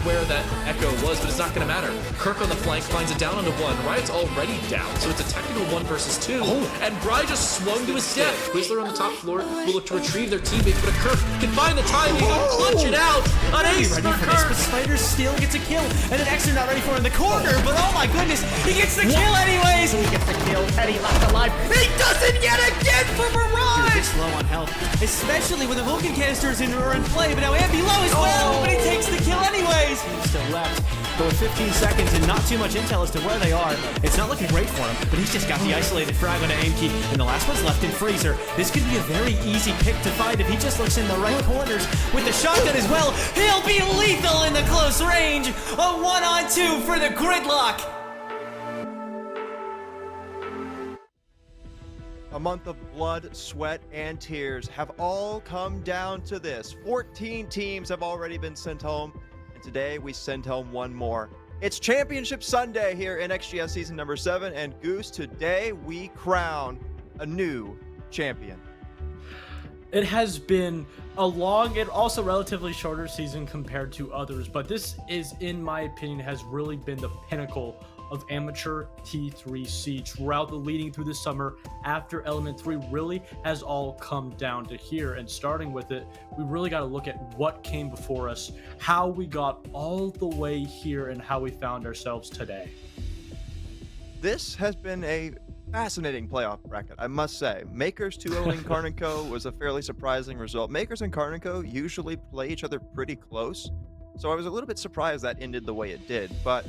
where that Echo was, but it's not going to matter. Kirk on the flank finds it down onto one. Riot's already down, so it's a technical 1 versus 2. And Bry just swung to his death. Twizzler on the top floor will look to retrieve their teammates, but a Kirk can find the timing and clutch it out. An ace for Kirk. But Spider still gets a kill, and then Xer not ready for him in the corner, but oh my goodness, he gets the kill anyways! He gets the kill, Teddy left alive. He does it yet again for Mirage! He's low on health, especially when the Vulcan canisters are in play, but now Ambi low as well, but he takes the kill anyways! He's still left. But with 15 seconds and not too much intel as to where they are, it's not looking great for him, but he's just got the isolated frag on aim key, and the last one's left in Freezer. This could be a very easy pick to find if he just looks in the right corners with the shotgun as well. He'll be lethal in the close range. A 1-on-2 for the Gridlock. A month of blood, sweat, and tears have all come down to this. 14 teams have already been sent home, and today we send home one more. It's Championship Sunday here in XGS Season number 7, and Goose, today we crown a new champion. It has been a long and also relatively shorter season compared to others, but this is, in my opinion, has really been the pinnacle of amateur T3 Siege throughout the leading through the summer. After Element 3 really has all come down to here, and starting with it, we really got to look at what came before us, how we got all the way here, and how we found ourselves today. This has been a fascinating playoff bracket, I must say. Makers 2-0ing Karnico was a fairly surprising result. Makers and Karnico usually play each other pretty close, so I was a little bit surprised that ended the way it did. But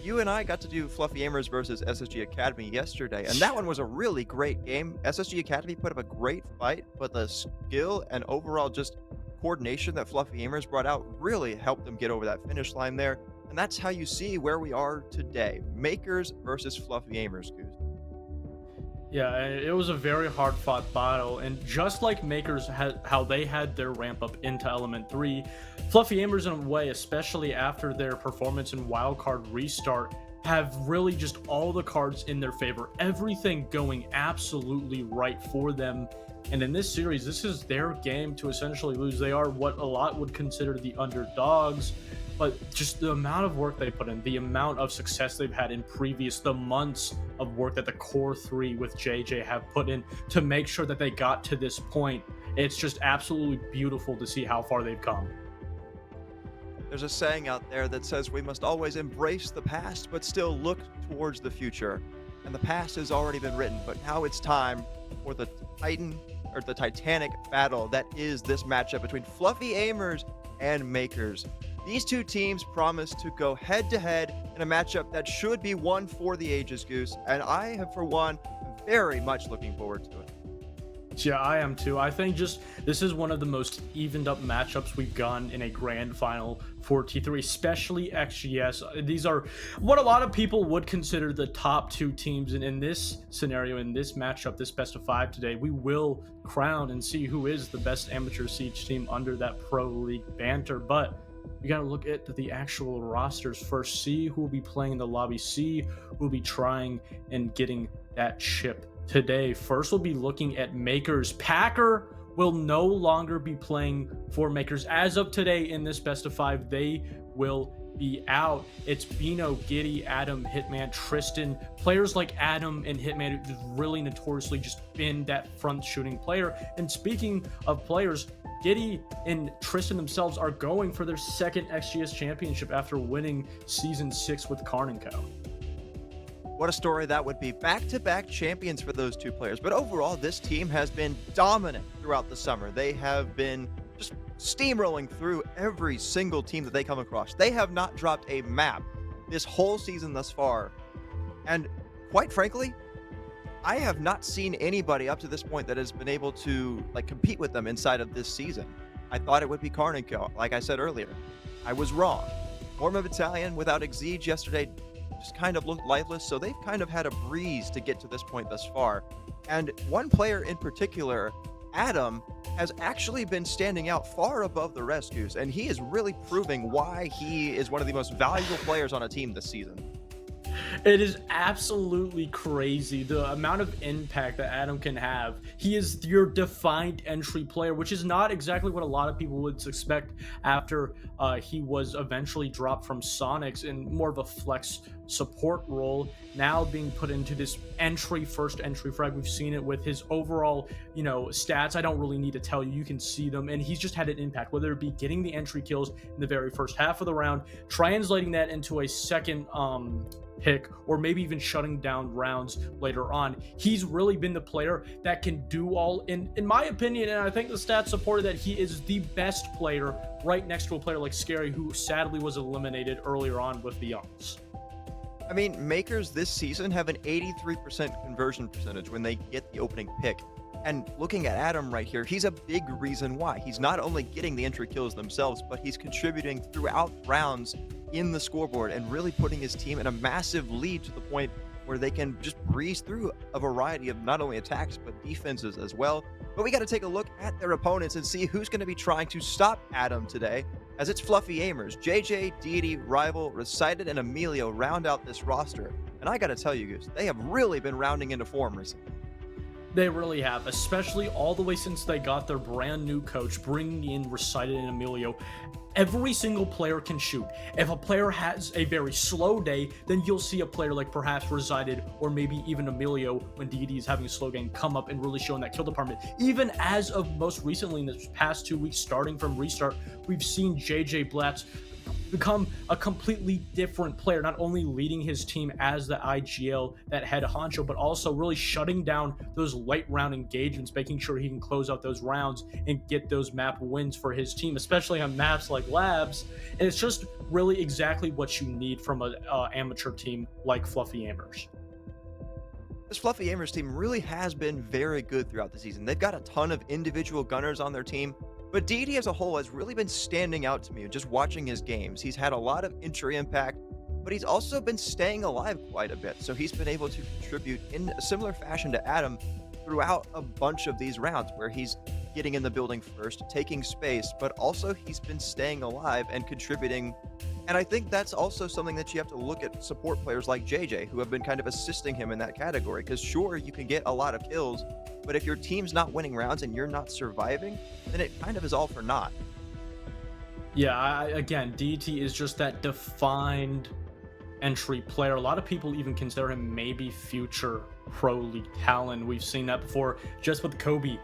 you and I got to do Fluffy AIMERS versus SSG Academy yesterday, and that one was a really great game. SSG Academy put up a great fight, but the skill and overall just coordination that Fluffy AIMERS brought out really helped them get over that finish line there. And that's how you see where we are today. Makers versus Fluffy AIMERS, Goose. Yeah, it was a very hard-fought battle, and just like Makers had how they had their ramp up into Element 3, Fluffy AIMERS in a way, especially after their performance in Wildcard Restart, have really just all the cards in their favor, everything going absolutely right for them. And in this series, this is their game to essentially lose. They are what a lot would consider the underdogs, but just the amount of work they put in, the amount of success they've had in the months of work that the core 3 with JJ have put in to make sure that they got to this point. It's just absolutely beautiful to see how far they've come. There's a saying out there that says we must always embrace the past, but still look towards the future. And the past has already been written, but now it's time for the Titanic battle that is this matchup between Fluffy AIMERS and Makers. These two teams promise to go head-to-head in a matchup that should be one for the ages, Goose, and I have, for one, very much looking forward to it. Yeah, I am too. I think just this is one of the most evened up matchups we've gotten in a grand final for T3, especially XGS. These are what a lot of people would consider the top 2 teams, and in this scenario, in this matchup, this best of 5 today, we will crown and see who is the best amateur Siege team under that Pro League banter. But we got to look at the actual rosters first, see who will be playing in the lobby, see who will be trying and getting that chip today. First, we'll be looking at Makers. Packer will no longer be playing for Makers. As of today in this best of 5, they will be out. It's Bino, Giddy, Adam, Hitman, Tristan. Players like Adam and Hitman who've really notoriously just been that front shooting player. And speaking of players, Giddy and Tristan themselves are going for their second XGS championship after winning Season 6 with Karnico. What a story that would be. Back-to-back champions for those two players. But overall, this team has been dominant throughout the summer. They have been just steamrolling through every single team that they come across. They have not dropped a map this whole season thus far. And quite frankly, I have not seen anybody up to this point that has been able to compete with them inside of this season. I thought it would be Karnico, like I said earlier. I was wrong. Forma Battalion without Exige yesterday just kind of looked lifeless, so they've kind of had a breeze to get to this point thus far. And one player in particular, Adam, has actually been standing out far above the rest, Goose, and he is really proving why he is one of the most valuable players on a team this season. It is absolutely crazy the amount of impact that Adam can have. He is your defined entry player, which is not exactly what a lot of people would expect after he was eventually dropped from Sonics in more of a flex support role, now being put into this first entry frag. We've seen it with his overall, stats. I don't really need to tell you, you can see them, and he's just had an impact, whether it be getting the entry kills in the very first half of the round, translating that into a second pick, or maybe even shutting down rounds later on. He's really been the player that can do all, in my opinion, and I think the stats supported that he is the best player, right next to a player like Scary, who sadly was eliminated earlier on with the Youngs. I mean, MKERS this season have an 83% conversion percentage when they get the opening pick. And looking at Adam right here, he's a big reason why. He's not only getting the entry kills themselves, but he's contributing throughout rounds in the scoreboard and really putting his team in a massive lead to the point where they can just breeze through a variety of not only attacks, but defenses as well. But we got to take a look at their opponents and see who's going to be trying to stop Adam today, as it's Fluffy AIMERS. JJ, Deity, Rival, Recited, and Emilio round out this roster. And I got to tell you, Goose, they have really been rounding into form recently. They really have, especially all the way since they got their brand new coach, bringing in Recited and Emilio. Every single player can shoot. If a player has a very slow day, then you'll see a player like perhaps Recited or maybe even Emilio, when DD is having a slow game, come up and really show in that kill department. Even as of most recently in the past 2 weeks, starting from restart, we've seen JJ Blatz become a completely different player, not only leading his team as the IGL, that head honcho, but also really shutting down those late round engagements, making sure he can close out those rounds and get those map wins for his team, especially on maps like Labs. And it's just really exactly what you need from an amateur team like Fluffy AIMERS. This Fluffy AIMERS team really has been very good throughout the season. They've got a ton of individual gunners on their team, but Deity as a whole has really been standing out to me just watching his games. He's had a lot of entry impact, but he's also been staying alive quite a bit. So he's been able to contribute in a similar fashion to Adam throughout a bunch of these rounds, where he's getting in the building first, taking space, but also he's been staying alive and contributing. And I think that's also something that you have to look at support players like JJ, who have been kind of assisting him in that category. Because sure, you can get a lot of kills, but if your team's not winning rounds and you're not surviving, then it kind of is all for naught. Yeah, again, DT is just that defined entry player. A lot of people even consider him maybe future Pro League talent. We've seen that before just with Kobe.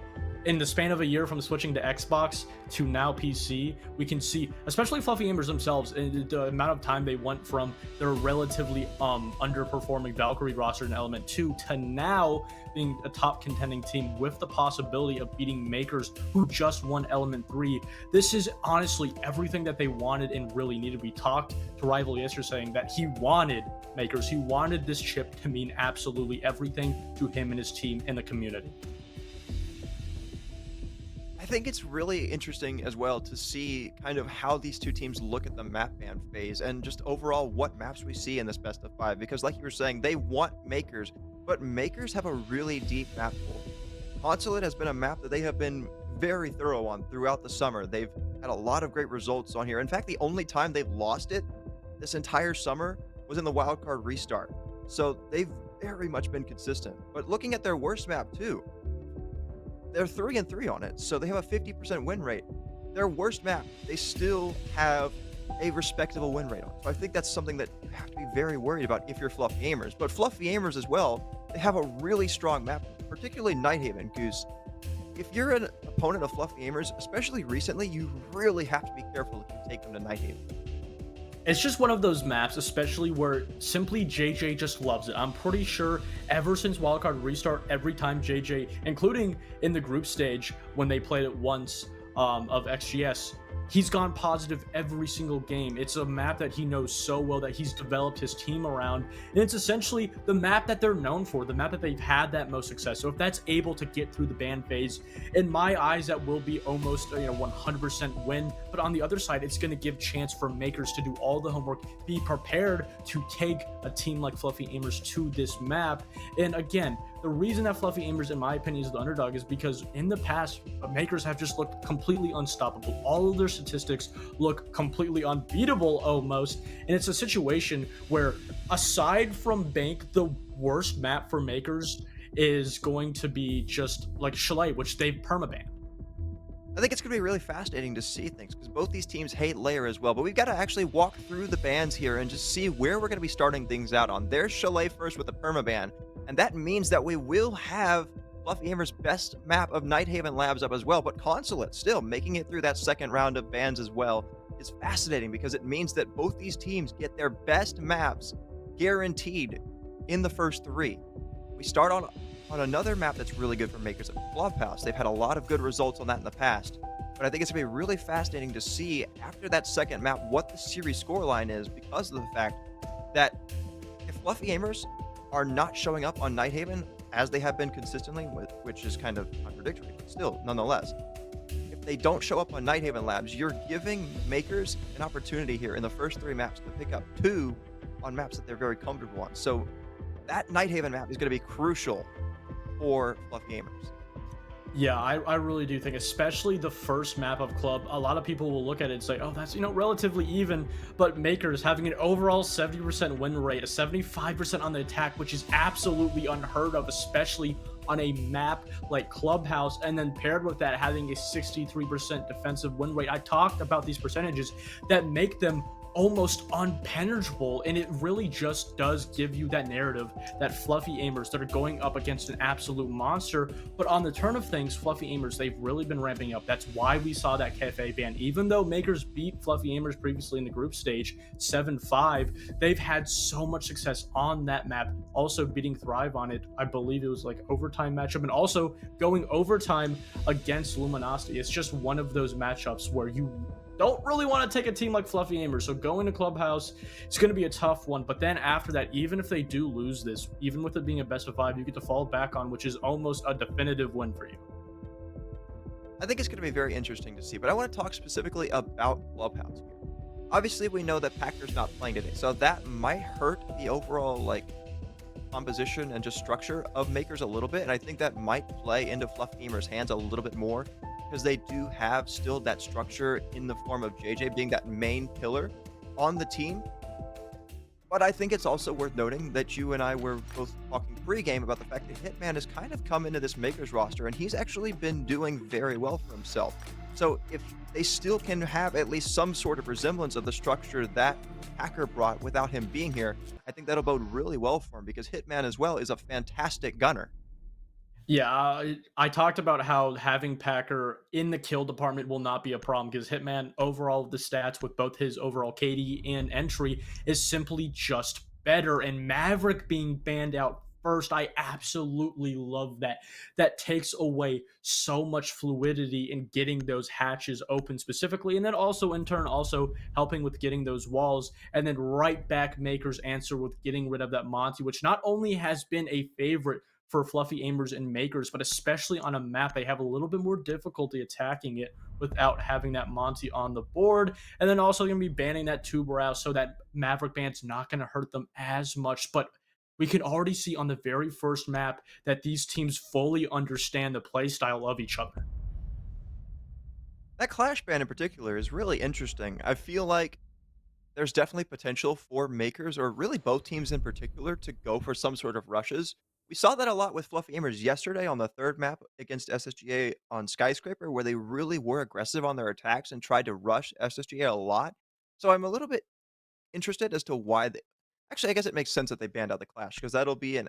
In the span of a year, from switching to Xbox to now PC, we can see, especially Fluffy AIMERS themselves, the amount of time they went from their relatively underperforming Valkyrie roster in Element 2 to now being a top contending team with the possibility of beating MKERS, who just won Element 3. This is honestly everything that they wanted and really needed. We talked to Rival yesterday saying that he wanted MKERS. He wanted this chip to mean absolutely everything to him and his team and the community. I think it's really interesting as well to see kind of how these two teams look at the map ban phase and just overall what maps we see in this best of 5. Because like you were saying, they want MKERS, but MKERS have a really deep map pool. Consulate has been a map that they have been very thorough on throughout the summer. They've had a lot of great results on here. In fact, the only time they've lost it this entire summer was in the wildcard restart. So they've very much been consistent. But looking at their worst map too, they're 3-3 on it, so they have a 50% win rate. Their worst map, they still have a respectable win rate on. So I think that's something that you have to be very worried about if you're Fluffy AIMERS. But Fluffy AIMERS as well, they have a really strong map, particularly Nighthaven, Goose. If you're an opponent of Fluffy AIMERS, especially recently, you really have to be careful if you take them to Nighthaven. It's just one of those maps, especially where simply JJ just loves it. I'm pretty sure ever since Wildcard Restart, every time JJ, including in the group stage when they played it once of XGS, he's gone positive every single game. It's a map that he knows so well, that he's developed his team around, and it's essentially the map that they're known for, the map that they've had that most success. So if that's able to get through the ban phase, in my eyes, that will be almost 100% win. But on the other side, it's going to give chance for MKERS to do all the homework, be prepared to take a team like Fluffy AIMERS to this map. And again, the reason that Fluffy Amers, in my opinion, is the underdog is because in the past, Makers have just looked completely unstoppable. All of their statistics look completely unbeatable almost. And it's a situation where, aside from Bank, the worst map for Makers is going to be just like Chalet, which they've permabanned. I think it's going to be really fascinating to see things because both these teams hate Layer as well. But we've got to actually walk through the bans here and just see where we're going to be starting things out on. There's Chalet first with the permaban, and that means that we will have Fluffy Hammer's best map of Nighthaven Labs up as well. But Consulate still making it through that second round of bans as well is fascinating because it means that both these teams get their best maps guaranteed in the first three. We start on another map that's really good for Makers at Clubhouse. They've had a lot of good results on that in the past, but I think it's going to be really fascinating to see after that second map what the series scoreline is because of the fact that if Fluffy Amers are not showing up on Nighthaven as they have been consistently, which is kind of contradictory, but still, nonetheless, if they don't show up on Nighthaven Labs, you're giving Makers an opportunity here in the first three maps to pick up 2 on maps that they're very comfortable on. So that Nighthaven map is going to be crucial for Fluffy Amers. Yeah, I really do think, especially the first map of Club, a lot of people will look at it and say, oh, that's, relatively even, but Makers having an overall 70% win rate, a 75% on the attack, which is absolutely unheard of, especially on a map like Clubhouse, and then paired with that having a 63% defensive win rate. I talked about these percentages that make them almost unpenetrable, and it really just does give you that narrative that Fluffy Amers that are going up against an absolute monster. But on the turn of things, Fluffy Amers, they've really been ramping up. That's why we saw that Cafe ban. Even though Makers beat Fluffy Amers previously in the group stage 7-5, they've had so much success on that map, also beating Thrive on it. I believe it was like overtime matchup, and also going overtime against Luminosity. It's just one of those matchups where you don't really want to take a team like Fluffy Amers. So going to Clubhouse, it's going to be a tough one. But then after that, even if they do lose this, even with it being a best of 5, you get to fall back on, which is almost a definitive win for you. I think it's going to be very interesting to see, but I want to talk specifically about Clubhouse here. Obviously, we know that Packer's not playing today, so that might hurt the overall composition and just structure of Makers a little bit, and I think that might play into Fluffy Amers' hands a little bit more, because they do have still that structure in the form of JJ being that main pillar on the team. But I think it's also worth noting that you and I were both talking pre-game about the fact that Hitman has kind of come into this Makers roster, and he's actually been doing very well for himself. So if they still can have at least some sort of resemblance of the structure that Packer brought without him being here, I think that'll bode really well for him, because Hitman as well is a fantastic gunner. Yeah, I talked about how having Packer in the kill department will not be a problem because Hitman, overall, the stats with both his overall KD and entry is simply just better. And Maverick being banned out first, I absolutely love that. That takes away so much fluidity in getting those hatches open specifically, and then also in turn also helping with getting those walls, and then right back Maker's answer with getting rid of that Monty, which not only has been a favorite for Fluffy Amers and Makers, but especially on a map they have a little bit more difficulty attacking it without having that Monty on the board. And then also going to be banning that Tuberau, so that Maverick ban's not going to hurt them as much. But we can already see on the very first map that these teams fully understand the play style of each other. That Clash ban in particular is really interesting. I feel like there's definitely potential for Makers, or really both teams in particular, to go for some sort of rushes. We saw that a lot with Fluffy Amers yesterday on the third map against SSGA on Skyscraper, where they really were aggressive on their attacks and tried to rush SSGA a lot. So I'm a little bit interested as to why they... Actually, I guess it makes sense that they banned out the Clash, because that'll be an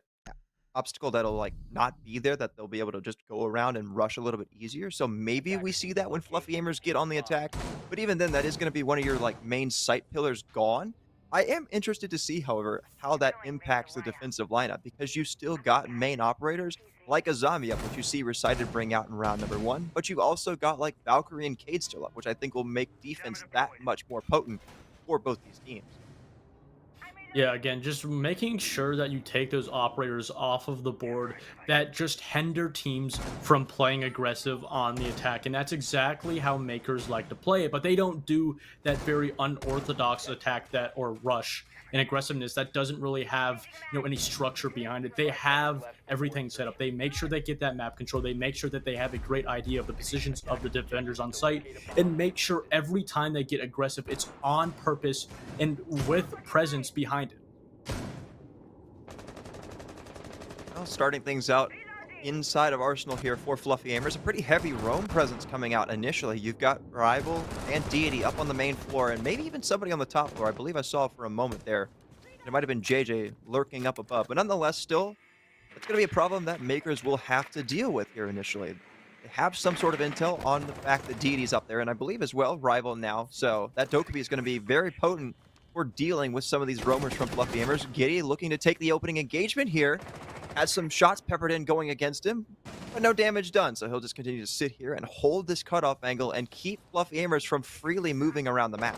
obstacle that'll not be there, that they'll be able to just go around and rush a little bit easier. So maybe we see that when Fluffy Amers get on the attack. But even then, that is going to be one of your main site pillars gone. I am interested to see, however, how that impacts the defensive lineup, because you still got main operators like a Zombie up, which you see Recited bring out in round number 1, but you've also got Valkyrie and Cade still up, which I think will make defense that much more potent for both these teams. Yeah, again, just making sure that you take those operators off of the board that just hinder teams from playing aggressive on the attack. And that's exactly how makers like to play it, but they don't do that very unorthodox attack that or rush and aggressiveness that doesn't really have, any structure behind it. They have everything set up. They make sure they get that map control. They make sure that they have a great idea of the positions of the defenders on site and make sure every time they get aggressive, it's on purpose and with presence behind it. Well, starting things out inside of Arsenal here for Fluffy Aimers, a pretty heavy roam presence coming out initially. You've got Rival and Deity up on the main floor, and maybe even somebody on the top floor. I believe I saw for a moment there. It might have been JJ lurking up above, but nonetheless, still, it's going to be a problem that makers will have to deal with here initially. They have some sort of intel on the fact that Deity's up there, and I believe as well Rival now, so that Dokkaebi is going to be very potent for dealing with some of these roamers from Fluffy Aimers. Giddy looking to take the opening engagement here. Has some shots peppered in going against him, but no damage done, so he'll just continue to sit here and hold this cutoff angle and keep Fluffy Aimers from freely moving around the map.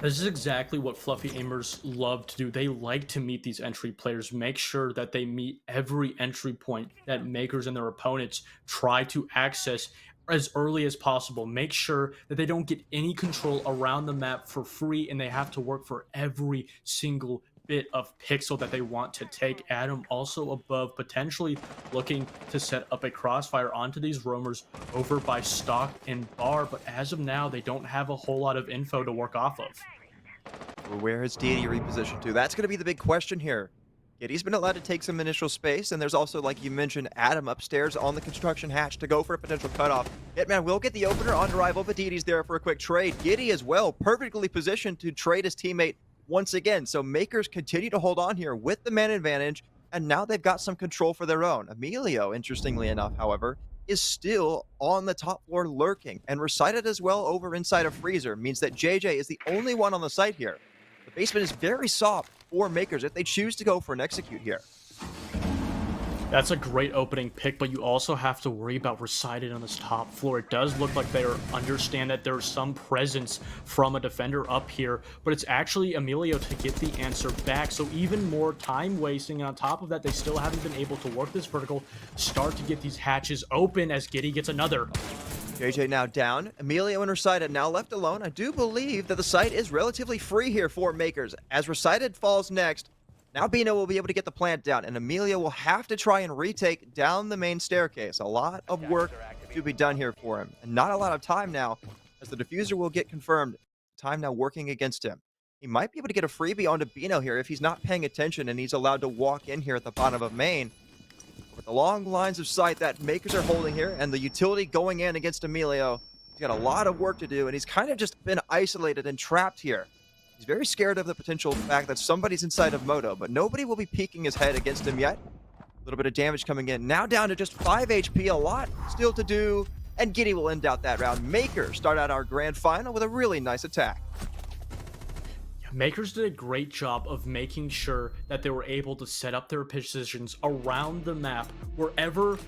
This is exactly what Fluffy Aimers love to do. They like to meet these entry players, make sure that they meet every entry point that makers and their opponents try to access as early as possible. Make sure that they don't get any control around the map for free and they have to work for every single bit of pixel that they want to take. Adam also above, potentially looking to set up a crossfire onto these roamers over by Stock and Bar, but as of now, they don't have a whole lot of info to work off of. Where is Deity repositioned to? That's going to be the big question here. Giddy's been allowed to take some initial space, and there's also, like you mentioned, Adam upstairs on the construction hatch to go for a potential cutoff. Hitman will get the opener on Rival, but Deity's there for a quick trade. Giddy as well, perfectly positioned to trade his teammate once again. So makers continue to hold on here with the man advantage, and now they've got some control for their own. Emilio, interestingly enough, however, is still on the top floor lurking, and Recited as well over inside of Freezer means that JJ is the only one on the site here. The basement is very soft for makers if they choose to go for an execute here. That's a great opening pick, but you also have to worry about Recited on this top floor. It does look like they understand that there's some presence from a defender up here, but it's actually Emilio to get the answer back. So even more time wasting. And on top of that, they still haven't been able to work this vertical, start to get these hatches open as Giddy gets another. JJ now down. Emilio and Recited now left alone. I do believe that the site is relatively free here for makers. As Recited falls next, now Bino will be able to get the plant down, and Emilio will have to try and retake down the main staircase. A lot of work to be done here for him, and not a lot of time now, as the diffuser will get confirmed. Time now working against him. He might be able to get a freebie onto Bino here if he's not paying attention and he's allowed to walk in here at the bottom of main. With the long lines of sight that makers are holding here, and the utility going in against Emilio, he's got a lot of work to do, and he's kind of just been isolated and trapped here. He's very scared of the potential fact that somebody's inside of Moto, but nobody will be peeking his head against him yet. A little bit of damage coming in. Now down to just 5 HP, a lot still to do, and Giddy will end out that round. Maker start out our grand final with a really nice attack. Makers did a great job of making sure that they were able to set up their positions around the map wherever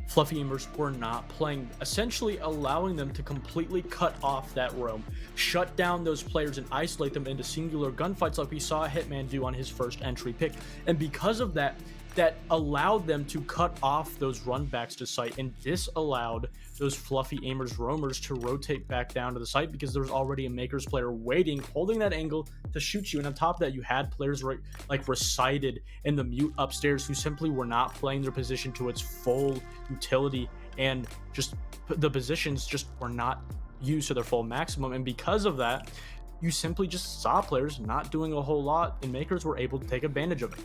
Fluffy Aimers were not playing, essentially allowing them to completely cut off that roam, shut down those players and isolate them into singular gunfights like we saw Hitman do on his first entry pick. And because of that, that allowed them to cut off those runbacks to site and disallowed those Fluffy Aimers roamers to rotate back down to the site because there's already a makers player waiting, holding that angle to shoot you. And on top of that, you had players like Recited and the mute upstairs who simply were not playing their position to its full utility, and just the positions just were not used to their full maximum. And because of that, you simply just saw players not doing a whole lot, and makers were able to take advantage of it.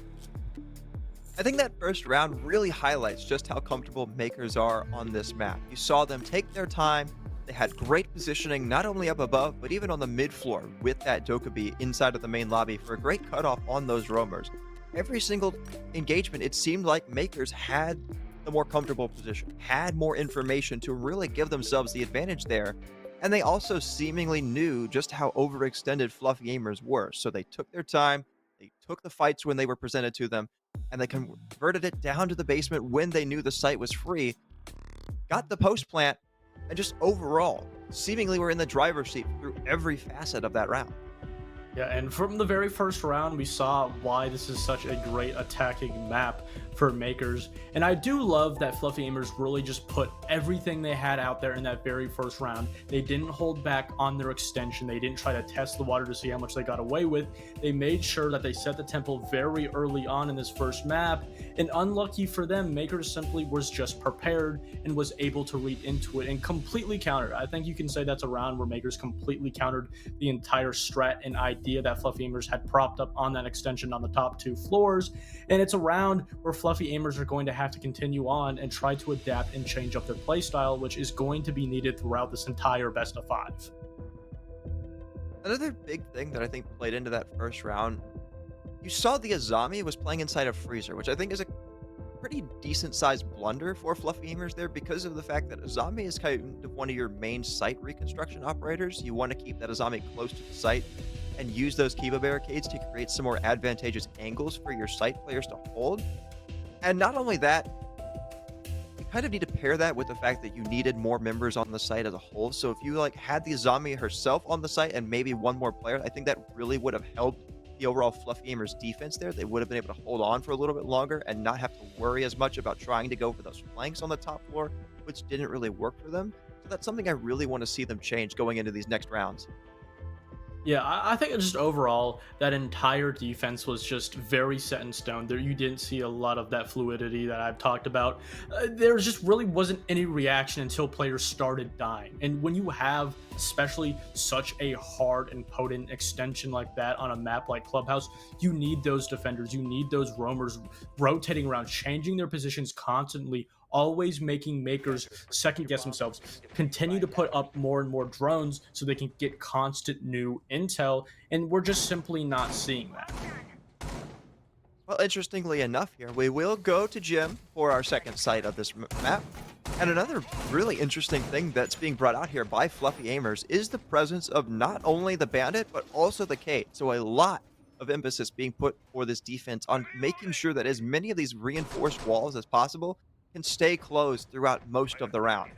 I think that first round really highlights just how comfortable makers are on this map. You saw them take their time. They had great positioning, not only up above, but even on the mid floor with that Dokkaebi inside of the main lobby for a great cutoff on those roamers. Every single engagement, it seemed like makers had the more comfortable position, had more information to really give themselves the advantage there. And they also seemingly knew just how overextended Fluffy Aimers were. So they took their time, they took the fights when they were presented to them, and they converted it down to the basement when they knew the site was free, got the post plant, and just overall, seemingly were in the driver's seat through every facet of that round. Yeah, and from the very first round, we saw why this is such a great attacking map for Makers. And I do love that Fluffy Aimers really just put everything they had out there in that very first round. They didn't hold back on their extension. They didn't try to test the water to see how much they got away with. They made sure that they set the tempo very early on in this first map. And unlucky for them, Makers simply was just prepared and was able to read into it and completely countered. I think you can say that's a round where Makers completely countered the entire strat and idea that Fluffy Aimers had propped up on that extension on the top 2 floors. And it's a round where Fluffy Aimers are going to have to continue on and try to adapt and change up their playstyle, which is going to be needed throughout this entire best of 5. Another big thing that I think played into that first round, you saw the Azami was playing inside of Freezer, which I think is a pretty decent sized blunder for Fluffy Aimers there because of the fact that Azami is kind of one of your main site reconstruction operators. You want to keep that Azami close to the site and use those Kiba barricades to create some more advantageous angles for your site players to hold. And not only that, you kind of need to pair that with the fact that you needed more members on the site as a whole. So if you like had the Azami herself on the site and maybe one more player, I think that really would have helped the overall Fluffy Aimers defense there. They would have been able to hold on for a little bit longer and not have to worry as much about trying to go for those flanks on the top floor, which didn't really work for them. So that's something I really want to see them change going into these next rounds. Yeah, I think just overall, that entire defense was just very set in stone. There, you didn't see a lot of that fluidity that I've talked about. There just really wasn't any reaction until players started dying. And when you have especially such a hard and potent extension like that on a map like Clubhouse, you need those defenders, you need those roamers rotating around, changing their positions constantly, always making Makers second guess themselves, continue to put up more and more drones so they can get constant new intel, and we're just simply not seeing that. Well, interestingly enough here, we will go to Jim for our second site of this map. And another really interesting thing that's being brought out here by Fluffy Aimers is the presence of not only the Bandit, but also the Kate. So a lot of emphasis being put for this defense on making sure that as many of these reinforced walls as possible can stay closed throughout most of the round.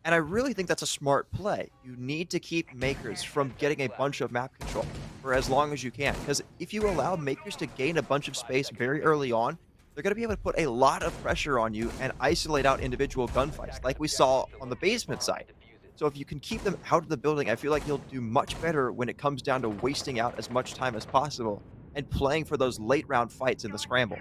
And I really think that's a smart play. You need to keep Makers from getting a bunch of map control for as long as you can. Because if you allow Makers to gain a bunch of space very early on, they're going to be able to put a lot of pressure on you and isolate out individual gunfights, like we saw on the basement side. So if you can keep them out of the building, I feel like you'll do much better when it comes down to wasting out as much time as possible and playing for those late round fights in the scramble.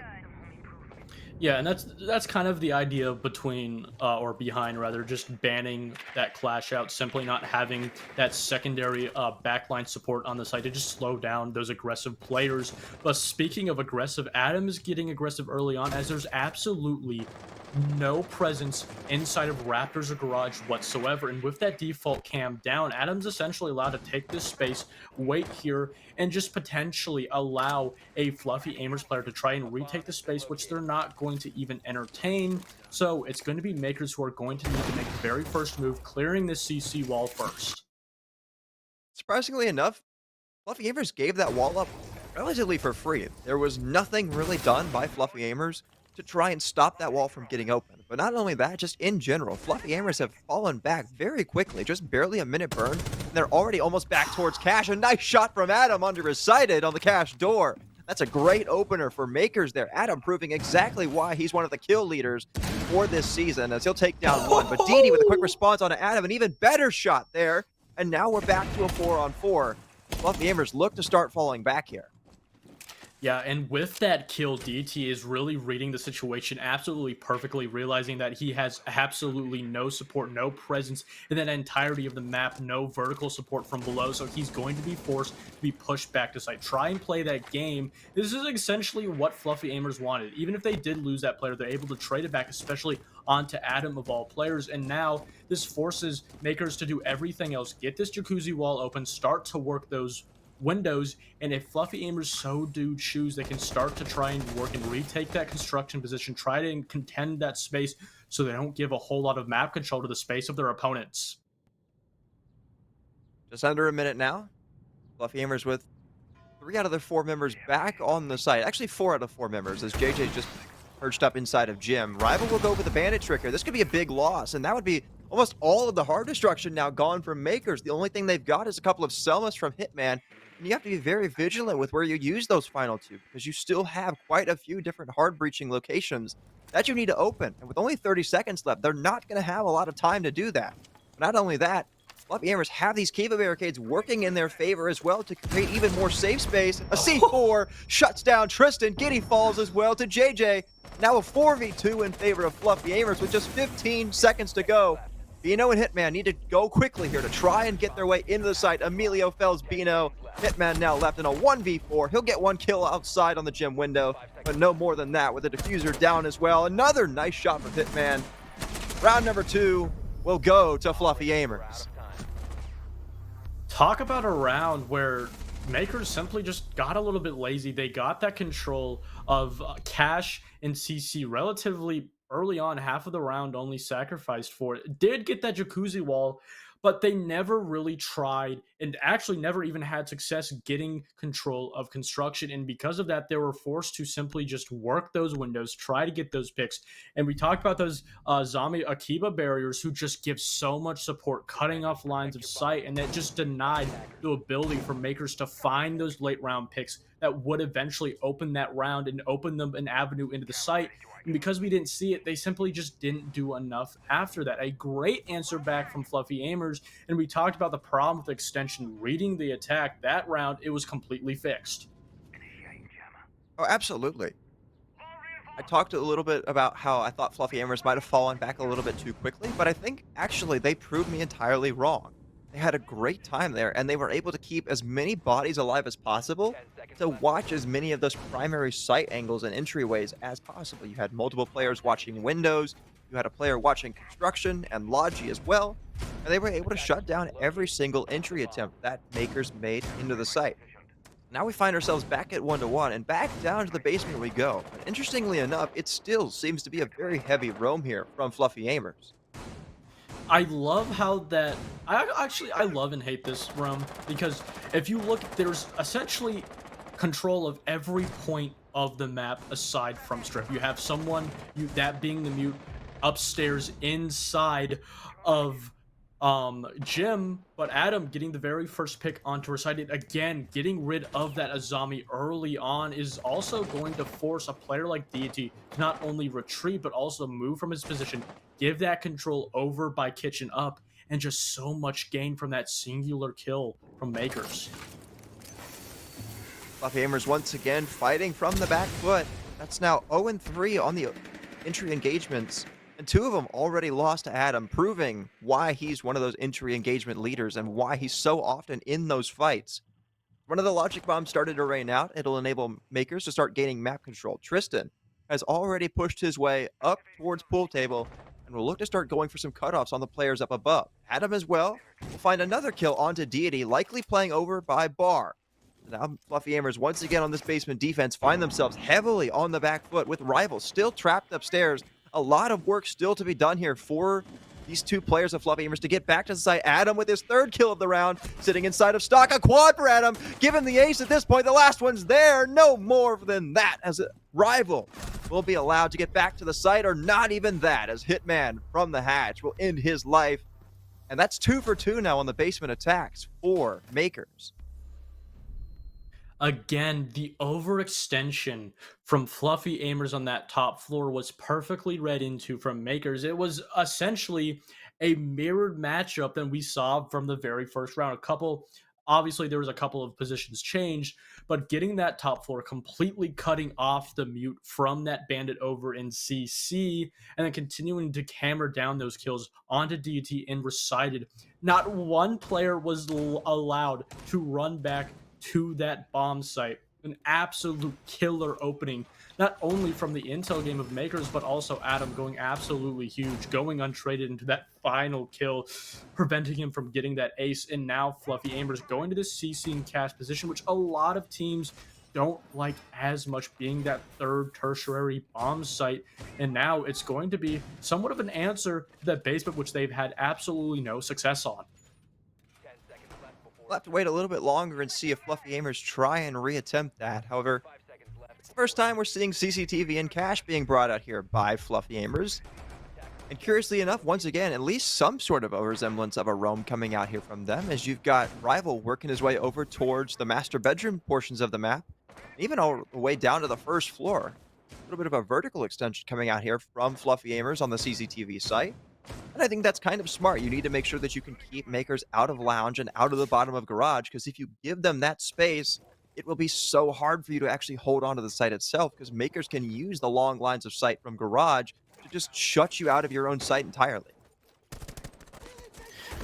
Yeah, and that's kind of the idea between or behind rather just banning that clash out, simply not having that secondary backline support on the site to just slow down those aggressive players. But speaking of aggressive, Adam is getting aggressive early on, as there's absolutely no presence inside of Raptors or Garage whatsoever. And with that default cam down, Adam's essentially allowed to take this space, wait here, and just potentially allow a Fluffy Aimers player to try and retake the space, which they're not going to even entertain. So it's going to be Makers who are going to need to make the very first move, clearing this CC wall first. Surprisingly enough, Fluffy Aimers gave that wall up relatively for free. There was nothing really done by Fluffy Aimers to try and stop that wall from getting open. But not only that, just in general, Fluffy Aimers have fallen back very quickly, just barely a minute burn, and they're already almost back towards Cash. A nice shot from Adam under his sighted on the Cash door. That's a great opener for Makers there. Adam proving exactly why he's one of the kill leaders for this season, as he'll take down one. But Didi with a quick response on Adam, an even better shot there. And now we're back to a 4-on-4. Fluffy Aimers look to start falling back here. Yeah, and with that kill, DT is really reading the situation absolutely perfectly, realizing that he has absolutely no support, no presence in that entirety of the map, no vertical support from below, so he's going to be forced to be pushed back to site. Try and play that game. This is essentially what Fluffy Aimers wanted. Even if they did lose that player, they're able to trade it back, especially onto Adam of all players, and now this forces Makers to do everything else. Get this jacuzzi wall open, start to work those windows, and if Fluffy Aimers so do choose, they can start to try and work and retake that construction position, try to contend that space so they don't give a whole lot of map control to the space of their opponents. Just under a minute now. Fluffy Aimers with 3 out of their 4 members back on the site. Actually 4 out of 4 members, as JJ just perched up inside of Jim. Rival will go with the bandit trick here. This could be a big loss, and that would be Almost all of the hard destruction now gone from Makers. The only thing they've got is a couple of Selmas from Hitman. And you have to be very vigilant with where you use those final two because you still have quite a few different hard breaching locations that you need to open. And with only 30 seconds left, they're not going to have a lot of time to do that. But not only that, Fluffy AIMERS have these Kiva barricades working in their favor as well to create even more safe space. A C4 shuts down Tristan. Giddy falls as well to JJ. Now a 4v2 in favor of Fluffy AIMERS with just 15 seconds to go. Bino and Hitman need to go quickly here to try and get their way into the site. Emilio fells Bino. Hitman now left in a 1v4. He'll get one kill outside on the gym window, but no more than that with the diffuser down as well. Another nice shot from Hitman. Round number 2 will go to Fluffy AIMERS. Talk about a round where Makers simply just got a little bit lazy. They got that control of Cash and CC relatively early on. Half of the round only sacrificed for it. Did get that jacuzzi wall, but they never really tried and actually never even had success getting control of construction. And because of that, they were forced to simply just work those windows, try to get those picks. And we talked about those zombie Akiba barriers who just give so much support, cutting off lines of sight, and that just denied the ability for Makers to find those late round picks that would eventually open that round and open them an avenue into the site. And because we didn't see it, they simply just didn't do enough after that. A great answer back from Fluffy AIMERS, and we talked about the problem with extension reading the attack. That round, it was completely fixed. Oh, absolutely. I talked a little bit about how I thought Fluffy AIMERS might have fallen back a little bit too quickly, but I think actually they proved me entirely wrong. They had a great time there, and they were able to keep as many bodies alive as possible to watch as many of those primary site angles and entryways as possible. You had multiple players watching windows, you had a player watching construction and Logi as well, and they were able to shut down every single entry attempt that Makers made into the site. Now we find ourselves back at 1-1, and back down to the basement we go. But interestingly enough, it still seems to be a very heavy roam here from Fluffy AIMERS. I love how that I love and hate this room, because if you look, there's essentially control of every point of the map aside from strip. You have someone, that being the mute, upstairs inside of Jim, but Adam getting the very first pick onto her side. Again, getting rid of that Azami early on is also going to force a player like Deity to not only retreat, but also move from his position, give that control over by Kitchen up, and just so much gain from that singular kill from Makers. Fluffy AIMERS once again fighting from the back foot. That's now 0-3 on the entry engagements, and 2 of them already lost to Adam, proving why he's one of those entry engagement leaders and why he's so often in those fights. One of the logic bombs started to rain out. It'll enable Makers to start gaining map control. Tristan has already pushed his way up towards pool table and will look to start going for some cutoffs on the players up above. Adam as well will find another kill onto Deity, likely playing over by Bar. Now Fluffy AIMERS once again on this basement defense find themselves heavily on the back foot with rivals still trapped upstairs. A lot of work still to be done here for these 2 players of Fluffy AIMERS to get back to the site. Adam with his 3rd kill of the round, sitting inside of stock. A quad for Adam, given the ace at this point. The last one's there. No more than that, as a rival will be allowed to get back to the site, or not even that, as Hitman from the hatch will end his life. And that's 2 for 2 now on the basement attacks for Makers. Again, the overextension from Fluffy AIMERS on that top floor was perfectly read into from Makers. It was essentially a mirrored matchup than we saw from the very first round. Obviously there was a couple of positions changed, but getting that top floor, completely cutting off the mute from that bandit over in CC, and then continuing to hammer down those kills onto DT and recited. Not one player was allowed to run back to that bomb site. An absolute killer opening, not only from the intel game of Makers, but also Adam going absolutely huge, going untraded into that final kill, preventing him from getting that ace. And now Fluffy AIMERS going to the CC and cash position, which a lot of teams don't like as much, being that 3rd tertiary bomb site. And now it's going to be somewhat of an answer to that basement, which they've had absolutely no success on. We'll have to wait a little bit longer and see if Fluffy AIMERS try and reattempt that. However, it's the first time we're seeing CCTV and cash being brought out here by Fluffy AIMERS. And curiously enough, once again, at least some sort of a resemblance of a roam coming out here from them, as you've got Rival working his way over towards the master bedroom portions of the map, even all the way down to the first floor. A little bit of a vertical extension coming out here from Fluffy Aimers on the CCTV site. And I think that's kind of smart. You need to make sure that you can keep Makers out of Lounge and out of the bottom of Garage, because if you give them that space, it will be so hard for you to actually hold on to the site itself, because Makers can use the long lines of sight from Garage to just shut you out of your own site entirely.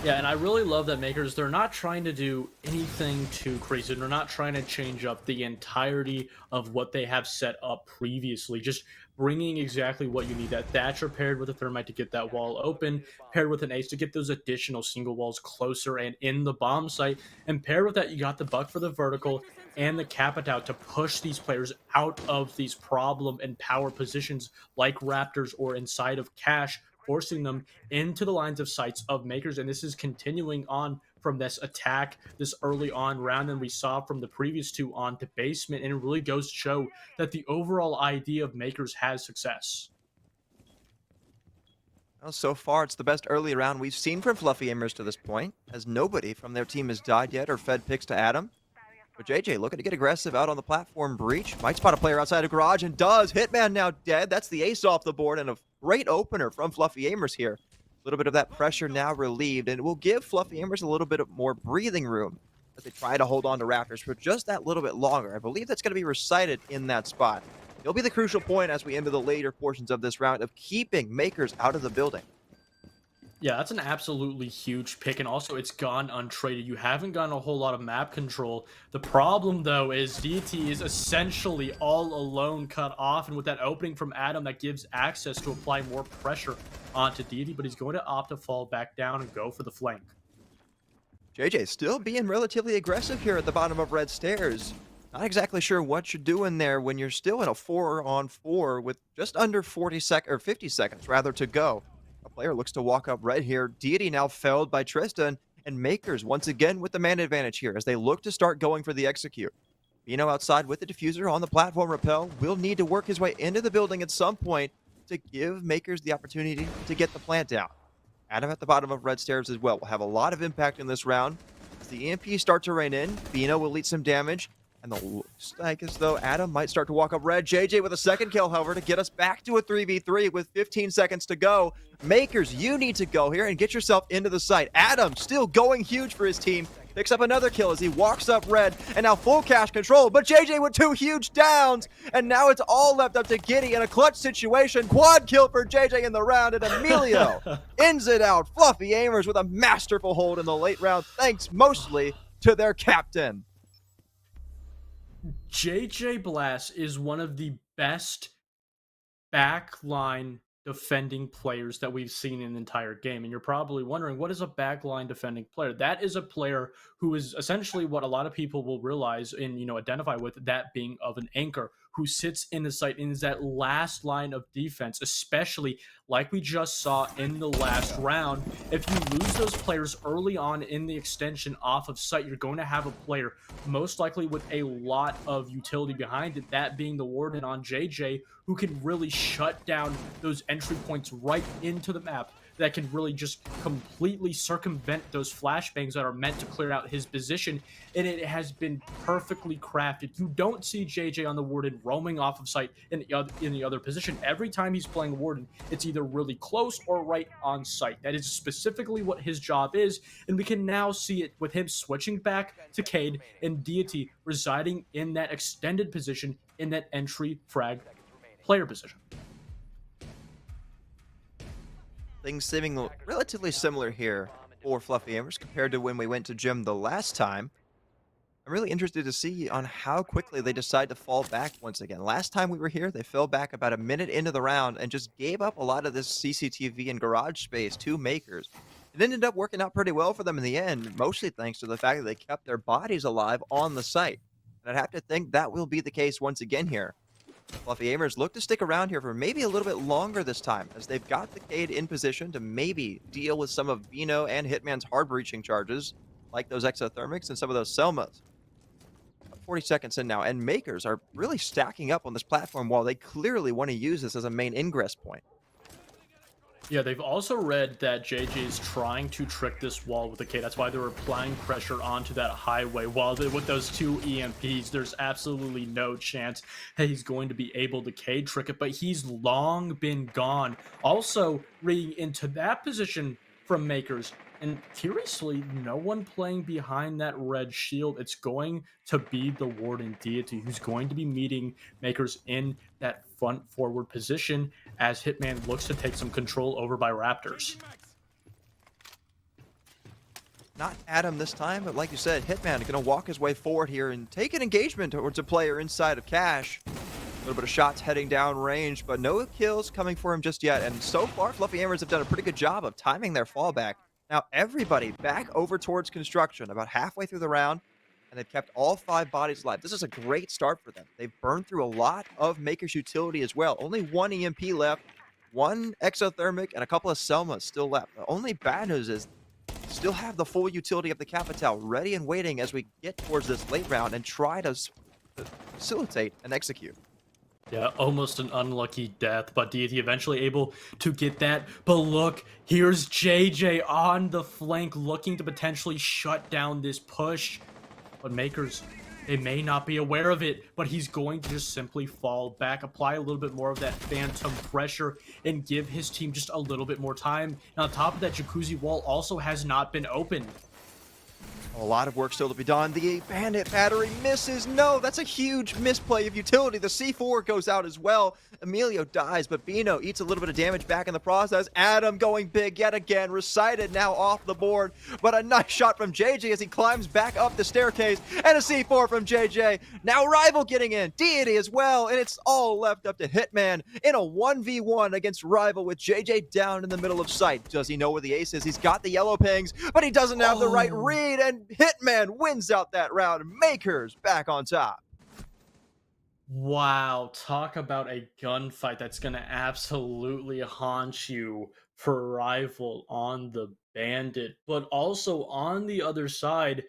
Yeah, and I really love that Makers, they're not trying to do anything too crazy. They're not trying to change up the entirety of what they have set up previously. Just bringing exactly what you need. That Thatcher paired with a Thermite to get that wall open, paired with an Ace to get those additional single walls closer and in the bomb site. And paired with that, you got the Buck for the vertical and the Capitao to push these players out of these problem and power positions like Raptors or inside of Cash, forcing them into the lines of sights of Makers. And this is continuing on from this attack, this early on round than we saw from the previous two on to basement. And it really goes to show that the overall idea of Makers has success. Well, so far, it's the best early round we've seen from Fluffy Aimers to this point, as nobody from their team has died yet or fed picks to Adam. But JJ looking to get aggressive out on the platform breach. Might spot a player outside of Garage and does. Hitman now dead. That's the ace off the board and a great opener from Fluffy Aimers here. A little bit of that pressure now relieved, and it will give Fluffy Aimers a little bit of more breathing room as they try to hold on to Raptors for just that little bit longer. I believe that's going to be recited in that spot. It'll be the crucial point as we enter the later portions of this round of keeping Makers out of the building. Yeah, that's an absolutely huge pick, and also it's gone untraded. You haven't gotten a whole lot of map control. The problem, though, is DT is essentially all alone cut off, and with that opening from Adam, that gives access to apply more pressure onto DT, but he's going to opt to fall back down and go for the flank. JJ still being relatively aggressive here at the bottom of Red Stairs. Not exactly sure what you're doing there when you're still in a 4-on-4 with just under 50 seconds rather to go. A player looks to walk up red here. Deity now felled by Tristan, and Makers once again with the man advantage here as they look to start going for the execute. Bino outside with the diffuser on the platform rappel will need to work his way into the building at some point to give Makers the opportunity to get the plant down. Adam at the bottom of Red Stairs as well will have a lot of impact in this round. As the EMP start to rain in, Bino will lead some damage, and the looks like as though Adam might start to walk up red. JJ with a second kill, however, to get us back to a 3v3 with 15 seconds to go. Makers, you need to go here and get yourself into the site. Adam still going huge for his team. Picks up another kill as he walks up red, and now full cash control. But JJ with 2 huge downs, and now it's all left up to Giddy in a clutch situation. Quad kill for JJ in the round, and Emilio ends it out. Fluffy Aimers with a masterful hold in the late round, thanks mostly to their captain. JJ Blast is one of the best backline defending players that we've seen in the entire game. And you're probably wondering, what is a backline defending player? That is a player who is essentially what a lot of people will realize and, identify with, that being of an anchor who sits in the site and is that last line of defense, especially like we just saw in the last round. If you lose those players early on in the extension off of site, you're going to have a player most likely with a lot of utility behind it, that being the Warden on JJ, who can really shut down those entry points right into the map, that can really just completely circumvent those flashbangs that are meant to clear out his position. And it has been perfectly crafted. You don't see JJ on the Warden roaming off of site in the other position. Every time he's playing Warden, it's either really close or right on site. That is specifically what his job is, and we can now see it with him switching back to Cade and Deity residing in that extended position in that entry frag player position. Things seeming relatively similar here for Fluffy Aimers compared to when we went to gym the last time. I'm really interested to see on how quickly they decide to fall back once again. Last time we were here, they fell back about a minute into the round and just gave up a lot of this CCTV and garage space to Makers. It ended up working out pretty well for them in the end, mostly thanks to the fact that they kept their bodies alive on the site. And I'd have to think that will be the case once again here. Fluffy Aimers look to stick around here for maybe a little bit longer this time, as they've got the Cade in position to maybe deal with some of Bino and Hitman's hard breaching charges, like those exothermics and some of those Selmas. 40 seconds in now, and Makers are really stacking up on this platform while they clearly want to use this as a main ingress point. Yeah, they've also read that JJ is trying to trick this wall with the K. That's why they're applying pressure onto that highway. While with those two EMPs, there's absolutely no chance that he's going to be able to K trick it, but he's long been gone. Also, reading into that position from Makers, and curiously, no one playing behind that red shield. It's going to be the Warden Deity who's going to be meeting Makers in that front forward position as Hitman looks to take some control over by Raptors. Not Adam this time, but like you said, Hitman going to walk his way forward here and take an engagement towards a player inside of Cash. A little bit of shots heading down range, but no kills coming for him just yet. And so far, Fluffy AIMERS have done a pretty good job of timing their fallback. Now everybody back over towards construction about halfway through the round, and they've kept all 5 bodies alive. This is a great start for them. They've burned through a lot of Maker's utility as well. Only 1 EMP left, 1 exothermic, and a couple of Selmas still left. The only bad news is still have the full utility of the Capital ready and waiting as we get towards this late round and try to facilitate and execute. Yeah, almost an unlucky death, but Deity eventually able to get that. But look, here's JJ on the flank looking to potentially shut down this push. But Makers, they may not be aware of it, but he's going to just simply fall back, apply a little bit more of that phantom pressure, and give his team just a little bit more time. And on top of that, Jacuzzi wall also has not been opened. A lot of work still to be done. The Bandit battery misses. No, that's a huge misplay of utility. The C4 goes out as well. Emilio dies, but Bino eats a little bit of damage back in the process. Adam going big yet again. Recited now off the board, but a nice shot from JJ as he climbs back up the staircase. And a C4 from JJ. Now Rival getting in. Deity as well, and it's all left up to Hitman in a 1v1 against Rival with JJ down in the middle of sight. Does he know where the ace is? He's got the yellow pings, but he doesn't have the right read, and Hitman wins out that round. Makers back on top. Wow, talk about a gunfight that's going to absolutely haunt you for Rival on the Bandit. But also on the other side,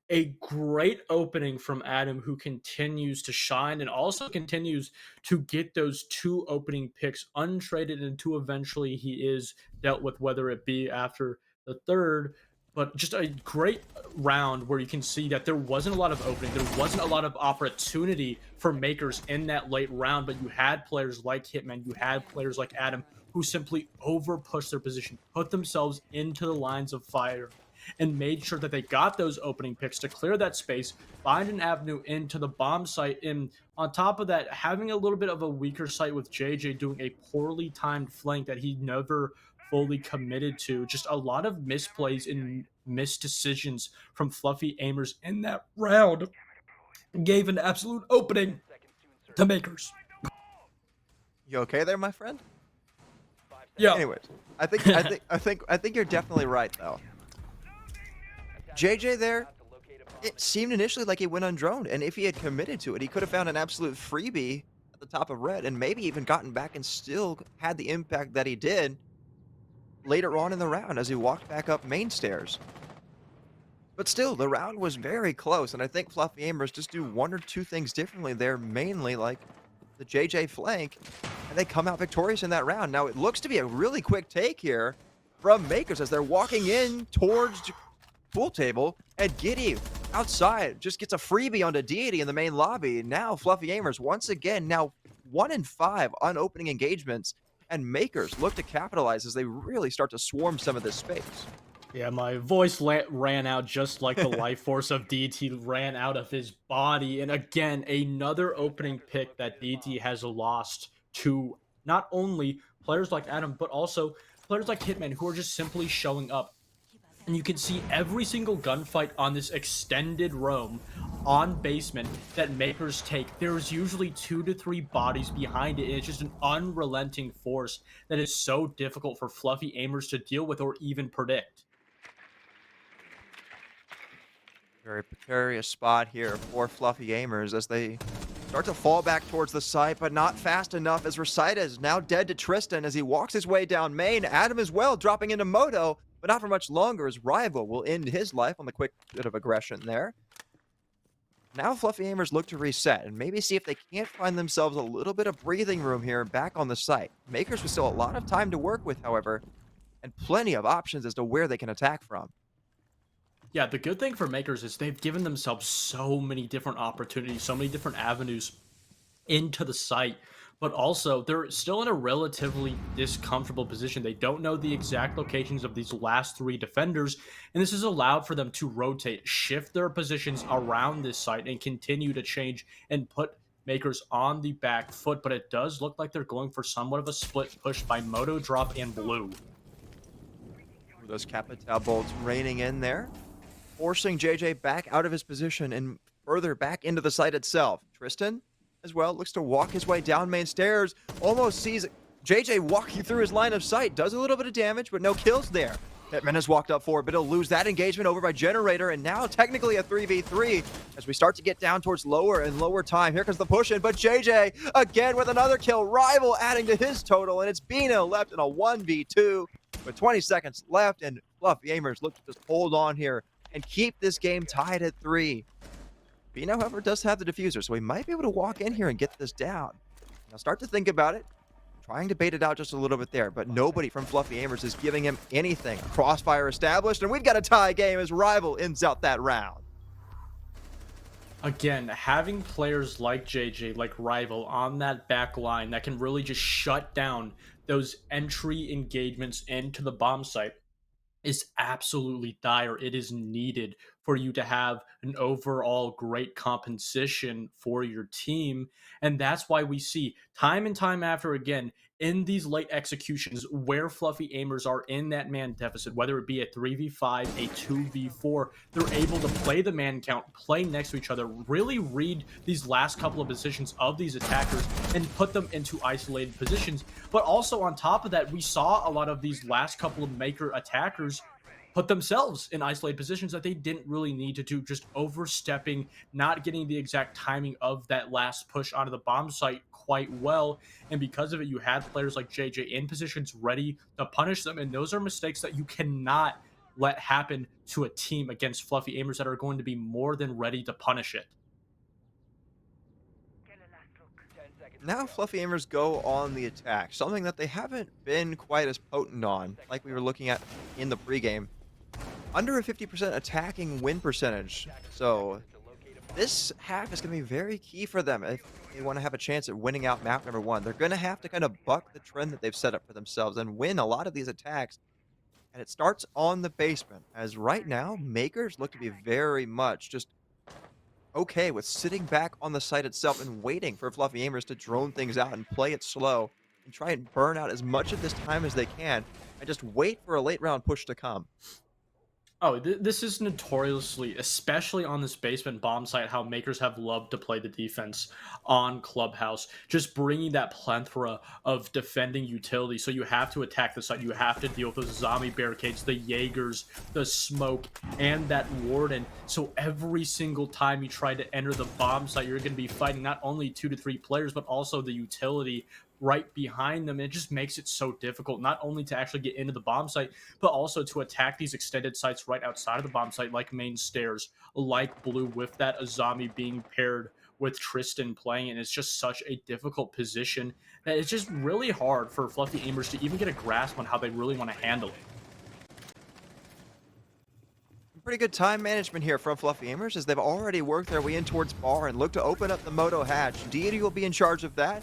a great opening from Adam, who continues to shine and also continues to get those 2 opening picks untraded until eventually he is dealt with, whether it be after the 3rd. But just a great round where you can see that there wasn't a lot of opening. There wasn't a lot of opportunity for Makers in that late round, but you had players like Hitman, you had players like Adam who simply over-pushed their position, put themselves into the lines of fire, and made sure that they got those opening picks to clear that space, find an avenue into the bomb site, and on top of that, having a little bit of a weaker site with JJ doing a poorly timed flank that he never fully committed to. Just a lot of misplays and missed decisions from Fluffy AIMERS in that round gave an absolute opening to Makers. You okay there, my friend? Yeah. Anyways, I think you're definitely right though. JJ there, it seemed initially like he went undroned, and if he had committed to it, he could have found an absolute freebie at the top of red and maybe even gotten back and still had the impact that he did later on in the round as he walked back up main stairs. But still, the round was very close, and I think Fluffy AIMERS just do 1 or 2 things differently there, mainly like the JJ flank, and they come out victorious in that round. Now, it looks to be a really quick take here from Makers as they're walking in towards pool table, and Giddy outside just gets a freebie onto Deity in the main lobby. Now, Fluffy AIMERS once again, now 1 in 5 on opening engagements, and Makers look to capitalize as they really start to swarm some of this space. Yeah, my voice ran out just like the life force of DT ran out of his body. And again, another opening pick that DT has lost to not only players like Adam, but also players like Hitman, who are just simply showing up. And you can see every single gunfight on this extended roam on basement that Makers take. There's usually 2 to 3 bodies behind it, and it's just an unrelenting force that is so difficult for Fluffy AIMERS to deal with or even predict. Very precarious spot here for Fluffy AIMERS as they start to fall back towards the site, but not fast enough as Recita is now dead to Tristan as he walks his way down main. Adam as well dropping into Moto, but not for much longer as Rival will end his life on the quick bit of aggression there. Now Fluffy Aimers look to reset and maybe see if they can't find themselves a little bit of breathing room here back on the site. Makers with still a lot of time to work with, however, and plenty of options as to where they can attack from. Yeah, the good thing for Makers is they've given themselves so many different opportunities, so many different avenues into the site, but also they're still in a relatively discomfortable position. They don't know the exact locations of these last three defenders, and this has allowed for them to rotate, shift their positions around this site, and continue to change and put Makers on the back foot. But it does look like they're going for somewhat of a split push by Moto Drop and Blue. Those Capital bolts raining in there, forcing JJ back out of his position and further back into the site itself. Tristan, as well, looks to walk his way down main stairs, almost sees JJ walking through his line of sight, does a little bit of damage, but no kills there. Hitman has walked up forward, but he'll lose that engagement over by Generator, and now technically a 3v3 as we start to get down towards lower and lower time. Here comes the push in, but JJ again with another kill, Rival adding to his total, and it's Bino left in a 1v2 with 20 seconds left, and Fluffy Aimers look to just hold on here and keep this game tied at 3. Bino, however, does have the diffuser, so he might be able to walk in here and get this down. Now start to think about it. Trying to bait it out just a little bit there, but nobody from Fluffy Aimers is giving him anything. Crossfire established, and we've got a tie game as Rival ends out that round. Again, having players like JJ, like Rival, on that back line that can really just shut down those entry engagements into the bomb site is absolutely dire. It is needed for you to have an overall great composition for your team. And that's why we see time and time after again in these late executions where Fluffy Aimers are in that man deficit, whether it be a 3v5, a 2v4, they're able to play the man count, play next to each other, really read these last couple of positions of these attackers and put them into isolated positions. But also on top of that, we saw a lot of these last couple of Maker attackers put themselves in isolated positions that they didn't really need to do, just overstepping, not getting the exact timing of that last push onto the bomb site quite well. And because of it, you had players like JJ in positions ready to punish them. And those are mistakes that you cannot let happen to a team against Fluffy Aimers that are going to be more than ready to punish it. Now Fluffy Aimers go on the attack, something that they haven't been quite as potent on, like we were looking at in the pregame. Under a 50% attacking win percentage. So this half is going to be very key for them if they want to have a chance at winning out map number 1. They're going to have to kind of buck the trend that they've set up for themselves and win a lot of these attacks. And it starts on the basement, as right now, Makers look to be very much just okay with sitting back on the site itself and waiting for Fluffy Aimers to drone things out and play it slow and try and burn out as much of this time as they can and just wait for a late round push to come. Oh, this is notoriously, especially on this basement bomb site, how Makers have loved to play the defense on Clubhouse, just bringing that plethora of defending utility. So you have to attack the site, you have to deal with those zombie barricades, the Jaegers, the smoke, and that warden. So every single time you try to enter the bomb site, you're going to be fighting not only 2 to 3 players, but also the utility right behind them. It just makes it so difficult, not only to actually get into the bomb site, but also to attack these extended sites right outside of the bomb site, like main stairs, like Blue, with that Azami being paired with Tristan playing. And it's just such a difficult position that it's just really hard for Fluffy Aimers to even get a grasp on how they really want to handle it. Pretty good time management here from Fluffy Aimers as they've already worked their way in towards bar and look to open up the Moto hatch. Deity will be in charge of that,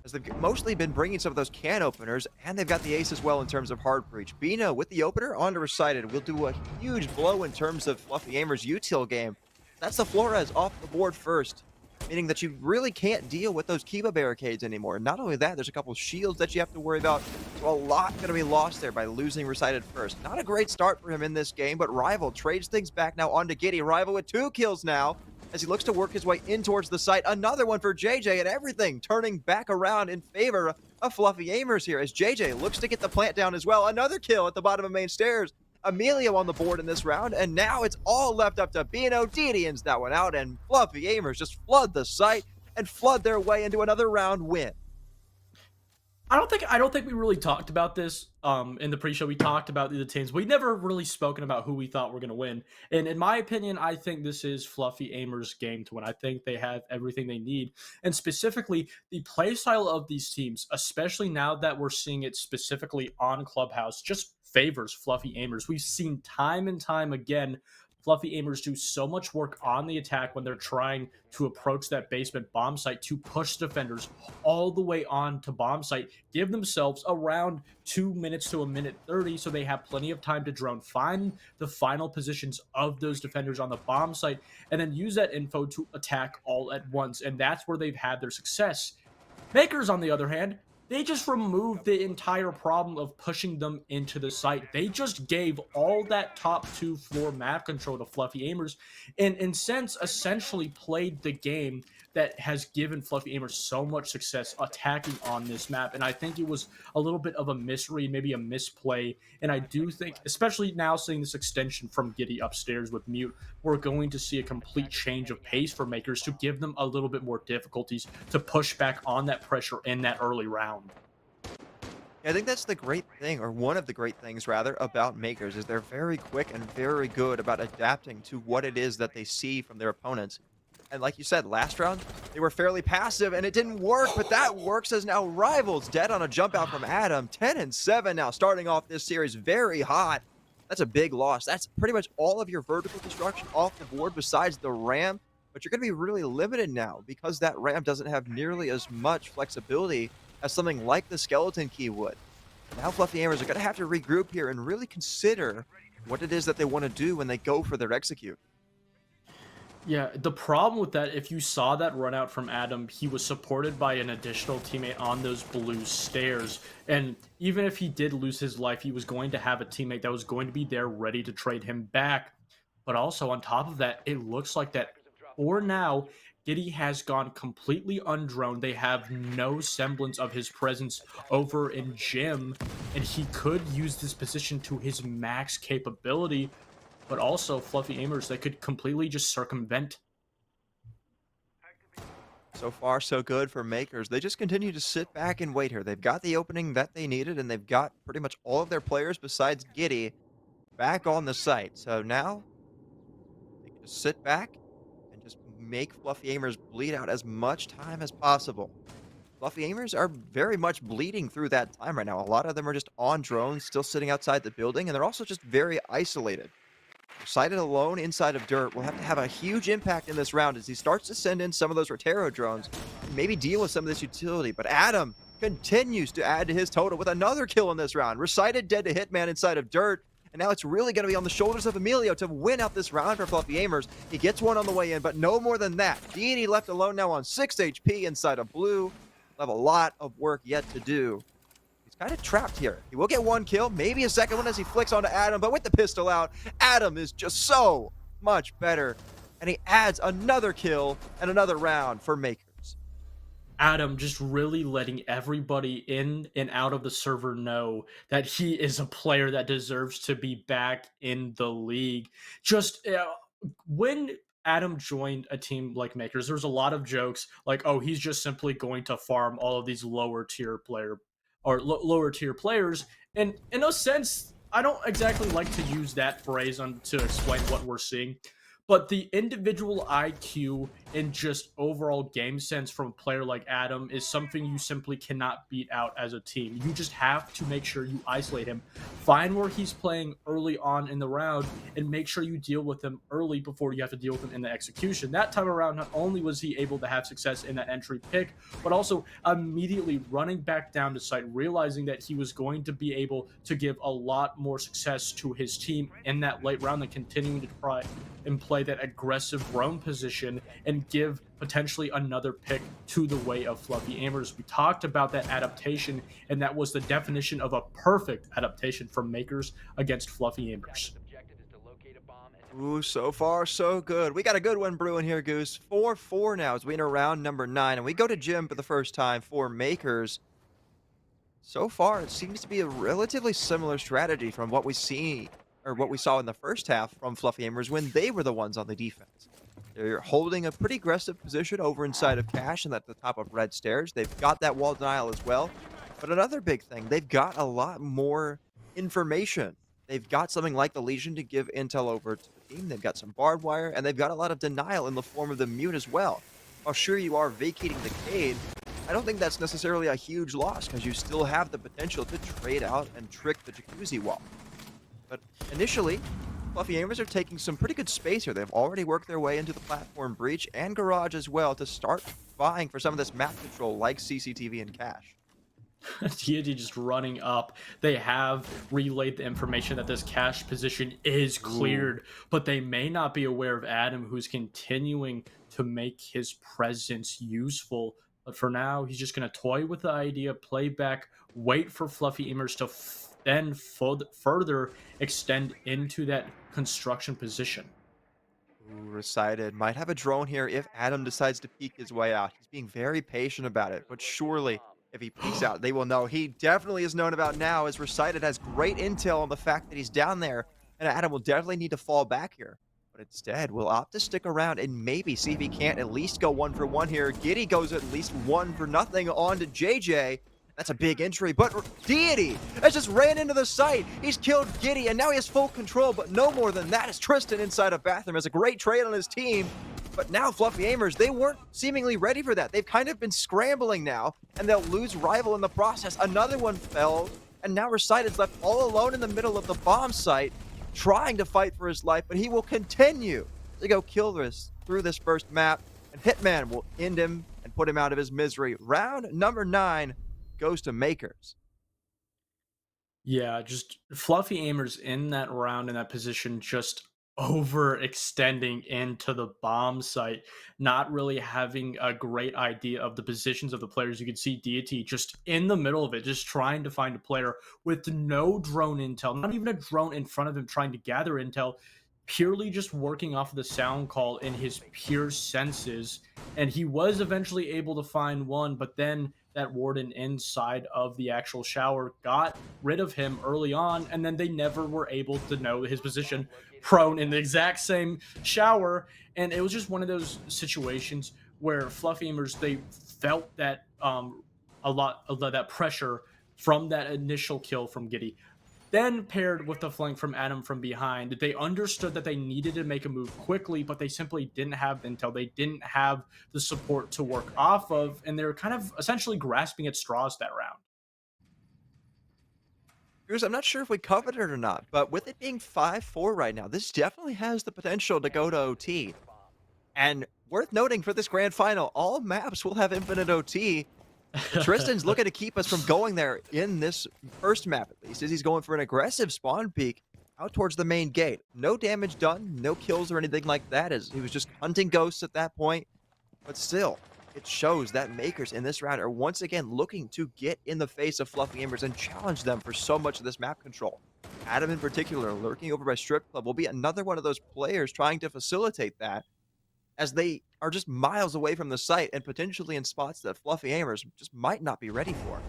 as they've mostly been bringing some of those can openers, and they've got the ace as well in terms of hard breach. Bino with the opener onto Recited will do a huge blow in terms of Fluffy Aimers' util game. That's the Flores off the board first, meaning that you really can't deal with those Kiba barricades anymore. Not only that, there's a couple shields that you have to worry about, so a lot going to be lost there by losing Recited first. Not a great start for him in this game, but Rival trades things back now onto Giddy. Rival with 2 kills now, as he looks to work his way in towards the site. Another one for JJ, and everything turning back around in favor of Fluffy Aimers here as JJ looks to get the plant down as well. Another kill at the bottom of main stairs. Emilio on the board in this round, and now it's all left up to Bino. Deity ends that one out, and Fluffy Aimers just flood the site and flood their way into another round win. I don't think we really talked about this in the pre-show. We talked about the teams. We never really spoken about who we thought were going to win. And in my opinion, I think this is Fluffy AIMERS' game to win. I think they have everything they need. And specifically, the play style of these teams, especially now that we're seeing it specifically on Clubhouse, just favors Fluffy AIMERS. We've seen time and time again Fluffy AIMERS do so much work on the attack when they're trying to approach that basement bomb site to push defenders all the way on to bomb site, give themselves around 2 minutes to a minute 30 so they have plenty of time to drone, find the final positions of those defenders on the bomb site, and then use that info to attack all at once. And that's where they've had their success. MKERS, on the other hand, they just removed the entire problem of pushing them into the site. They just gave all that top 2 floor map control to Fluffy AIMERS, and in sense, essentially played the game that has given Fluffy AIMERS so much success attacking on this map. And I think it was a little bit of a misread, maybe a misplay. And I do think, especially now seeing this extension from Giddy upstairs with Mute, we're going to see a complete change of pace for MKERS to give them a little bit more difficulties to push back on that pressure in that early round. I think that's the great thing, or one of the great things rather, about MKERS is they're very quick and very good about adapting to what it is that they see from their opponents. And like you said, last round, they were fairly passive and it didn't work, but that works as now Rivals dead on a jump out from Adam. 10-7 now, starting off this series very hot. That's a big loss. That's pretty much all of your vertical destruction off the board besides the ram, but you're going to be really limited now because that ram doesn't have nearly as much flexibility as something like the skeleton key would. Now Fluffy AIMERS are going to have to regroup here and really consider what it is that they want to do when they go for their execute. Yeah, the problem with that, if you saw that run out from Adam, he was supported by an additional teammate on those blue stairs. And even if he did lose his life, he was going to have a teammate that was going to be there ready to trade him back. But also on top of that, it looks like that for now, Giddy has gone completely undroned. They have no semblance of his presence over in Gym, and he could use this position to his max capability. But also, Fluffy AIMERS, they could completely just circumvent. So far, so good for MKERS. They just continue to sit back and wait here. They've got the opening that they needed, and they've got pretty much all of their players besides Giddy back on the site. So now, they can just sit back and just make Fluffy AIMERS bleed out as much time as possible. Fluffy AIMERS are very much bleeding through that time right now. A lot of them are just on drones, still sitting outside the building, and they're also just very isolated. Sighted alone inside of dirt will have a huge impact in this round as he starts to send in some of those Rotero drones and maybe deal with some of this utility. But Adam continues to add to his total with another kill in this round. Recited dead to Hitman inside of dirt. And now it's really going to be on the shoulders of Emilio to win out this round for Fluffy AIMERS. He gets one on the way in, but no more than that. Deity left alone now on 6 HP inside of blue. We'll have a lot of work yet to do. Kind of trapped here. He will get one kill, maybe a second one as he flicks onto Adam, but with the pistol out, Adam is just so much better. And he adds another kill and another round for MKERS. Adam just really letting everybody in and out of the server know that he is a player that deserves to be back in the league. Just when Adam joined a team like MKERS, there was a lot of jokes like, oh, he's just simply going to farm all of these lower tier players. And in a sense, I don't exactly like to use that phrase to explain what we're seeing, but the individual IQ and just overall game sense from a player like Adam is something you simply cannot beat out as a team. You just have to make sure you isolate him, find where he's playing early on in the round, and make sure you deal with him early before you have to deal with him in the execution. That time around, not only was he able to have success in that entry pick, but also immediately running back down to site, realizing that he was going to be able to give a lot more success to his team in that late round and continuing to try and play that aggressive roam position and give potentially another pick to the way of Fluffy AIMERS. We talked about that adaptation, and that was the definition of a perfect adaptation from MKERS against Fluffy AIMERS. Ooh, so far, so good. We got a good one brewing here, Goose. 4-4 now as we enter round number 9, and we go to Gym for the first time for MKERS. So far, it seems to be a relatively similar strategy from what we saw in the first half from Fluffy AIMERS when they were the ones on the defense. They're holding a pretty aggressive position over inside of Cash and at the top of red stairs. They've got that wall denial as well. But another big thing, they've got a lot more information. They've got something like the Legion to give intel over to the team. They've got some barbed wire, and they've got a lot of denial in the form of the mute as well. While sure you are vacating the Cade, I don't think that's necessarily a huge loss because you still have the potential to trade out and trick the Jacuzzi wall. But initially, Fluffy Aimers are taking some pretty good space here. They've already worked their way into the platform breach and garage as well to start vying for some of this map control like CCTV and cache. Deity just running up. They have relayed the information that this cache position is cleared, but they may not be aware of Adam, who's continuing to make his presence useful. But for now, he's just going to toy with the idea, play back, wait for Fluffy Aimers to then further extend into that construction position. Ooh, Recited might have a drone here if Adam decides to peek his way out. He's being very patient about it, but surely if he peeks out, they will know. He definitely is known about now as Recited has great intel on the fact that he's down there, and Adam will definitely need to fall back here. But instead, will opt to stick around and maybe see if he can't at least go 1-for-1 here. Giddy goes at least 1-for-0 on to JJ. That's a big entry, but Deity has just ran into the site. He's killed Giddy, and now he has full control, but no more than that as Tristan inside a bathroom has a great trade on his team. But now Fluffy Aimers, they weren't seemingly ready for that. They've kind of been scrambling now, and they'll lose Rival in the process. Another one fell, and now Recited's left all alone in the middle of the bomb site, trying to fight for his life, but he will continue to go kill this through this first map, and Hitman will end him and put him out of his misery. Round number 9 goes to MKERS. Yeah, just Fluffy Aimers in that round, in that position, just overextending into the bomb site, not really having a great idea of the positions of the players. You can see Deity just in the middle of it, just trying to find a player with no drone intel, not even a drone in front of him trying to gather intel, purely just working off of the sound call in his pure senses. And he was eventually able to find one, but then that warden inside of the actual shower got rid of him early on, and then they never were able to know his position, prone in the exact same shower. And it was just one of those situations where Fluffy Aimers, they felt that a lot of that pressure from that initial kill from Giddy. Then paired with the flank from Adam from behind, they understood that they needed to make a move quickly, but they simply didn't have intel. They didn't have the support to work off of, and they were kind of essentially grasping at straws that round. Cruz, I'm not sure if we covered it or not, but with it being 5-4 right now, this definitely has the potential to go to OT. And worth noting for this grand final, all maps will have infinite OT. Tristan's looking to keep us from going there in this first map, at least, as he's going for an aggressive spawn peek out towards the main gate. No damage done, no kills or anything like that, as he was just hunting ghosts at that point. But still, it shows that MKERS in this round are once again looking to get in the face of Fluffy Aimers and challenge them for so much of this map control. Adam in particular, lurking over by Strip Club, will be another one of those players trying to facilitate that, as they are just miles away from the site and potentially in spots that Fluffy Aimers just might not be ready for.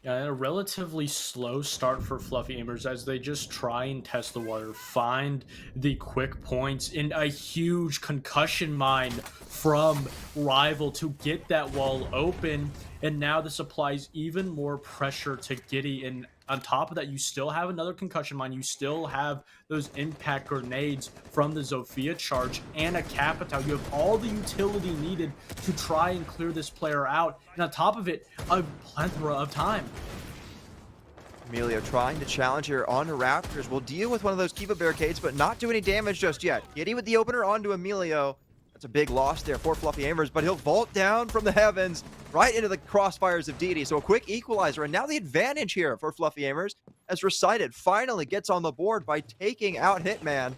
Yeah, a relatively slow start for Fluffy Aimers as they just try and test the water, find the quick points in a huge concussion mine from Rival to get that wall open. And now this applies even more pressure to Giddy. And on top of that, you still have another concussion mine. You still have those impact grenades from the Zofia charge and a Capital. You have all the utility needed to try and clear this player out. And on top of it, a plethora of time. Emilio trying to challenge here on Raptors. Will deal with one of those Kiva barricades, but not do any damage just yet. Giddy with the opener onto Emilio. That's a big loss there for Fluffy Aimers, but he'll vault down from the heavens right into the crossfires of Deity. So a quick equalizer, and now the advantage here for Fluffy Aimers as Recited finally gets on the board by taking out Hitman.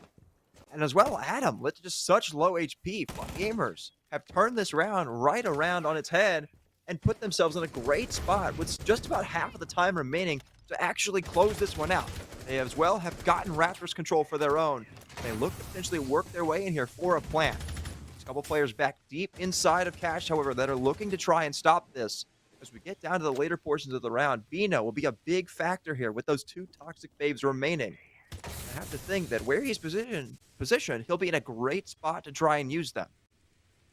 And as well, Adam, with just such low HP, Fluffy Aimers have turned this round right around on its head and put themselves in a great spot with just about half of the time remaining to actually close this one out. They as well have gotten Raptors control for their own. They look to potentially work their way in here for a plant. Couple players back deep inside of Cash, however, that are looking to try and stop this. As we get down to the later portions of the round, Bino will be a big factor here with those 2 toxic babes remaining. I have to think that where he's positioned, he'll be in a great spot to try and use them.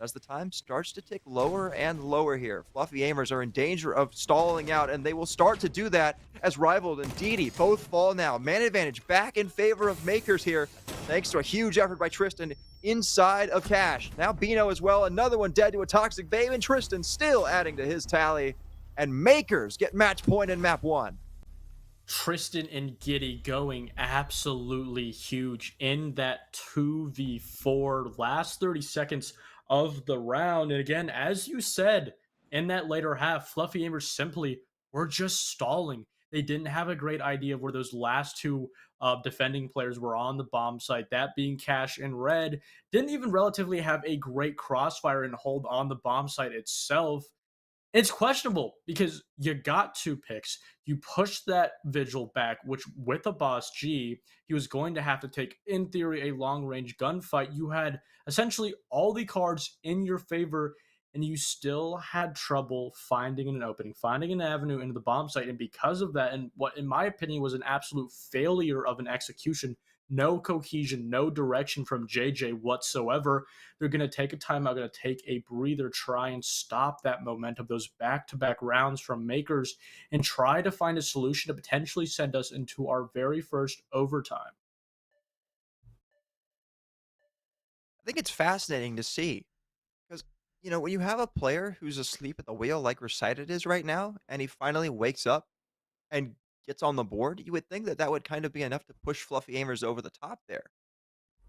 as the time starts to tick lower and lower here. Fluffy Aimers are in danger of stalling out, and they will start to do that as Rival and DD both fall now. Man advantage back in favor of MKERS here, thanks to a huge effort by Tristan inside of Cash. Now Bino as well, another one dead to a Toxic Babe, and Tristan still adding to his tally. And MKERS get match point in map 1. Tristan and Giddy going absolutely huge in that 2v4 last 30 seconds of the round. And again, as you said, in that later half, Fluffy Aimers simply were just stalling. They didn't have a great idea of where those last two defending players were on the bomb site, that being Cash and Red. Didn't even relatively have a great crossfire and hold on the bomb site itself. It's questionable because you got 2 picks. You pushed that Vigil back, which with a Boss G, he was going to have to take, in theory, a long-range gunfight. You had essentially all the cards in your favor, and you still had trouble finding an opening, finding an avenue into the bomb site. And because of that, and what in my opinion was an absolute failure of an execution, no cohesion, no direction from JJ whatsoever, they're going to take a timeout, going to take a breather, try and stop that momentum, those back-to-back rounds from MKERS, and try to find a solution to potentially send us into our very first overtime. I think it's fascinating to see because, when you have a player who's asleep at the wheel like Recited is right now, and he finally wakes up and gets on the board, you would think that that would kind of be enough to push Fluffy Aimers over the top there.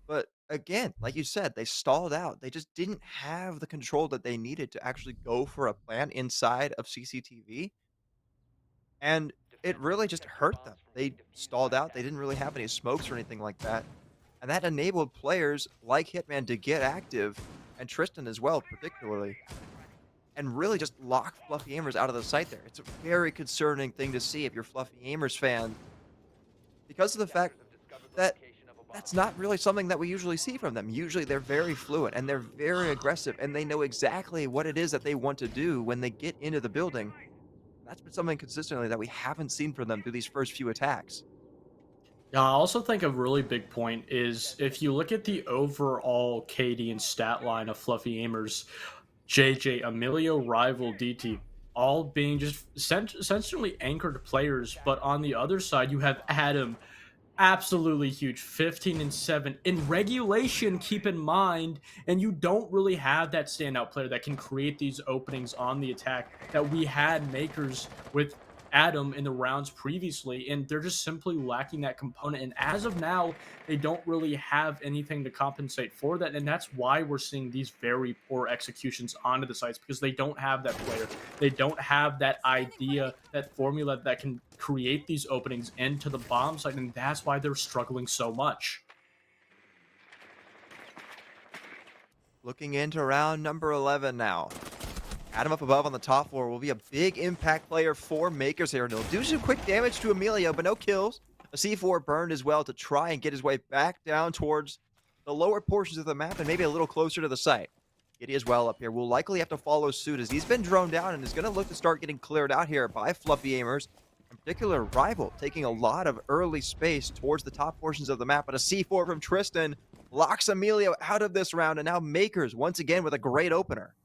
But again, like you said, they stalled out. They just didn't have the control that they needed to actually go for a plan inside of CCTV. And it really just hurt them. They stalled out. They didn't really have any smokes or anything like that. And that enabled players like Hitman to get active, and Tristan as well, particularly, and really just lock Fluffy Aimers out of the sight there. It's a very concerning thing to see if you're Fluffy Aimers fan, because of the fact that that's not really something that we usually see from them. Usually they're very fluid and they're very aggressive, and they know exactly what it is that they want to do when they get into the building. That's been something consistently that we haven't seen from them through these first few attacks. Yeah, I also think a really big point is if you look at the overall KD and stat line of Fluffy Aimers, JJ, Emilio, Rival, DT, all being just essentially anchored players. But on the other side, you have Adam, absolutely huge, 15-7 in regulation, keep in mind, and you don't really have that standout player that can create these openings on the attack that we had MKERS with Adam in the rounds previously, and they're just simply lacking that component. And as of now, they don't really have anything to compensate for that, and that's why we're seeing these very poor executions onto the sites, because they don't have that player. They don't have that idea, that formula that can create these openings into the bomb site, and that's why they're struggling so much. Looking into round number 11 now. Adam up above on the top floor will be a big impact player for MKERS here. And he'll do some quick damage to Emilio, but no kills. A C4 burned as well to try and get his way back down towards the lower portions of the map and maybe a little closer to the site. Giddy as well up here will likely have to follow suit as he's been droned down and is going to look to start getting cleared out here by Fluffy Aimers. In particular, Rival taking a lot of early space towards the top portions of the map, but a C4 from Tristan locks Emilio out of this round, and now MKERS once again with a great opener.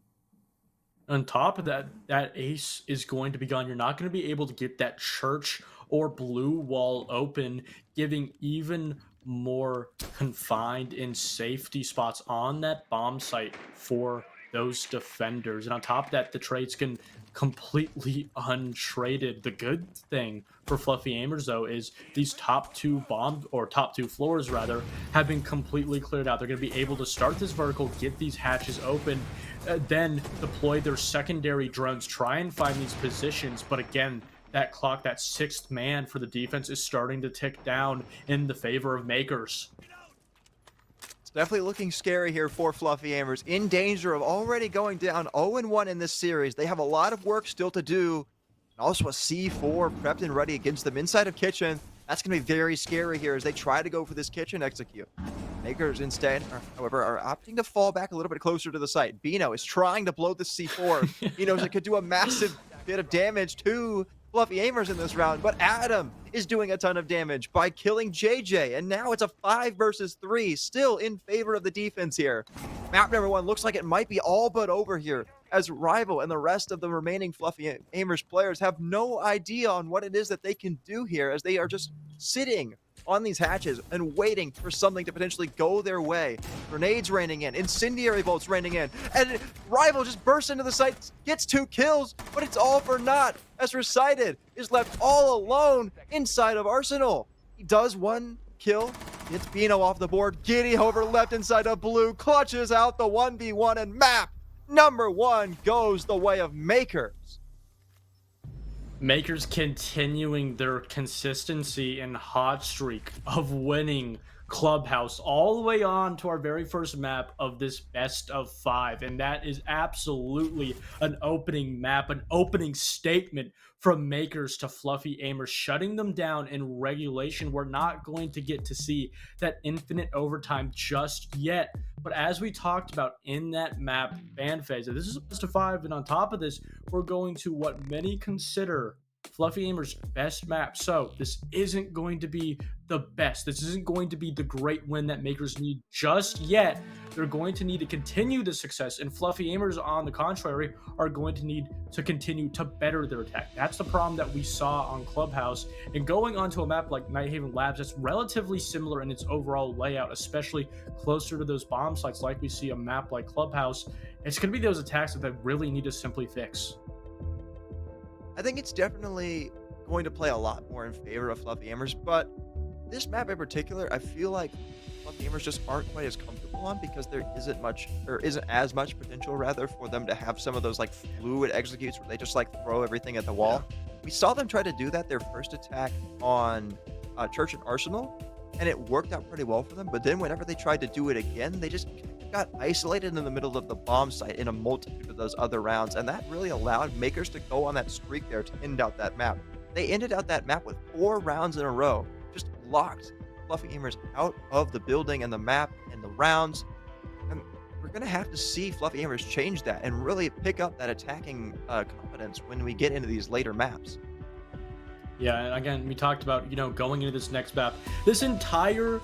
On top of that, that ace is going to be gone. You're not going to be able to get that church or blue wall open, giving even more confined in safety spots on that bomb site for those defenders. And on top of that, the trades can completely untraded. The good thing for Fluffy Aimers, though, is these top two floors rather have been completely cleared out. They're going to be able to start this vertical, get these hatches open, then deploy their secondary drones, try and find these positions. But again, that clock, that sixth man for the defense is starting to tick down in the favor of MKERS. It's definitely looking scary here for Fluffy Aimers. In danger of already going down 0-1 in this series. They have a lot of work still to do. And also a C4 prepped and ready against them inside of Kitchen. That's going to be very scary here as they try to go for this Kitchen execute. MKERS instead, however, are opting to fall back a little bit closer to the site. Bino is trying to blow this C4. He knows it could do a massive bit of damage to Fluffy Aimers in this round, but Adam is doing a ton of damage by killing JJ, and now it's a 5 versus 3, still in favor of the defense here. Map number 1 looks like it might be all but over here, as Rival and the rest of the remaining Fluffy AIMERS players have no idea on what it is that they can do here, as they are just sitting on these hatches and waiting for something to potentially go their way. Grenades raining in, incendiary bolts raining in, and Rival just bursts into the site, gets 2 kills, but it's all for naught, as Recited is left all alone inside of Arsenal. He does 1 kill, gets Bino off the board. Giddy Hover left inside of blue, clutches out the 1v1, and map number 1 goes the way of MKERS. MKERS continuing their consistency and hot streak of winning Clubhouse all the way on to our very first map of this best of 5, and that is absolutely an opening map, an opening statement from MKERS to Fluffy AIMERS, shutting them down in regulation. We're not going to get to see that infinite overtime just yet, but as we talked about in that map ban phase, this is a best of 5, and on top of this, we're going to what many consider Fluffy AIMERS' best map. So this isn't going to be the best. This isn't going to be the great win that MKERS need just yet. They're going to need to continue the success, and Fluffy AIMERS, on the contrary, are going to need to continue to better their attack. That's the problem that we saw on Clubhouse. And going onto a map like Nighthaven Labs, that's relatively similar in its overall layout, especially closer to those bomb sites like we see a map like Clubhouse. It's going to be those attacks that they really need to simply fix. I think it's definitely going to play a lot more in favor of Fluffy AIMERS, but this map in particular, I feel like Fluffy AIMERS just aren't quite as comfortable on, because there isn't as much potential rather for them to have some of those like fluid executes where they just like throw everything at the wall. Yeah. We saw them try to do that their first attack on Church and Arsenal, and it worked out pretty well for them, but then whenever they tried to do it again, they just got isolated in the middle of the bomb site in a multitude of those other rounds, and that really allowed MKERS to go on that streak there to end out that map. They ended out that map with 4 rounds in a row, just locked Fluffy AIMERS out of the building and the map and the rounds, and we're going to have to see Fluffy AIMERS change that and really pick up that attacking confidence when we get into these later maps. Yeah, and again, we talked about, going into this next map, this entire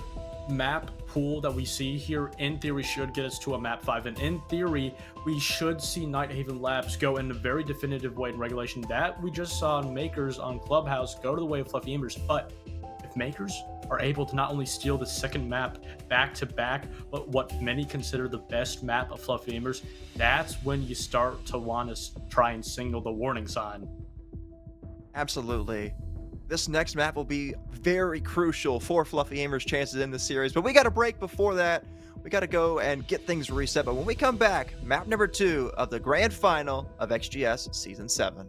map pool that we see here in theory should get us to a map 5, and in theory we should see Nighthaven Labs go in a very definitive way in regulation that we just saw MKERS on Clubhouse go to the way of Fluffy AIMERS. But if MKERS are able to not only steal the second map back to back, but what many consider the best map of Fluffy AIMERS, that's when you start to want to try and signal the warning sign. Absolutely. This next map will be very crucial for Fluffy AIMERS' chances in the series, but we got a break before that. We got to go and get things reset, but when we come back, map number 2 of the grand final of XGS Season 7.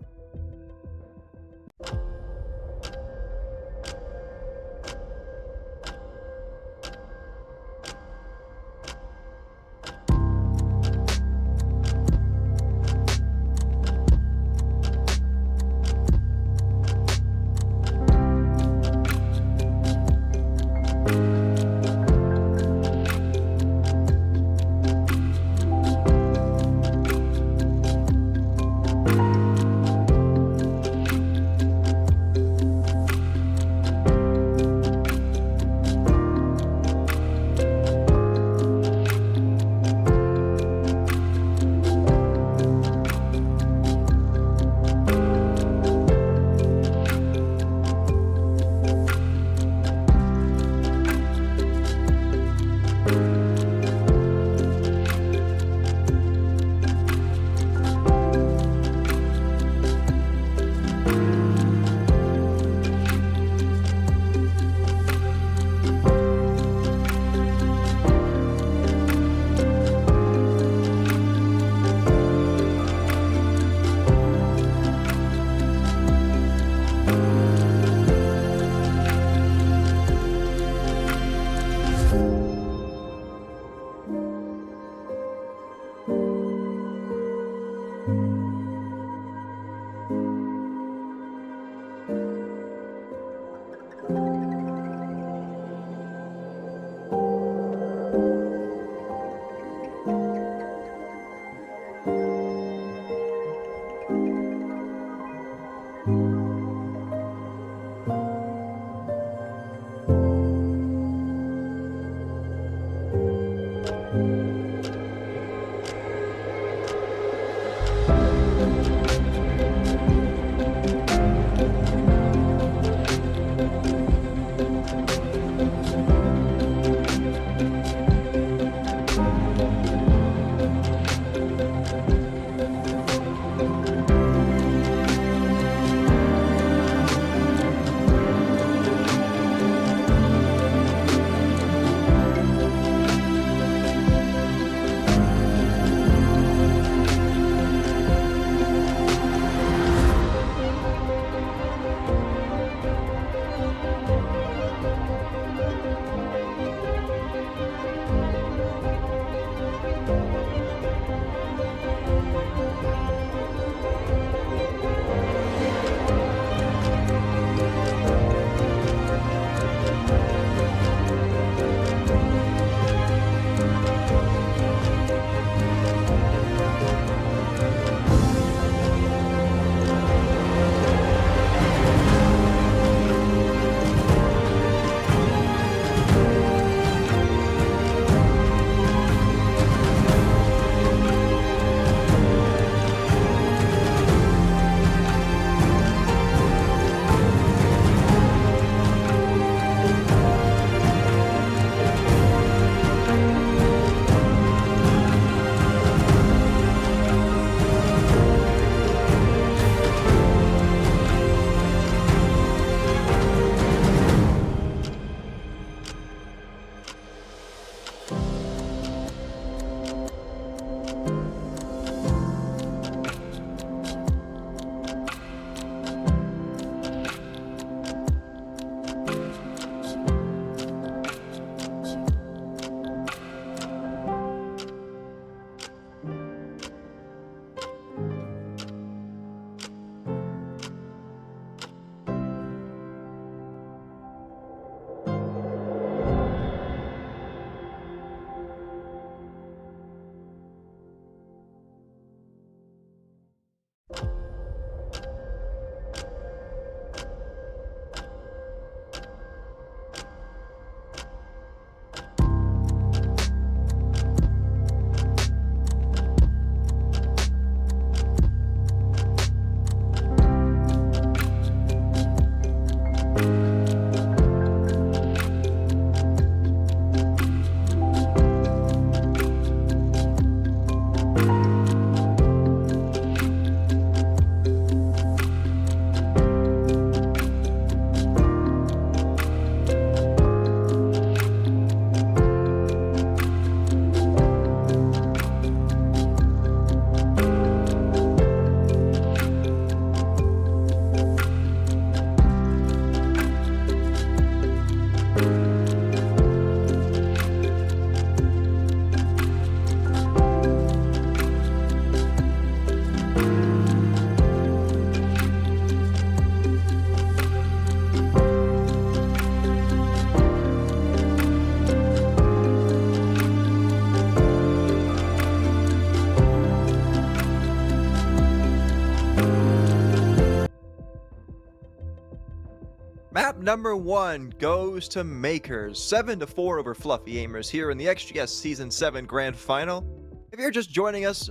number 1 goes to MKERS, 7-4 over Fluffy AIMERS here in the XGS Season 7 Grand Final. If you're just joining us,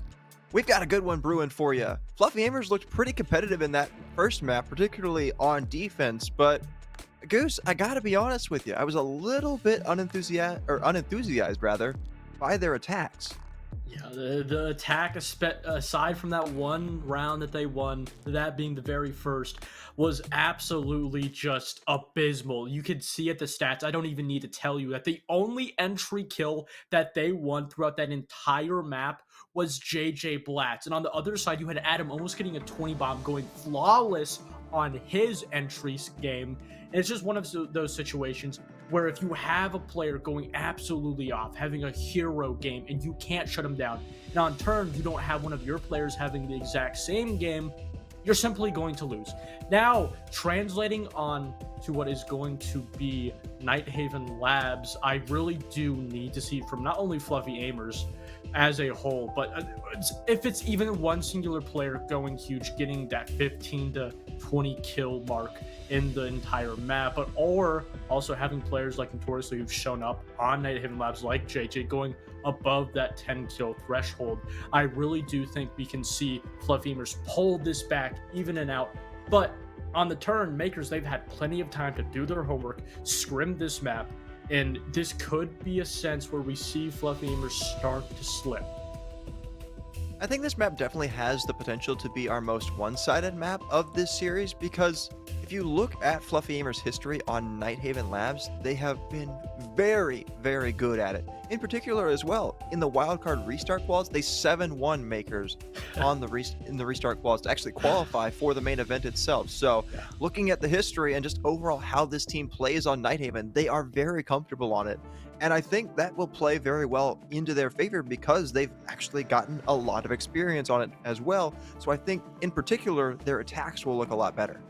we've got a good one brewing for you. Fluffy AIMERS looked pretty competitive in that first map, particularly on defense, but Goose, I gotta be honest with you, I was a little bit unenthusiased rather, by their attacks. Yeah, the attack, aside from that one round that they won, that being the very first, was absolutely just abysmal. You could see at the stats, I don't even need to tell you, that the only entry kill that they won throughout that entire map was JJ Blatz. And on the other side, you had Adam almost getting a 20 bomb going flawless on his entry game. And it's just one of those situations where if you have a player going absolutely off, having a hero game, and you can't shut him down, and on turn, you don't have one of your players having the exact same game, you're simply going to lose. Now, translating on to what is going to be Nighthaven Labs, I really do need to see from not only Fluffy AIMERS as a whole, but if it's even one singular player going huge, getting that 15 to 20 kill mark in the entire map, but or also having players like Notoriously who've shown up on Nighthaven Labs like JJ going above that 10 kill threshold. I really do think we can see Fluffy AIMERS pull this back even and out. But on the turn, MKERS, they've had plenty of time to do their homework, scrim this map, and this could be a sense where we see Fluffy AIMERS start to slip. I think this map definitely has the potential to be our most one-sided map of this series, because if you look at Fluffy AIMERS' history on Nighthaven Labs, they have been very, very good at it. In particular as well, in the wildcard restart quals, they 7-1 MKERS on in the restart quals to actually qualify for the main event itself. So looking at the history and just overall how this team plays on Nighthaven, they are very comfortable on it. And I think that will play very well into their favor because they've actually gotten a lot of experience on it as well. So I think in particular, their attacks will look a lot better.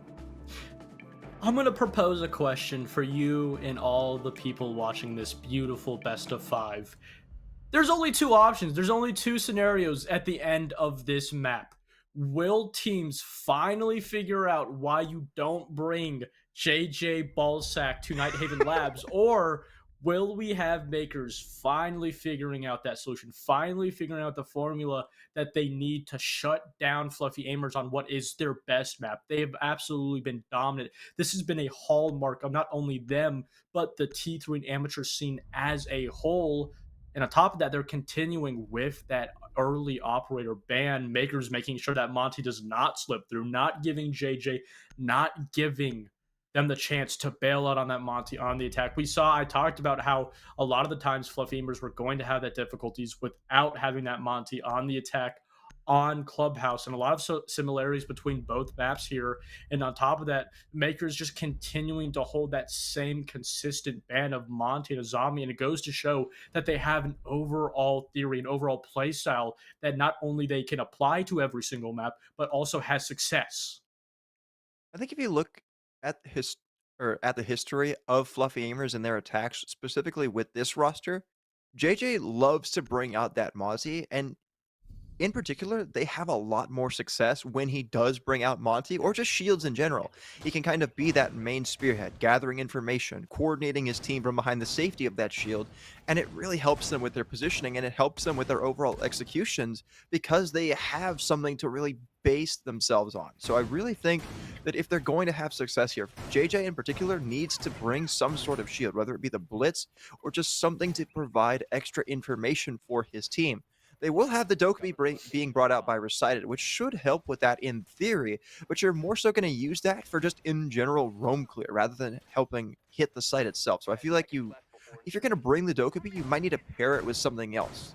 I'm going to propose a question for you and all the people watching this beautiful best of 5. There's only 2 options. There's only 2 scenarios at the end of this map. Will teams finally figure out why you don't bring JJ Ballsack to Nighthaven Labs, or will we have MKERS finally figuring out that solution, finally figuring out the formula that they need to shut down Fluffy AIMERS on what is their best map? They have absolutely been dominant. This has been a hallmark of not only them, but the T3 and amateur scene as a whole. And on top of that, they're continuing with that early operator ban. MKERS making sure that Monty does not slip through, not giving JJ, not giving them the chance to bail out on that Monty on the attack. I talked about how a lot of the times Fluffy AIMERS were going to have that difficulties without having that Monty on the attack on Clubhouse, and a lot of similarities between both maps here. And on top of that, MKERS just continuing to hold that same consistent ban of Monty and a zombie, and it goes to show that they have an overall theory, an overall play style that not only they can apply to every single map, but also has success. I think if you look at the history of Fluffy AIMERS and their attacks, specifically with this roster, JJ loves to bring out that Mozzie, and in particular, they have a lot more success when he does bring out Monty, or just shields in general. He can kind of be that main spearhead, gathering information, coordinating his team from behind the safety of that shield, and it really helps them with their positioning, and it helps them with their overall executions because they have something to really base themselves on. So I really think that if they're going to have success here, JJ in particular needs to bring some sort of shield, whether it be the Blitz or just something to provide extra information for his team. They will have the Dokkaebi being brought out by Recited, which should help with that in theory, but you're more so going to use that for just in general roam clear rather than helping hit the site itself. So I feel like if you're going to bring the Dokkaebi, you might need to pair it with something else.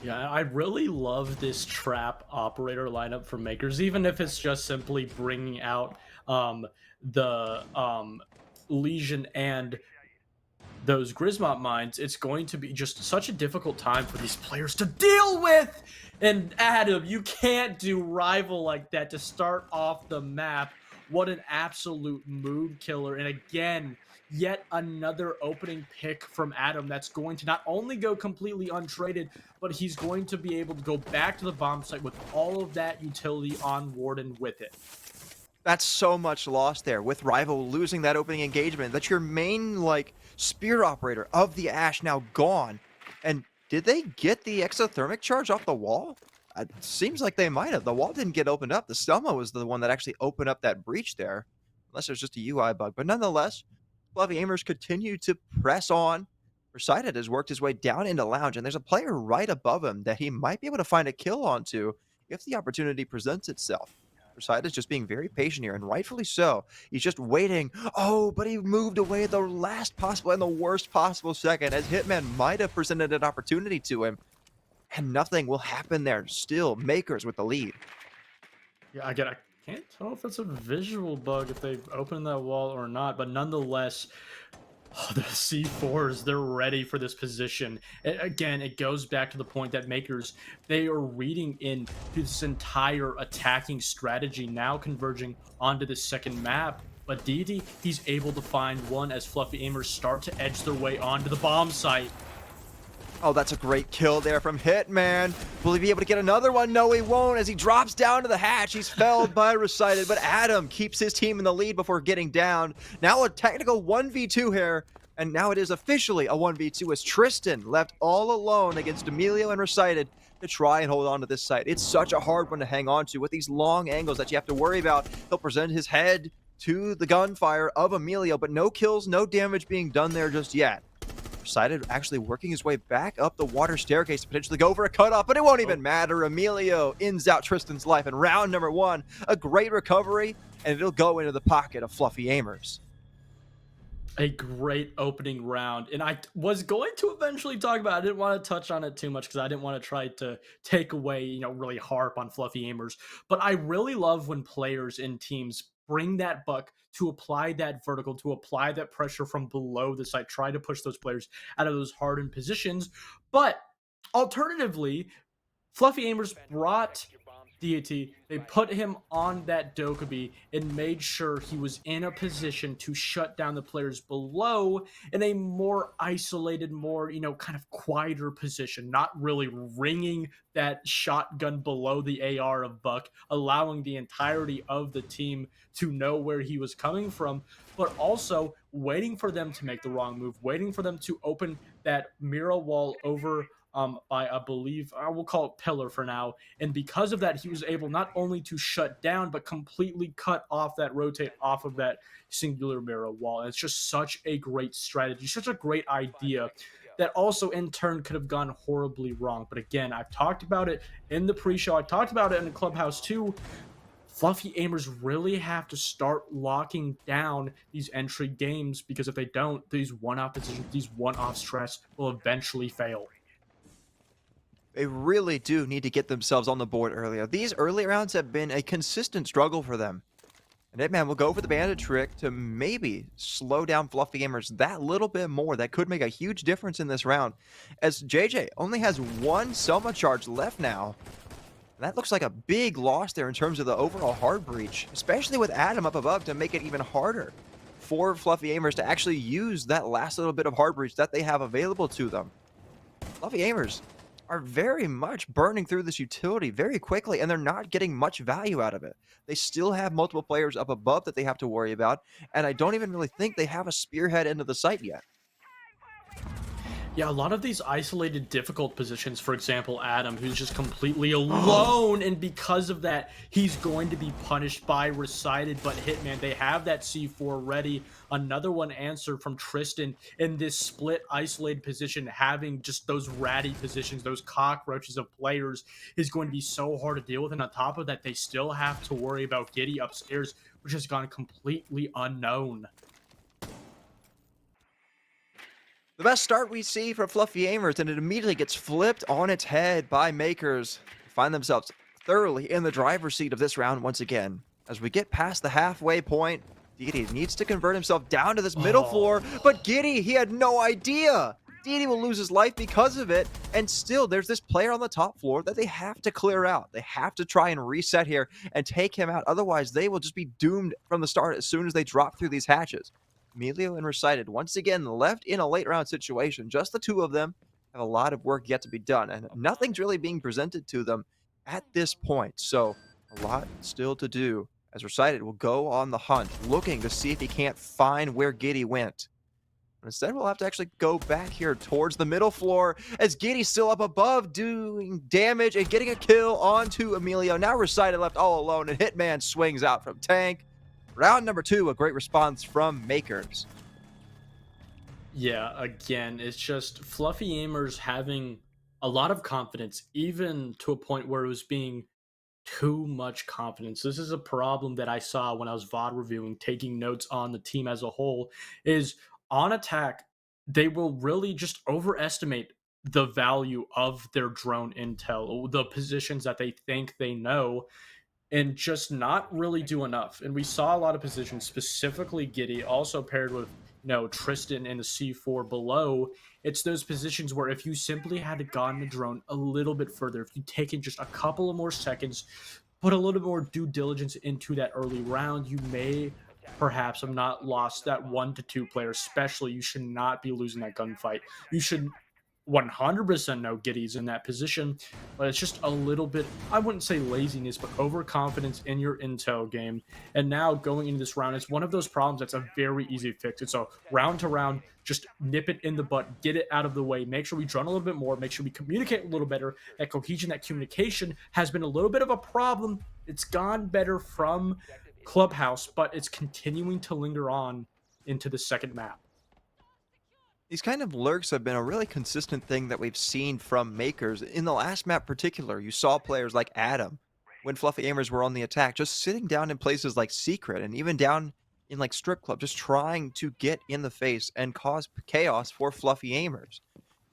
Yeah, I really love this trap operator lineup for MKERS, even if it's just simply bringing out the Legion and those Grismont mines. It's going to be just such a difficult time for these players to deal with. And Adam, you can't do rival like that to start off the map. What an absolute mood killer. And again, yet another opening pick from Adam that's going to not only go completely untraded, but he's going to be able to go back to the bomb site with all of that utility on Warden with it. That's so much loss there with Rival losing that opening engagement. That's your main, like, spear operator of the Ash now gone. And did they get the exothermic charge off the wall? It seems like they might have. The wall didn't get opened up. The Selma was the one that actually opened up that breach there. Unless there's just a UI bug. But nonetheless, Fluffy Aimers continue to press on. Recited has worked his way down into Lounge, and there's a player right above him that he might be able to find a kill onto if the opportunity presents itself. Recited is just being very patient here, and rightfully so. He's just waiting. Oh, but he moved away at the last possible and the worst possible second, as Hitman might have presented an opportunity to him, and nothing will happen there. Still, MKERS with the lead. Yeah, I can't tell if that's a visual bug if they've opened that wall or not, but nonetheless, the C4s, they're ready for this position. Again, it goes back to the point that MKERS, they are reading into this entire attacking strategy, now converging onto the second map. But Deity, he's able to find one as Fluffy Aimers start to edge their way onto the bomb site. Oh, that's a great kill there from Hitman. Will he be able to get another one? No, he won't. As he drops down to the hatch, he's felled by Recited, but Adam keeps his team in the lead before getting down. Now a technical 1v2 here, and now it is officially a 1v2 as Tristan left all alone against Emilio and Recited to try and hold on to this site. It's such a hard one to hang on to with these long angles that you have to worry about. He'll present his head to the gunfire of Emilio, but no kills, no damage being done there just yet. Recited actually working his way back up the water staircase to potentially go for a cutoff, but it won't even matter. Emilio ends out Tristan's life in round number 1. A great recovery, and it'll go into the pocket of Fluffy Aimers. A great opening round, and I was going to eventually talk about it. I didn't want to touch on it too much because I didn't want to try to take away, really harp on Fluffy Aimers. But I really love when players and teams bring that buck to apply that vertical, to apply that pressure from below the site, try to push those players out of those hardened positions. But alternatively, Fluffy Aimers brought Deity, they put him on that Dokkaebi and made sure he was in a position to shut down the players below in a more isolated, more, kind of quieter position, not really ringing that shotgun below the AR of Buck, allowing the entirety of the team to know where he was coming from, but also waiting for them to make the wrong move, waiting for them to open that mirror wall over by, I believe, I will call it pillar for now. And because of that, he was able not only to shut down, but completely cut off that rotate off of that singular mirror wall. And it's just such a great strategy, such a great idea that also in turn could have gone horribly wrong. But again, I've talked about it in the pre-show. I talked about it in the Clubhouse too. Fluffy Aimers really have to start locking down these entry games, because if they don't, these one-off positions, these one-off strats will eventually fail. They really do need to get themselves on the board earlier. These early rounds have been a consistent struggle for them. And Hitman will go for the bandit trick to maybe slow down Fluffy Aimers that little bit more. That could make a huge difference in this round, as JJ only has one Selma charge left now. And that looks like a big loss there in terms of the overall hard breach, especially with Adam up above to make it even harder for Fluffy Aimers to actually use that last little bit of hard breach that they have available to them. Fluffy Aimers are very much burning through this utility very quickly, and they're not getting much value out of it. They still have multiple players up above that they have to worry about, and I don't even really think they have a spearhead into the site yet. Yeah, a lot of these isolated, difficult positions, for example, Adam, who's just completely alone, and because of that, he's going to be punished by Recited, but Hitman, they have that C4 ready. Another one answered from Tristan in this split, isolated position, having just those ratty positions, those cockroaches of players, is going to be so hard to deal with, and on top of that, they still have to worry about Giddy upstairs, which has gone completely unknown. The best start we see for Fluffy Aimers, and it immediately gets flipped on its head by MKERS. They find themselves thoroughly in the driver's seat of this round once again. As we get past the halfway point, Deity needs to convert himself down to this middle floor, but Giddy, he had no idea. Deity will lose his life because of it, and still there's this player on the top floor that they have to clear out. They have to try and reset here and take him out, otherwise they will just be doomed from the start as soon as they drop through these hatches. Emilio and Recited once again left in a late round situation. Just the two of them have a lot of work yet to be done, and nothing's really being presented to them at this point. So a lot still to do as Recited will go on the hunt, looking to see if he can't find where Giddy went. Instead, we'll have to actually go back here towards the middle floor as Giddy's still up above doing damage and getting a kill onto Emilio. Now Recited left all alone, and Hitman swings out from tank. Round number 2, a great response from MKERS. Yeah, again, it's just Fluffy AIMERS having a lot of confidence, even to a point where it was being too much confidence. This is a problem that I saw when I was VOD reviewing, taking notes on the team as a whole, is on attack, they will really just overestimate the value of their drone intel, the positions that they think they know, and just not really do enough. And we saw a lot of positions, specifically Giddy, also paired with Tristan in the C4 below. It's those positions where if you simply had gotten the drone a little bit further, if you'd taken just a couple of more seconds, put a little bit more due diligence into that early round, you may perhaps have not lost that 1 to 2 player. Especially, you should not be losing that gunfight. You should 100% know Giddy's in that position, but it's just a little bit, I wouldn't say laziness, but overconfidence in your intel game. And now going into this round, it's one of those problems that's a very easy fix. It's a round to round, just nip it in the butt, get it out of the way, make sure we drone a little bit more, make sure we communicate a little better. That cohesion, that communication has been a little bit of a problem. It's gone better from Clubhouse, but it's continuing to linger on into the second map. These kind of lurks have been a really consistent thing that we've seen from MKERS. In the last map particular, you saw players like Adam, when Fluffy AIMERS were on the attack, just sitting down in places like Secret and even down in like Strip Club, just trying to get in the face and cause chaos for Fluffy AIMERS.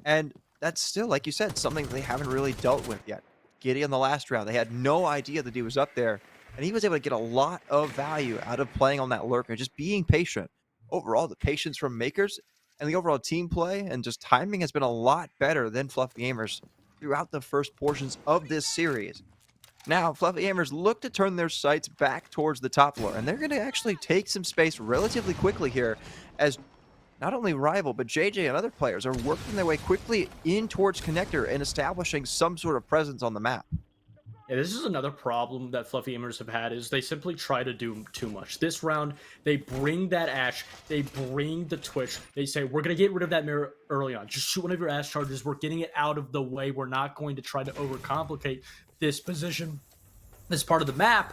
And that's still, like you said, something they haven't really dealt with yet. Giddy in the last round, they had no idea that he was up there, and he was able to get a lot of value out of playing on that lurk and just being patient. Overall, the patience from MKERS and the overall team play and just timing has been a lot better than Fluffy AIMERS throughout the first portions of this series. Now, Fluffy AIMERS look to turn their sights back towards the top floor, and they're going to actually take some space relatively quickly here as not only Rival, but JJ and other players are working their way quickly in towards Connector and establishing some sort of presence on the map. Yeah, this is another problem that Fluffy AIMERS have had, is they simply try to do too much. This round, they bring that Ash, they bring the Twitch, they say, we're going to get rid of that mirror early on. Just shoot one of your Ash charges, we're getting it out of the way, we're not going to try to overcomplicate this position, this part of the map.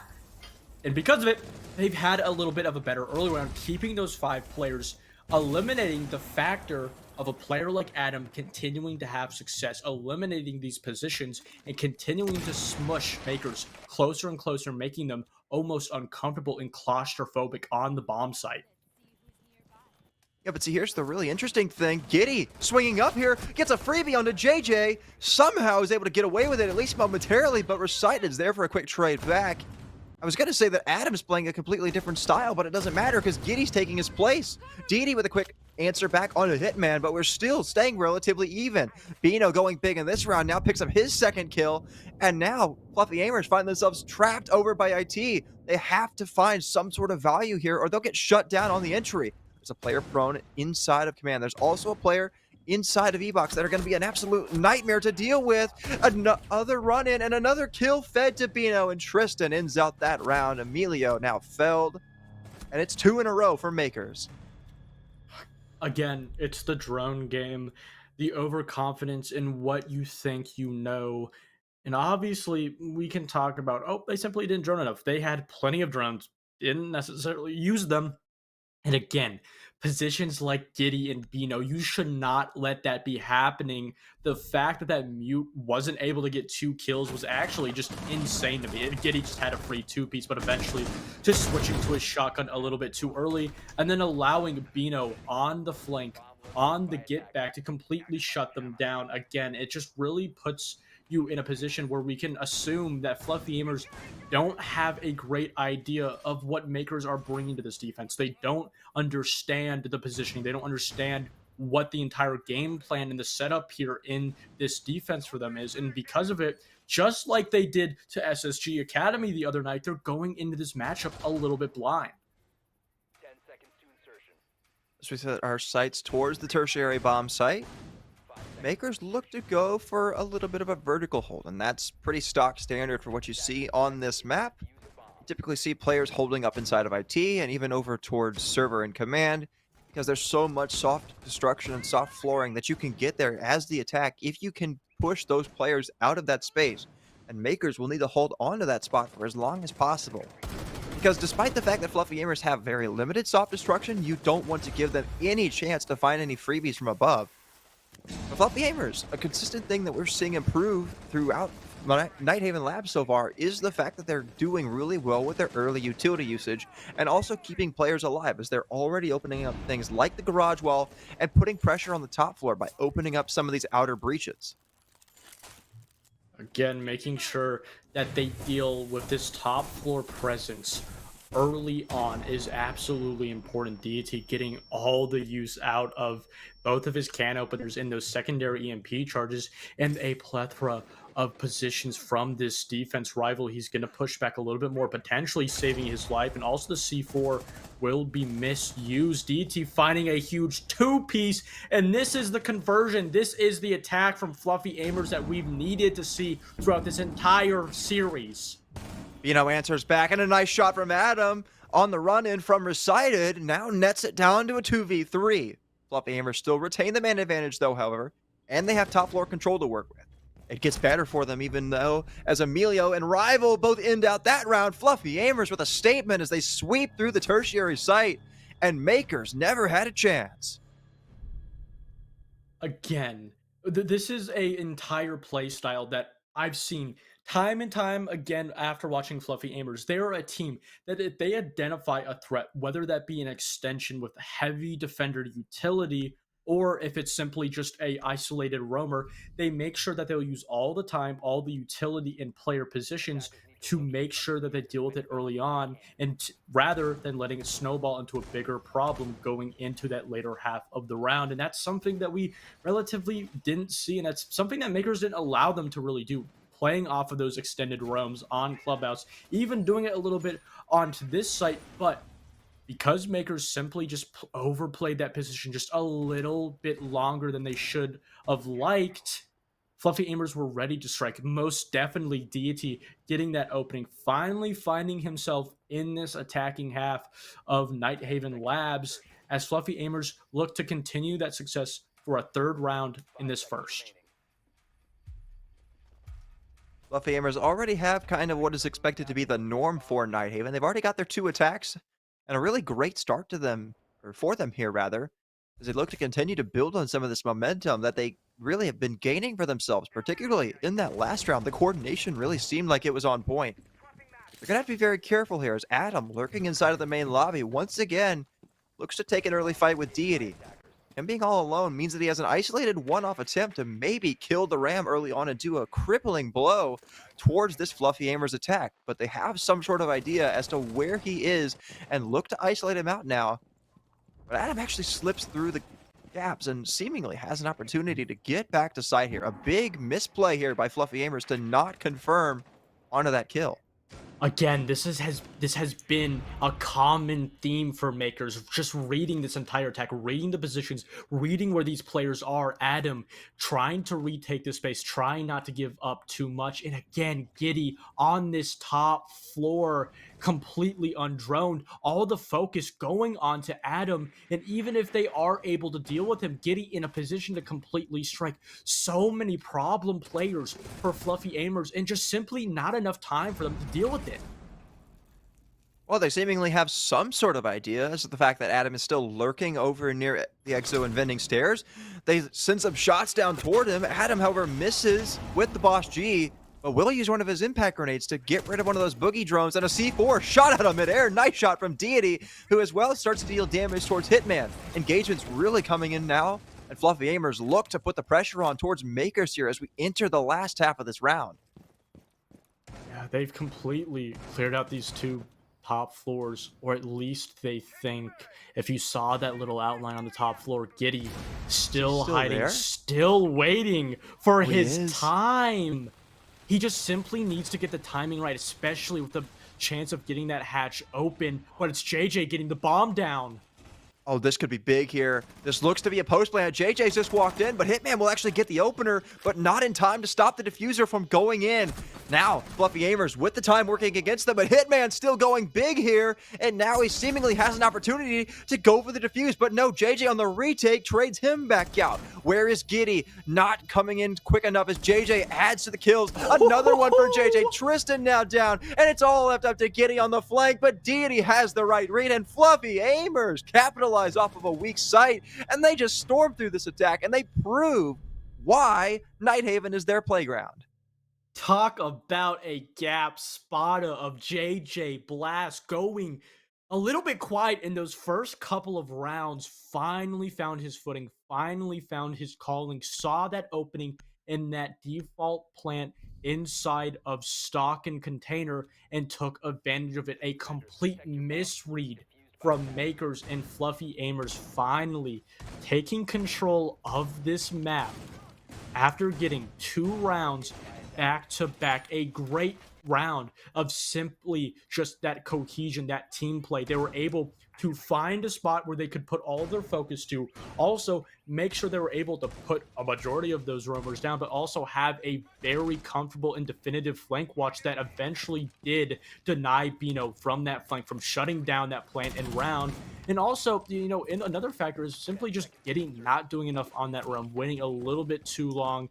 And because of it, they've had a little bit of a better early round, keeping those 5 players, eliminating the factor of a player like Adam continuing to have success, eliminating these positions and continuing to smush MKERS closer and closer, making them almost uncomfortable and claustrophobic on the bomb site. Yeah, but see, here's the really interesting thing. Giddy swinging up here, gets a freebie onto JJ, somehow is able to get away with it, at least momentarily, but Recited's there for a quick trade back. I was going to say that Adam's playing a completely different style, but it doesn't matter because Giddy's taking his place. DD with a quick answer back on a Hitman, but we're still staying relatively even. Bino going big in this round now picks up his second kill, and now Fluffy AIMERS find themselves trapped over by IT. They have to find some sort of value here or they'll get shut down on the entry. There's a player prone inside of Command. There's also a player inside of E-Box that are going to be an absolute nightmare to deal with. Another run-in and another kill fed to Bino, and Tristan ends out that round. Emilio now felled, and it's 2 in a row for MKERS. Again, it's the drone game, the overconfidence in what you think you know. And obviously, we can talk about, oh, they simply didn't drone enough. They had plenty of drones, didn't necessarily use them. And again, positions like Giddy and Bino, you should not let that be happening. The fact that that mute wasn't able to get 2 kills was actually just insane to me. Giddy just had a free 2-piece, but eventually just switching to his shotgun a little bit too early, and then allowing Bino on the flank, on the get back to completely shut them down. Again, it just really puts you in a position where we can assume that Fluffy AIMERS don't have a great idea of what MKERS are bringing to this defense. They don't understand the positioning. They don't understand what the entire game plan and the setup here in this defense for them is. And because of it, just like they did to SSG Academy the other night, they're going into this matchup a little bit blind. 10 seconds to insertion. As we set our sights towards the tertiary bomb site, MKERS look to go for a little bit of a vertical hold, and that's pretty stock standard for what you see on this map. typically see players holding up inside of IT and even over towards server and command because there's so much soft destruction and soft flooring that you can get there as the attack if you can push those players out of that space. And Makers will need to hold on to that spot for as long as possible. Because despite the fact that Fluffy AIMERS have very limited soft destruction, you don't want to give them any chance to find any freebies from above. But Fluffy AIMERS, a consistent thing that we're seeing improve throughout Nighthaven Labs so far is the fact that they're doing really well with their early utility usage and also keeping players alive as they're already opening up things like the garage wall and putting pressure on the top floor by opening up some of these outer breaches. Again, making sure that they deal with this top floor presence early on is absolutely important. Deity getting all the use out of both of his can openers in those secondary EMP charges and a plethora of positions from this defense rival. He's going to push back a little bit more, potentially saving his life, and also the C4 will be misused. DT finding a huge two-piece, and this is the conversion. This is the attack from Fluffy AIMERS that we've needed to see throughout this entire series. Bino answers back, and a nice shot from Adam on the run-in from Recited. Now nets it down to a 2v3. Fluffy AIMERS still retain the man advantage, though, however, and they have top floor control to work with. It gets better for them, even though, as Emilio and Rival both end out that round, Fluffy AIMERS with a statement as they sweep through the tertiary site, and Makers never had a chance. Again, this is an entire play style that I've seen time and time again after watching Fluffy AIMERS. They are a team that if they identify a threat, whether that be an extension with heavy defender utility, or if it's simply just a isolated roamer, they make sure that they'll use all the time, all the utility in player positions to make sure that they deal with it early on, and rather than letting it snowball into a bigger problem going into that later half of the round. And that's something that we relatively didn't see, and that's something that Makers didn't allow them to really do, playing off of those extended roams on Clubhouse, even doing it a little bit onto this site. But because Makers simply just overplayed that position just a little bit longer than they should have liked, Fluffy AIMERS were ready to strike. Most definitely Deity getting that opening, finally finding himself in this attacking half of Nighthaven Labs as Fluffy AIMERS look to continue that success for a third round in this first. Fluffy AIMERS already have kind of what is expected to be the norm for Nighthaven. They've already got their 2 attacks and a really great start to them, or for them here rather, as they look to continue to build on some of this momentum that they really have been gaining for themselves, particularly in that last round. The coordination really seemed like it was on point. They're going to have to be very careful here as Adam, lurking inside of the main lobby, once again looks to take an early fight with Deity. Him being all alone means that he has an isolated one-off attempt to maybe kill the Ram early on and do a crippling blow towards this Fluffy AIMERS attack. But they have some sort of idea as to where he is and look to isolate him out now. But Adam actually slips through the gaps and seemingly has an opportunity to get back to site here. A big misplay here by Fluffy AIMERS to not confirm onto that kill. Again, this has been a common theme for Makers, just reading this entire attack, reading the positions, reading where these players are. Adam trying to retake this space, trying not to give up too much, and again, Giddy on this top floor, completely undroned, all the focus going on to Adam, and even if they are able to deal with him, Giddy in a position to completely strike. So many problem players for Fluffy AIMERS, and just simply not enough time for them to deal with it. Well, they seemingly have some sort of idea as to the fact that Adam is still lurking over near the exo and vending stairs. They send some shots down toward him. Adam, however, misses with the Boss G, but will use one of his impact grenades to get rid of one of those boogie drones, and a C4 shot out of midair. Nice shot from Deity, who as well starts to deal damage towards Hitman. Engagement's really coming in now, and Fluffy AIMERS look to put the pressure on towards Makers here as we enter the last half of this round. Yeah, they've completely cleared out these 2 top floors, or at least they think. If you saw that little outline on the top floor, Giddy still hiding, there? still waiting for his is. time. He just simply needs to get the timing right, especially with the chance of getting that hatch open, but it's JJ getting the bomb down. Oh, this could be big here. This looks to be a post plan. JJ's just walked in, but Hitman will actually get the opener, but not in time to stop the diffuser from going in. Now, Fluffy Aimers with the time working against them, but Hitman still going big here, and now he seemingly has an opportunity to go for the defuse, but no, JJ on the retake trades him back out. Where is Giddy? Not coming in quick enough as JJ adds to the kills. Another one for JJ. Tristan now down, and it's all left up to Giddy on the flank, but Deity has the right read, and Fluffy Aimers capitalize off of a weak site, and they just storm through this attack, and they prove why Nighthaven is their playground. Talk about a gap spotter of JJ Blast going a little bit quiet in those first couple of rounds. Finally found his footing, finally found his calling, saw that opening in that default plant inside of stock and container and took advantage of it. A complete misread from MKERS and Fluffy Aimers finally taking control of this map after getting 2 rounds back to back. A great round of simply just that cohesion, that team play. They were able to find a spot where they could put all of their focus to, also make sure they were able to put a majority of those roamers down, but also have a very comfortable and definitive flank watch that eventually did deny Bino from that flank, from shutting down that plant and round. And also, in another factor is simply just not doing enough on that round, waiting a little bit too long.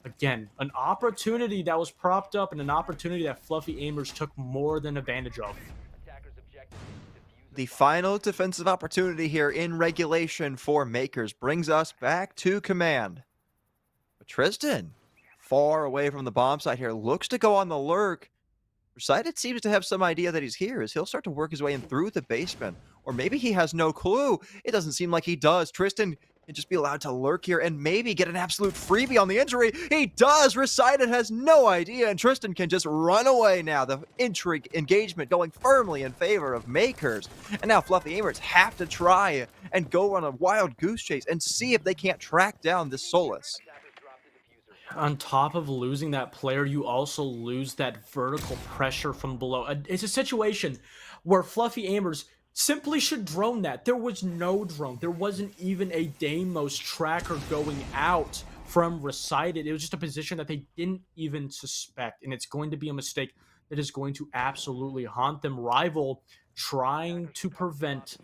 Again, an opportunity that was propped up and an opportunity that Fluffy Aimers took more than advantage of. The final defensive opportunity here in regulation for MKERS brings us back to command. But Tristan, far away from the bomb site here, looks to go on the lurk. Recited seems to have some idea that he's here as he'll start to work his way in through the basement. Or maybe he has no clue. It doesn't seem like he does. Tristan can just be allowed to lurk here and maybe get an absolute freebie on the injury. He does! Recited has no idea, and Tristan can just run away now. The intrigue engagement going firmly in favor of MKERS. And now Fluffy Aimers have to try and go on a wild goose chase and see if they can't track down this Solus. On top of losing that player, you also lose that vertical pressure from below. It's a situation where Fluffy Aimers simply should drone that. There was no drone. There wasn't even a Deimos tracker going out from Recited. It was just a position that they didn't even suspect, and it's going to be a mistake that is going to absolutely haunt them. Rival trying to prevent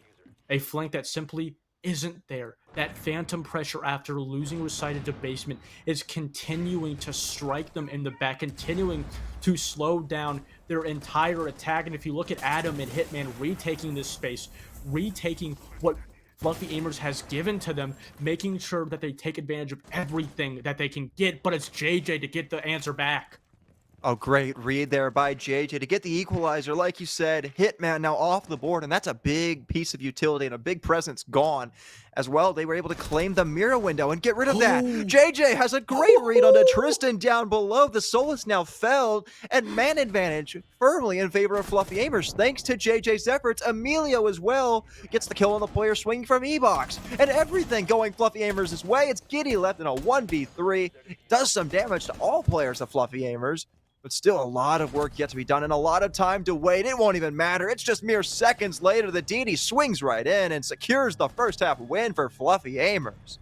a flank that simply isn't there. That phantom pressure after losing Recited to basement is continuing to strike them in the back, continuing to slow down their entire attack. And if you look at Adam and Hitman retaking this space, retaking what Fluffy Aimers has given to them, making sure that they take advantage of everything that they can get, but it's JJ to get the answer back. Oh, great read there by JJ to get the equalizer. Like you said, Hitman now off the board, and that's a big piece of utility and a big presence gone. As well, they were able to claim the mirror window and get rid of that. JJ has a great read onto Tristan down below. The Solus now fell, and man advantage firmly in favor of Fluffy Aimers. Thanks to JJ's efforts, Emilio as well gets the kill on the player swinging from E-Box. And everything going Fluffy Aimers' way. It's Giddy left in a 1v3. Does some damage to all players of Fluffy Aimers. But still a lot of work yet to be done and a lot of time to wait. It won't even matter. It's just mere seconds later the Deity swings right in and secures the first half win for Fluffy Aimers.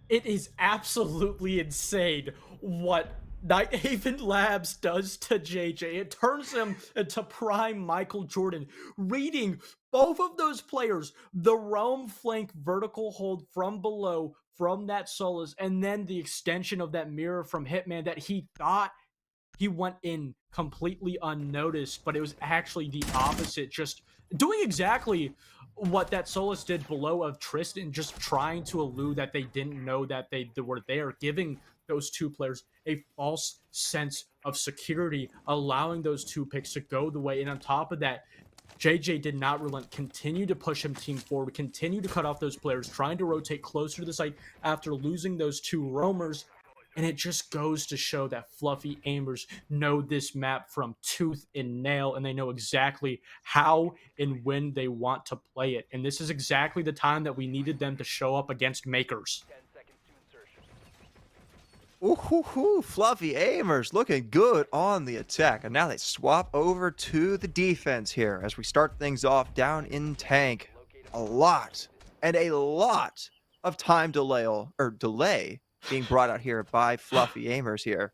It is absolutely insane what Nighthaven Labs does to JJ. It turns him into prime Michael Jordan, reading both of those players, the roam flank vertical hold from below from that Solus, and then the extension of that mirror from Hitman that he thought he went in completely unnoticed, but it was actually the opposite, just doing exactly what that Solus did below of Tristan, just trying to elude that they didn't know that they were there, giving those two players a false sense of security, allowing those 2 picks to go the way. And on top of that, JJ did not relent, continue to push him team forward, continue to cut off those players, trying to rotate closer to the site after losing those 2 roamers. And it just goes to show that Fluffy Aimers know this map from tooth and nail, and they know exactly how and when they want to play it. And this is exactly the time that we needed them to show up against MKERS. Ooh, Fluffy Aimers looking good on the attack. And now they swap over to the defense here as we start things off down in tank. A lot of time delay being brought out here by Fluffy Aimers here.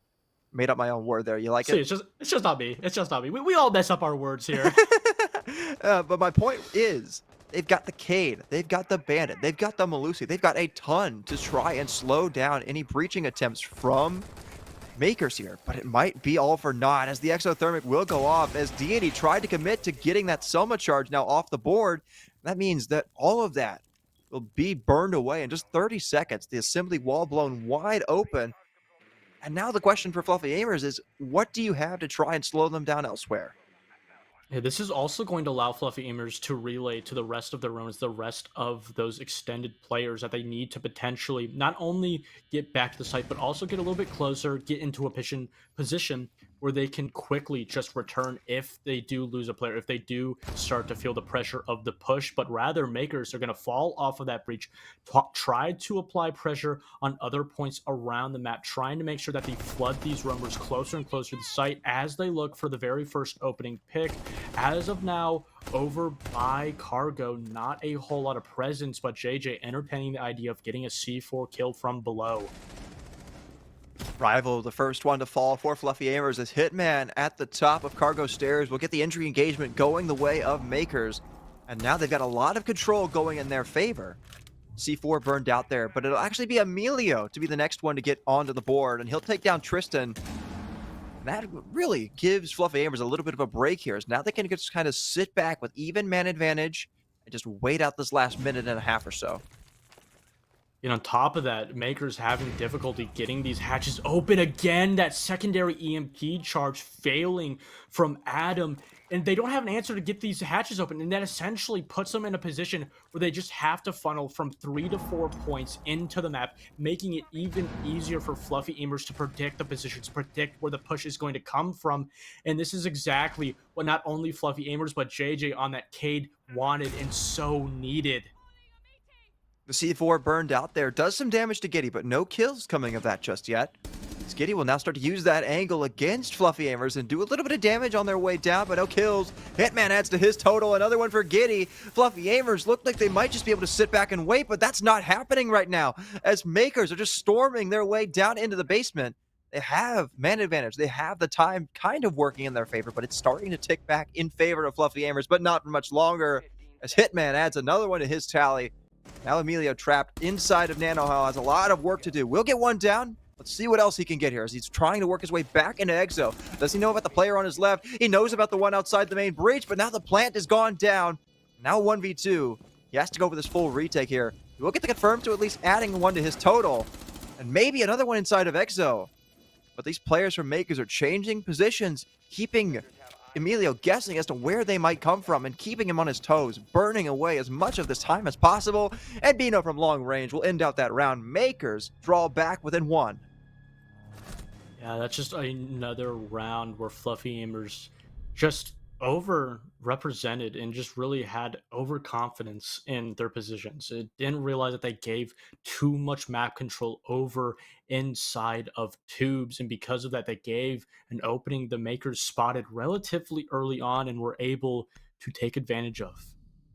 made up my own word there. You like See, it? it's just not me. It's just not me. We all mess up our words here. But my point is, they've got the Cade, they've got the Bandit, they've got the Malusi, they've got a ton to try and slow down any breaching attempts from Makers here, but it might be all for naught as the exothermic will go off as Deity tried to commit to getting that Selma charge now off the board. That means that all of that will be burned away in just 30 seconds. The assembly wall blown wide open. And now the question for Fluffy Aimers is, what do you have to try and slow them down elsewhere? Yeah, this is also going to allow Fluffy Aimers to relay to the rest of their runners, the rest of those extended players that they need to potentially not only get back to the site, but also get a little bit closer, get into a position where they can quickly just return if they do lose a player, if they do start to feel the pressure of the push. But rather, Makers are going to fall off of that breach, try to apply pressure on other points around the map, trying to make sure that they flood these runners closer and closer to the site as they look for the very first opening pick. As of now, over by Cargo, not a whole lot of presence, but JJ entertaining the idea of getting a C4 kill from below. Rival, the first one to fall for Fluffy Aimers, as Hitman at the top of Cargo Stairs will get the entry engagement going the way of Makers. And now they've got a lot of control going in their favor. C4 burned out there, but it'll actually be Emilio to be the next one to get onto the board, and he'll take down Tristan. And that really gives Fluffy Aimers a little bit of a break here, as now they can just kind of sit back with even man advantage and just wait out this last minute and a half or so. And on top of that, Makers having difficulty getting these hatches open again. That secondary EMP charge failing from Adam. And they don't have an answer to get these hatches open. And that essentially puts them in a position where they just have to funnel from 3 to 4 points into the map, making it even easier for Fluffy Aimers to predict the positions, predict where the push is going to come from. And this is exactly what not only Fluffy Aimers, but JJ on that Cade wanted and so needed. The C4 burned out there, does some damage to Giddy, but no kills coming of that just yet. Giddy will now start to use that angle against Fluffy Aimers and do a little bit of damage on their way down, but no kills. Hitman adds to his total, another one for Giddy. Fluffy Aimers look like they might just be able to sit back and wait, but that's not happening right now, as Makers are just storming their way down into the basement. They have man advantage. They have the time kind of working in their favor, but it's starting to tick back in favor of Fluffy Aimers, but not for much longer, as Hitman adds another one to his tally. Now Emilio trapped inside of Nanohell has a lot of work to do. We'll get one down. Let's see what else he can get here as he's trying to work his way back into Exo. Does he know about the player on his left? He knows about the one outside the main breach, but now the plant is gone down. Now 1v2. He has to go for this full retake here. He will get the confirm to at least adding one to his total. And maybe another one inside of Exo. But these players from Makers are changing positions, keeping Emilio guessing as to where they might come from and keeping him on his toes, burning away as much of this time as possible. And Bino from long range will end out that round. Makers draw back within 1. Yeah, that's just another round where Fluffy Aimers just overrepresented and just really had overconfidence in their positions. It didn't realize that they gave too much map control over inside of tubes, and because of that, they gave an opening the Makers spotted relatively early on and were able to take advantage of.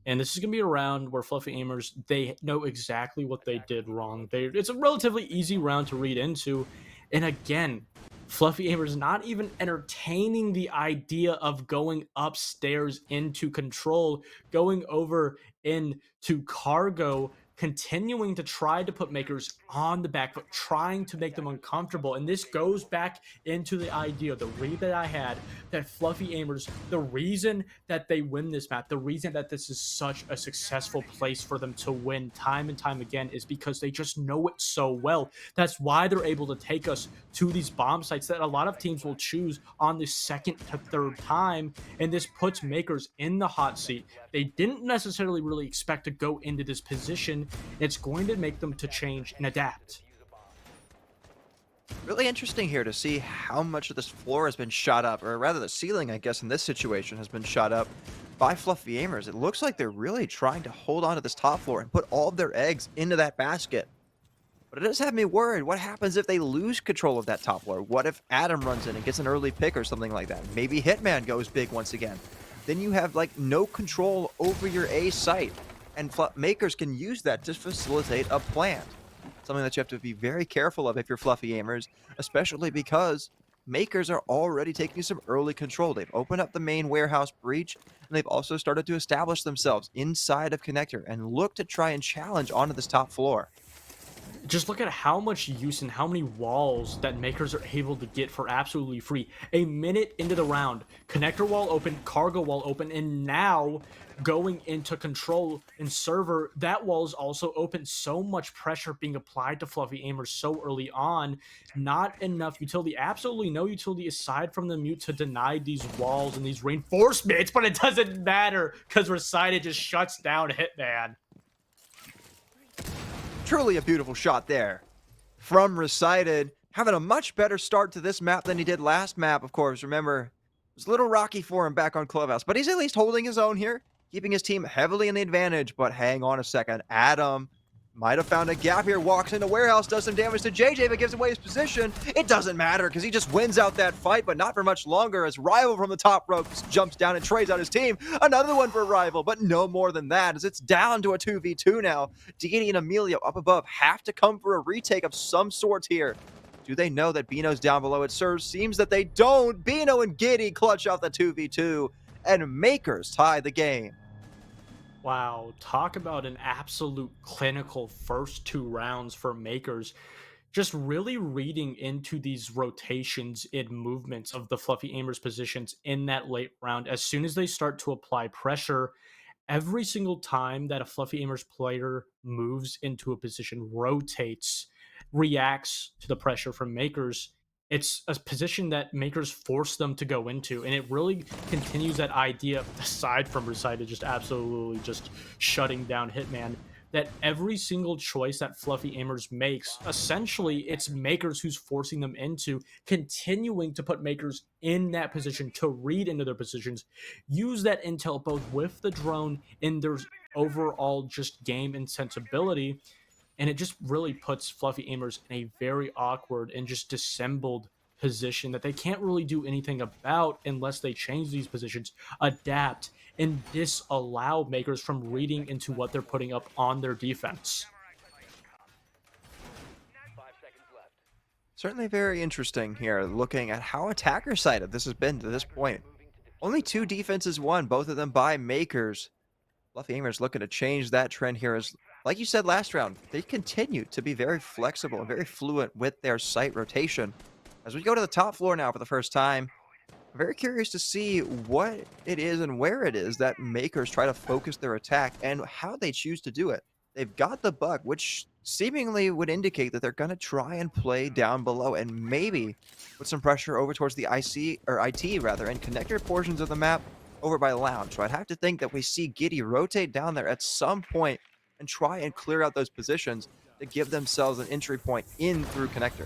And this is going to be a round where Fluffy Aimers, they know exactly what they did wrong. It's a relatively easy round to read into. And again, Fluffy Aimers not even entertaining the idea of going upstairs into control, going over into cargo, continuing to try to put Makers on the back foot, trying to make them uncomfortable. And this goes back into the idea, the read that I had, that Fluffy Aimers, the reason that they win this map, the reason that this is such a successful place for them to win time and time again is because they just know it so well. That's why they're able to take us to these bomb sites that a lot of teams will choose on the second to third time. And this puts Makers in the hot seat. They didn't necessarily really expect to go into this position. It's going to make them to change and adapt. Really interesting here to see how much of this floor has been shot up, or rather the ceiling, I guess, in this situation has been shot up by Fluffy Aimers. It looks like they're really trying to hold on to this top floor and put all of their eggs into that basket. But it does have me worried. What happens if they lose control of that top floor? What if Adam runs in and gets an early pick or something like that? Maybe Hitman goes big once again. Then you have like no control over your A site. And Makers can use that to facilitate a plant. Something that you have to be very careful of if you're Fluffy Aimers, especially because MKERS are already taking some early control. They've opened up the main warehouse breach, and they've also started to establish themselves inside of Connector and look to try and challenge onto this top floor. Just look at how much use and how many walls that makers are able to get for absolutely free. A minute into the round, connector wall open, cargo wall open, and now going into control and server, that wall is also open. So much pressure being applied to Fluffy AIMERS so early on. Not enough utility, absolutely no utility aside from the mute to deny these walls and these reinforcements, but it doesn't matter because Recited just shuts down Hitman. Truly a beautiful shot there from Recited, having a much better start to this map than he did last map, of course. Remember, it was a little rocky for him back on Clubhouse, but he's at least holding his own here, keeping his team heavily in the advantage. But hang on a second, Adam might have found a gap here, walks into warehouse, does some damage to JJ, but gives away his position. It doesn't matter because he just wins out that fight, but not for much longer as Rival from the top rope jumps down and trades out his team. Another one for Rival, but no more than that as it's down to a 2v2 now. Deity and Emilio up above have to come for a retake of some sort here. Do they know that Bino's down below? It seems that they don't. Bino and Giddy clutch out the 2v2, and MKERS tie the game. Wow, talk about an absolute clinical first 2 rounds for MKERS. Just really reading into these rotations and movements of the Fluffy AIMERS positions in that late round. As soon as they start to apply pressure, every single time that a Fluffy AIMERS player moves into a position, rotates, reacts to the pressure from MKERS, it's a position that MKERS force them to go into, and it really continues that idea, aside from Recited just absolutely just shutting down Hitman, that every single choice that Fluffy AIMERS makes, essentially it's MKERS who's forcing them into, continuing to put MKERS in that position to read into their positions, use that intel both with the drone and their overall just game insensibility. And it just really puts Fluffy AIMERS in a very awkward and just dissembled position that they can't really do anything about unless they change these positions, adapt, and disallow MKERS from reading into what they're putting up on their defense. 5 seconds left. Certainly very interesting here, looking at how attacker-sided this has been to this point. Only 2 defenses won, both of them by MKERS. Fluffy AIMERS looking to change that trend here as, like you said last round, they continue to be very flexible and very fluent with their site rotation. As we go to the top floor now for the first time, I'm very curious to see what it is and where it is that MKERS try to focus their attack and how they choose to do it. They've got the buck, which seemingly would indicate that they're going to try and play down below and maybe put some pressure over towards the IT and connector portions of the map over by Lounge. So I'd have to think that we see Giddy rotate down there at some point and try and clear out those positions to give themselves an entry point in through connector.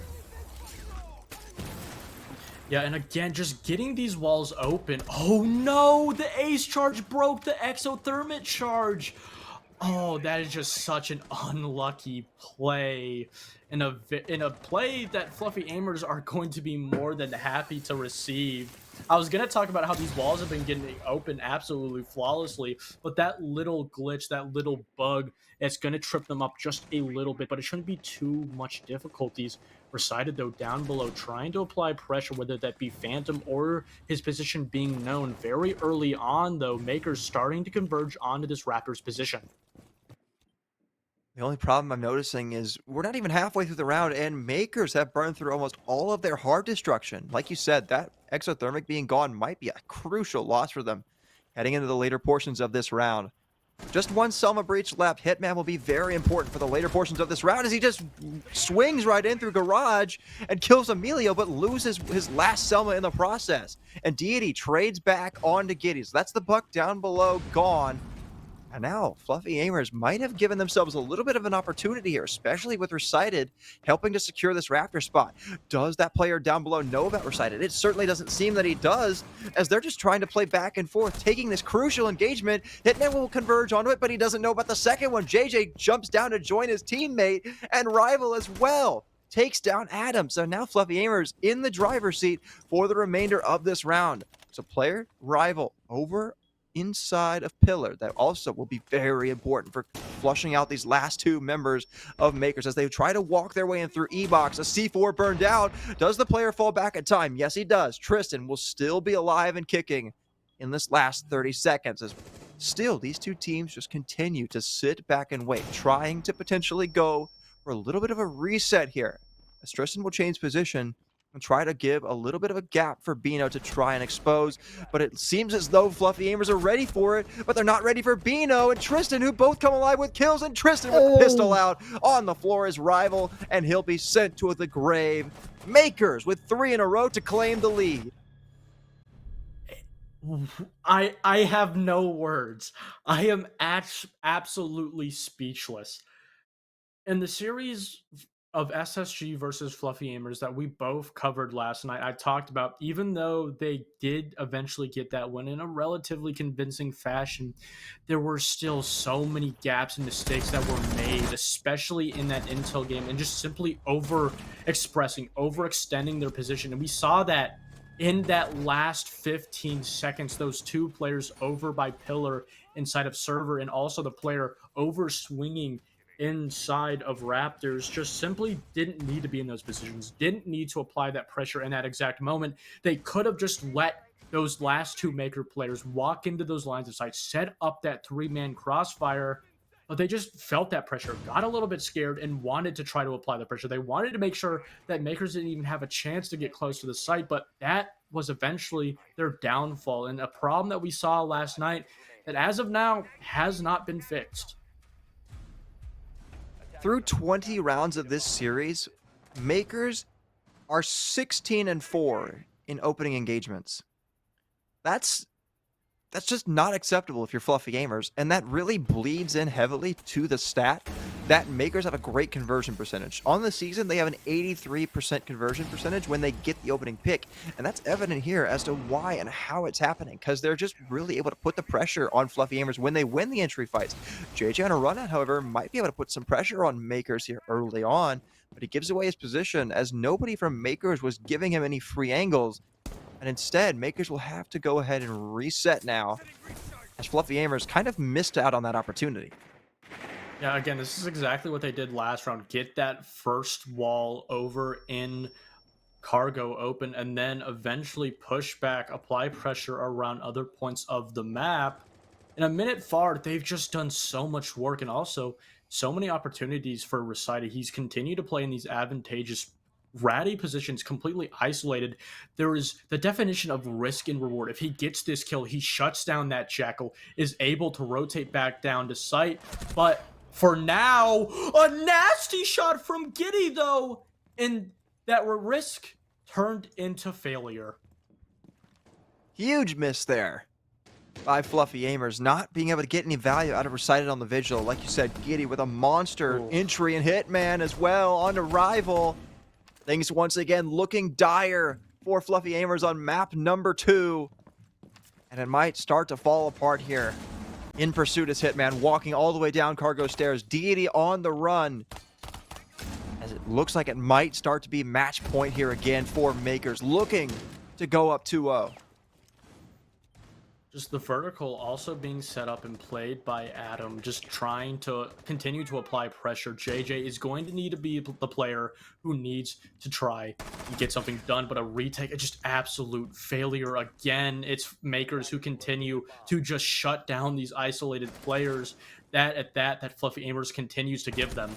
Yeah, and again, just getting these walls open. Oh no, the ace charge broke the exothermic charge. Oh, that is just such an unlucky play. In a play that Fluffy AIMERS are going to be more than happy to receive. I was going to talk about how these walls have been getting open absolutely flawlessly, but that little glitch, that little bug, it's going to trip them up just a little bit, but it shouldn't be too much difficulties. Recited, though, down below, trying to apply pressure, whether that be Phantom or his position being known. Very early on, though, MKERS starting to converge onto this Raptors position. The only problem I'm noticing is we're not even halfway through the round, and MKERS have burned through almost all of their hard destruction. Like you said, that exothermic being gone might be a crucial loss for them heading into the later portions of this round. Just one Selma breach left. Hitman will be very important for the later portions of this round as he just swings right in through Garage and kills Emilio, but loses his last Selma in the process. And Deity trades back onto Giddy. So that's the buck down below gone. And now, Fluffy AIMERS might have given themselves a little bit of an opportunity here, especially with Recited helping to secure this Raptor spot. Does that player down below know about Recited? It certainly doesn't seem that he does, as they're just trying to play back and forth, taking this crucial engagement. Hitman will converge onto it, but he doesn't know about the second one. JJ jumps down to join his teammate, and Rival as well takes down Adam. So now Fluffy AIMERS in the driver's seat for the remainder of this round. So player, Rival, over inside of Pillar that also will be very important for flushing out these last two members of Makers as they try to walk their way in through E-Box. A C4 burned out. Does the player fall back in time? Yes, he does. Tristan will still be alive and kicking in this last 30 seconds. As still, these two teams just continue to sit back and wait, trying to potentially go for a little bit of a reset here. As Tristan will change position and try to give a little bit of a gap for Bino to try and expose, but it seems as though Fluffy Aimers are ready for it, but they're not ready for Bino and Tristan, who both come alive with kills, and Tristan with the pistol out on the floor is rival, and he'll be sent to the grave. Makers with 3 in a row to claim the lead. I have no words. I am absolutely speechless. In the series of SSG versus Fluffy Aimers that we both covered last night, I talked about, even though they did eventually get that win in a relatively convincing fashion, there were still so many gaps and mistakes that were made, especially in that intel game, and just simply overextending their position. And we saw that in that last 15 seconds, those two players over by Pillar inside of server, and also the player over swinging inside of Raptors, just simply didn't need to be in those positions, didn't need to apply that pressure in that exact moment. They could have just let those last two Maker players walk into those lines of sight, set up that 3-man crossfire, but they just felt that pressure, got a little bit scared, and wanted to try to apply the pressure. They wanted to make sure that Makers didn't even have a chance to get close to the site, but that was eventually their downfall, and a problem that we saw last night that as of now has not been fixed. Through 20 rounds of this series, Makers are 16-4 in opening engagements. That's just not acceptable if you're Fluffy Gamers, and that really bleeds in heavily to the stat that Makers have a great conversion percentage. On the season, they have an 83% conversion percentage when they get the opening pick, and that's evident here as to why and how it's happening, because they're just really able to put the pressure on Fluffy Gamers when they win the entry fights. JJ on a run out, however, might be able to put some pressure on Makers here early on, but he gives away his position as nobody from Makers was giving him any free angles. And instead, Makers will have to go ahead and reset now, as Fluffy Aimers kind of missed out on that opportunity. Yeah, again, this is exactly what they did last round. Get that first wall over in cargo open, and then eventually push back, apply pressure around other points of the map. In a minute forward, they've just done so much work, and also so many opportunities for Resida. He's continued to play in these advantageous ratty positions, completely isolated. There is the definition of risk and reward. If he gets this kill, he shuts down that Jackal, is able to rotate back down to site. But for now, a nasty shot from Giddy, though, and that risk turned into failure. Huge miss there by Fluffy Aimers, not being able to get any value out of Recited on the Vigil. Like you said, Giddy with a monster entry and Hitman as well on arrival. Things once again looking dire for Fluffy Aimers on map number 2. And it might start to fall apart here. In pursuit is Hitman, walking all the way down cargo stairs. Deity on the run. As it looks like it might start to be match point here again for Makers, looking to go up 2-0. Just the vertical also being set up and played by Adam, just trying to continue to apply pressure. JJ is going to need to be the player who needs to try and get something done, but a retake, just absolute failure again. It's Makers who continue to just shut down these isolated players that Fluffy Aimers continues to give them.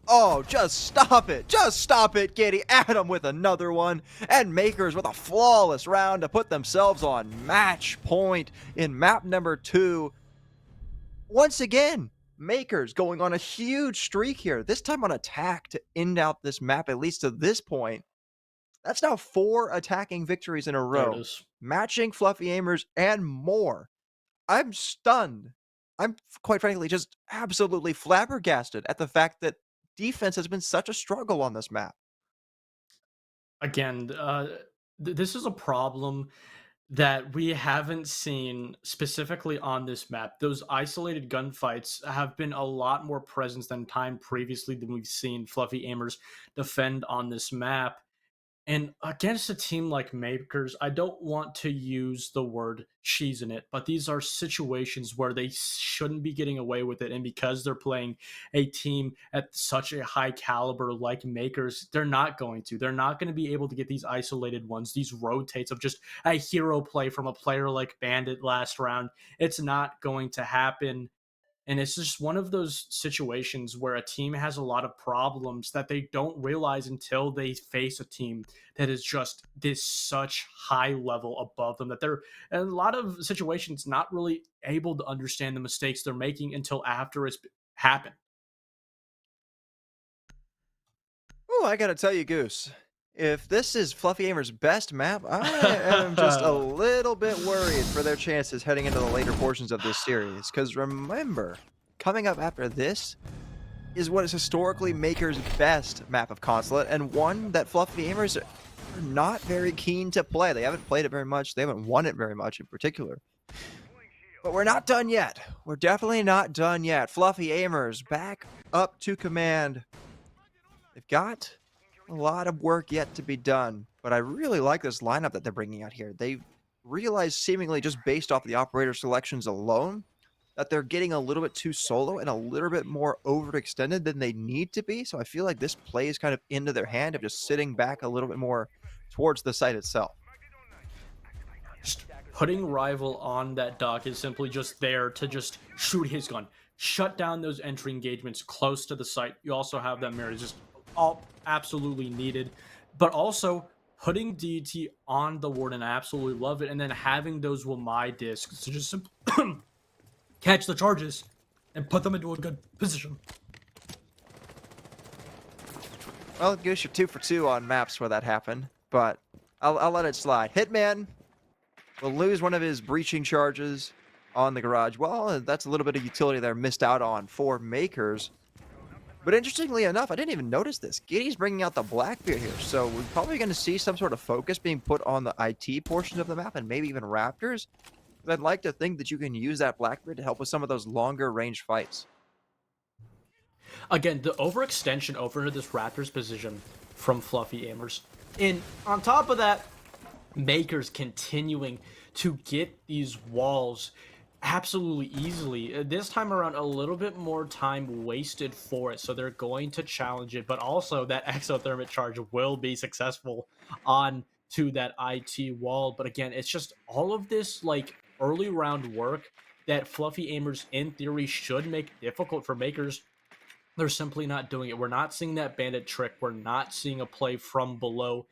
Oh, just stop it. Just stop it, Giddy. Adam with another one. And Makers with a flawless round to put themselves on match point in map number 2. Once again, Makers going on a huge streak here. This time on attack to end out this map, at least to this point. That's now 4 attacking victories in a row. Matching Fluffy Aimers and more. I'm stunned. I'm quite frankly just absolutely flabbergasted at the fact that defense has been such a struggle on this map. Again, this is a problem that we haven't seen specifically on this map. Those isolated gunfights have been a lot more presence than time previously than we've seen Fluffy Aimers defend on this map. And against a team like Makers, I don't want to use the word cheese in it, but these are situations where they shouldn't be getting away with it. And because they're playing a team at such a high caliber like Makers, they're not going to. They're not going to be able to get these isolated ones, these rotates of just a hero play from a player like Bandit last round. It's not going to happen. And it's just one of those situations where a team has a lot of problems that they don't realize until they face a team that is just this such high level above them that they're in a lot of situations not really able to understand the mistakes they're making until after it's happened. Oh, I gotta tell you, Goose, if this is Fluffy Aimer's best map, I am just a little bit worried for their chances heading into the later portions of this series. Because remember, coming up after this is what is historically Maker's best map of Consulate, and one that Fluffy Aimers are not very keen to play. They haven't played it very much. They haven't won it very much in particular. But we're not done yet. We're definitely not done yet. Fluffy Aimers back up to command. They've got a lot of work yet to be done, but I really like this lineup that they're bringing out here. They realize seemingly just based off the operator selections alone that they're getting a little bit too solo and a little bit more overextended than they need to be. So I feel like this plays kind of into their hand of just sitting back a little bit more towards the site itself. Just putting Rival on that dock is simply just there to just shoot his gun, shut down those entry engagements close to the site. You also have that mirror just all absolutely needed, but also putting DT on the Warden, I absolutely love it, and then having those Wamai discs to just catch the charges and put them into a good position. Well, Goose, you're 2 for 2 on maps where that happened, but I'll let it slide. Hitman will lose one of his breaching charges on the garage. Well, that's a little bit of utility there missed out on for Makers. But interestingly enough, I didn't even notice this. Giddy's bringing out the Blackbeard here, so we're probably going to see some sort of focus being put on the IT portion of the map and maybe even Raptors. I'd like to think that you can use that Blackbeard to help with some of those longer range fights. Again, the overextension over into this Raptors position from Fluffy Aimers. And on top of that, Makers continuing to get these walls absolutely easily. This time around, a little bit more time wasted for it, so they're going to challenge it, but also that exothermic charge will be successful on to that IT wall. But again, it's just all of this like early round work that Fluffy Aimers in theory should make difficult for Makers. They're simply not doing it. We're not seeing that bandit trick. We're not seeing a play from below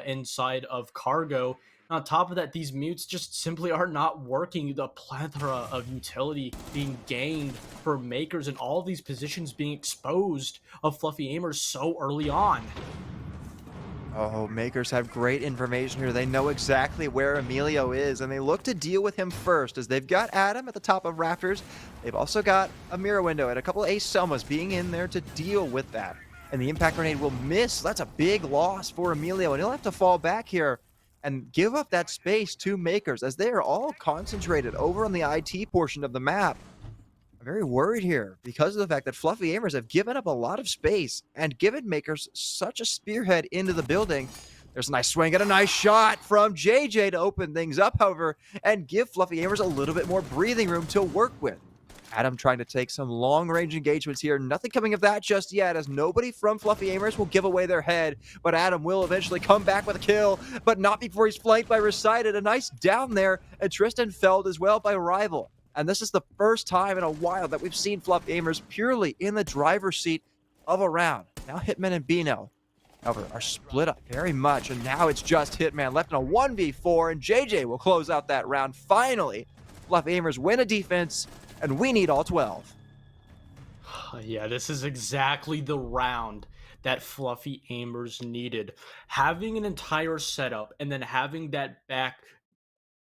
inside of cargo. On top of that, these mutes just simply are not working. The plethora of utility being gained for Makers and all these positions being exposed of Fluffy Aimers so early on. Oh, Makers have great information here. They know exactly where Emilio is, and they look to deal with him first, as they've got Adam at the top of Raptors. They've also got a mirror window and a couple of Ace Selmas being in there to deal with that. And the impact grenade will miss. That's a big loss for Emilio, and he'll have to fall back here and give up that space to Makers, as they are all concentrated over on the IT portion of the map. I'm very worried here because of the fact that Fluffy Aimers have given up a lot of space and given Makers such a spearhead into the building. There's a nice swing and a nice shot from JJ to open things up, however, and give Fluffy Aimers a little bit more breathing room to work with. Adam trying to take some long-range engagements here. Nothing coming of that just yet, as nobody from Fluffy Aimers will give away their head, but Adam will eventually come back with a kill, but not before he's flanked by Recited. A nice down there, and Tristan felled as well by Rival. And this is the first time in a while that we've seen Fluffy Aimers purely in the driver's seat of a round. Now Hitman and Bino, however, are split up very much, and now it's just Hitman left in a 1v4, and JJ will close out that round. Finally, Fluffy Aimers win a defense, and we need all 12. Yeah, this is exactly the round that Fluffy Aimers needed. Having an entire setup and then having that back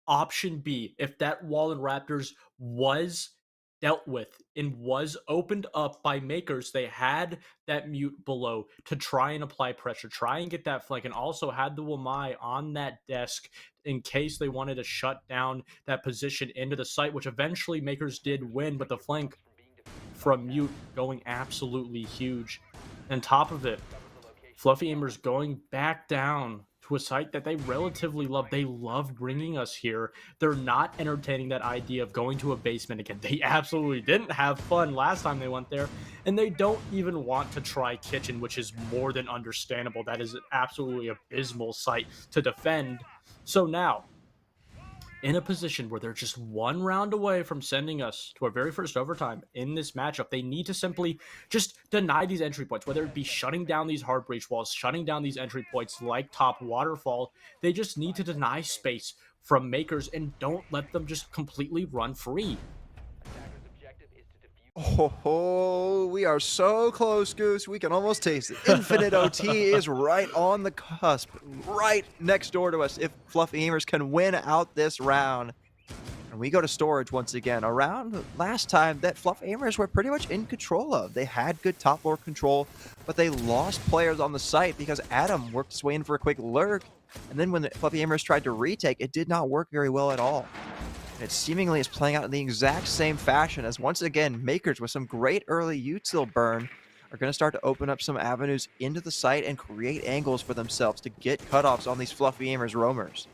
option B, if that wall in Raptors was dealt with and was opened up by Makers, they had that mute below to try and apply pressure, try and get that flank, and also had the Wamai on that desk in case they wanted to shut down that position into the site, which eventually Makers did win, but the flank from mute going absolutely huge. And top of it, Fluffy Aimers going back down to a site that they relatively love. They love bringing us here. They're not entertaining that idea of going to a basement again. They absolutely didn't have fun last time they went there, and they don't even want to try kitchen, which is more than understandable. That is an absolutely abysmal site to defend. So now, in a position where they're just one round away from sending us to our very first overtime in this matchup, they need to simply just deny these entry points, whether it be shutting down these hard breach walls, shutting down these entry points like top waterfall. They just need to deny space from makers and don't let them just completely run free. Attacker's objective is to defuse. Oh, we are so close, Goose. We can almost taste it. Infinite OT is right on the cusp, right next door to us. If Fluffy AIMERS can win out this round. And we go to storage once again. Around last time that Fluffy AIMERS were pretty much in control of. They had good top floor control, but they lost players on the site because Adam worked his way in for a quick lurk. And then when the Fluffy AIMERS tried to retake, it did not work very well at all. It seemingly is playing out in the exact same fashion as, once again, makers with some great early util burn are going to start to open up some avenues into the site and create angles for themselves to get cutoffs on these Fluffy AIMERS roamers.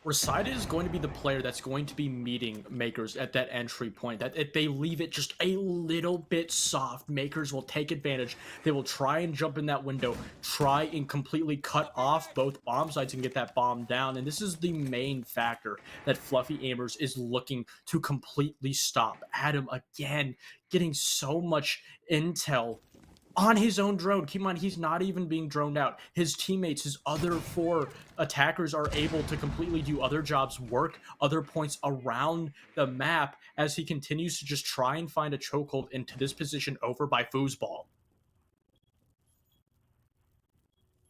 Resida is going to be the player that's going to be meeting makers at that entry point. That if they leave it just a little bit soft, makers will take advantage. They will try and jump in that window, try and completely cut off both bomb sites and get that bomb down. And this is the main factor that Fluffy AIMERS is looking to completely stop. Adam, again, getting so much intel on his own drone. Keep in mind, he's not even being droned out. His teammates, his other 4 attackers are able to completely do other jobs, work other points around the map as he continues to just try and find a chokehold into this position over by Foosball.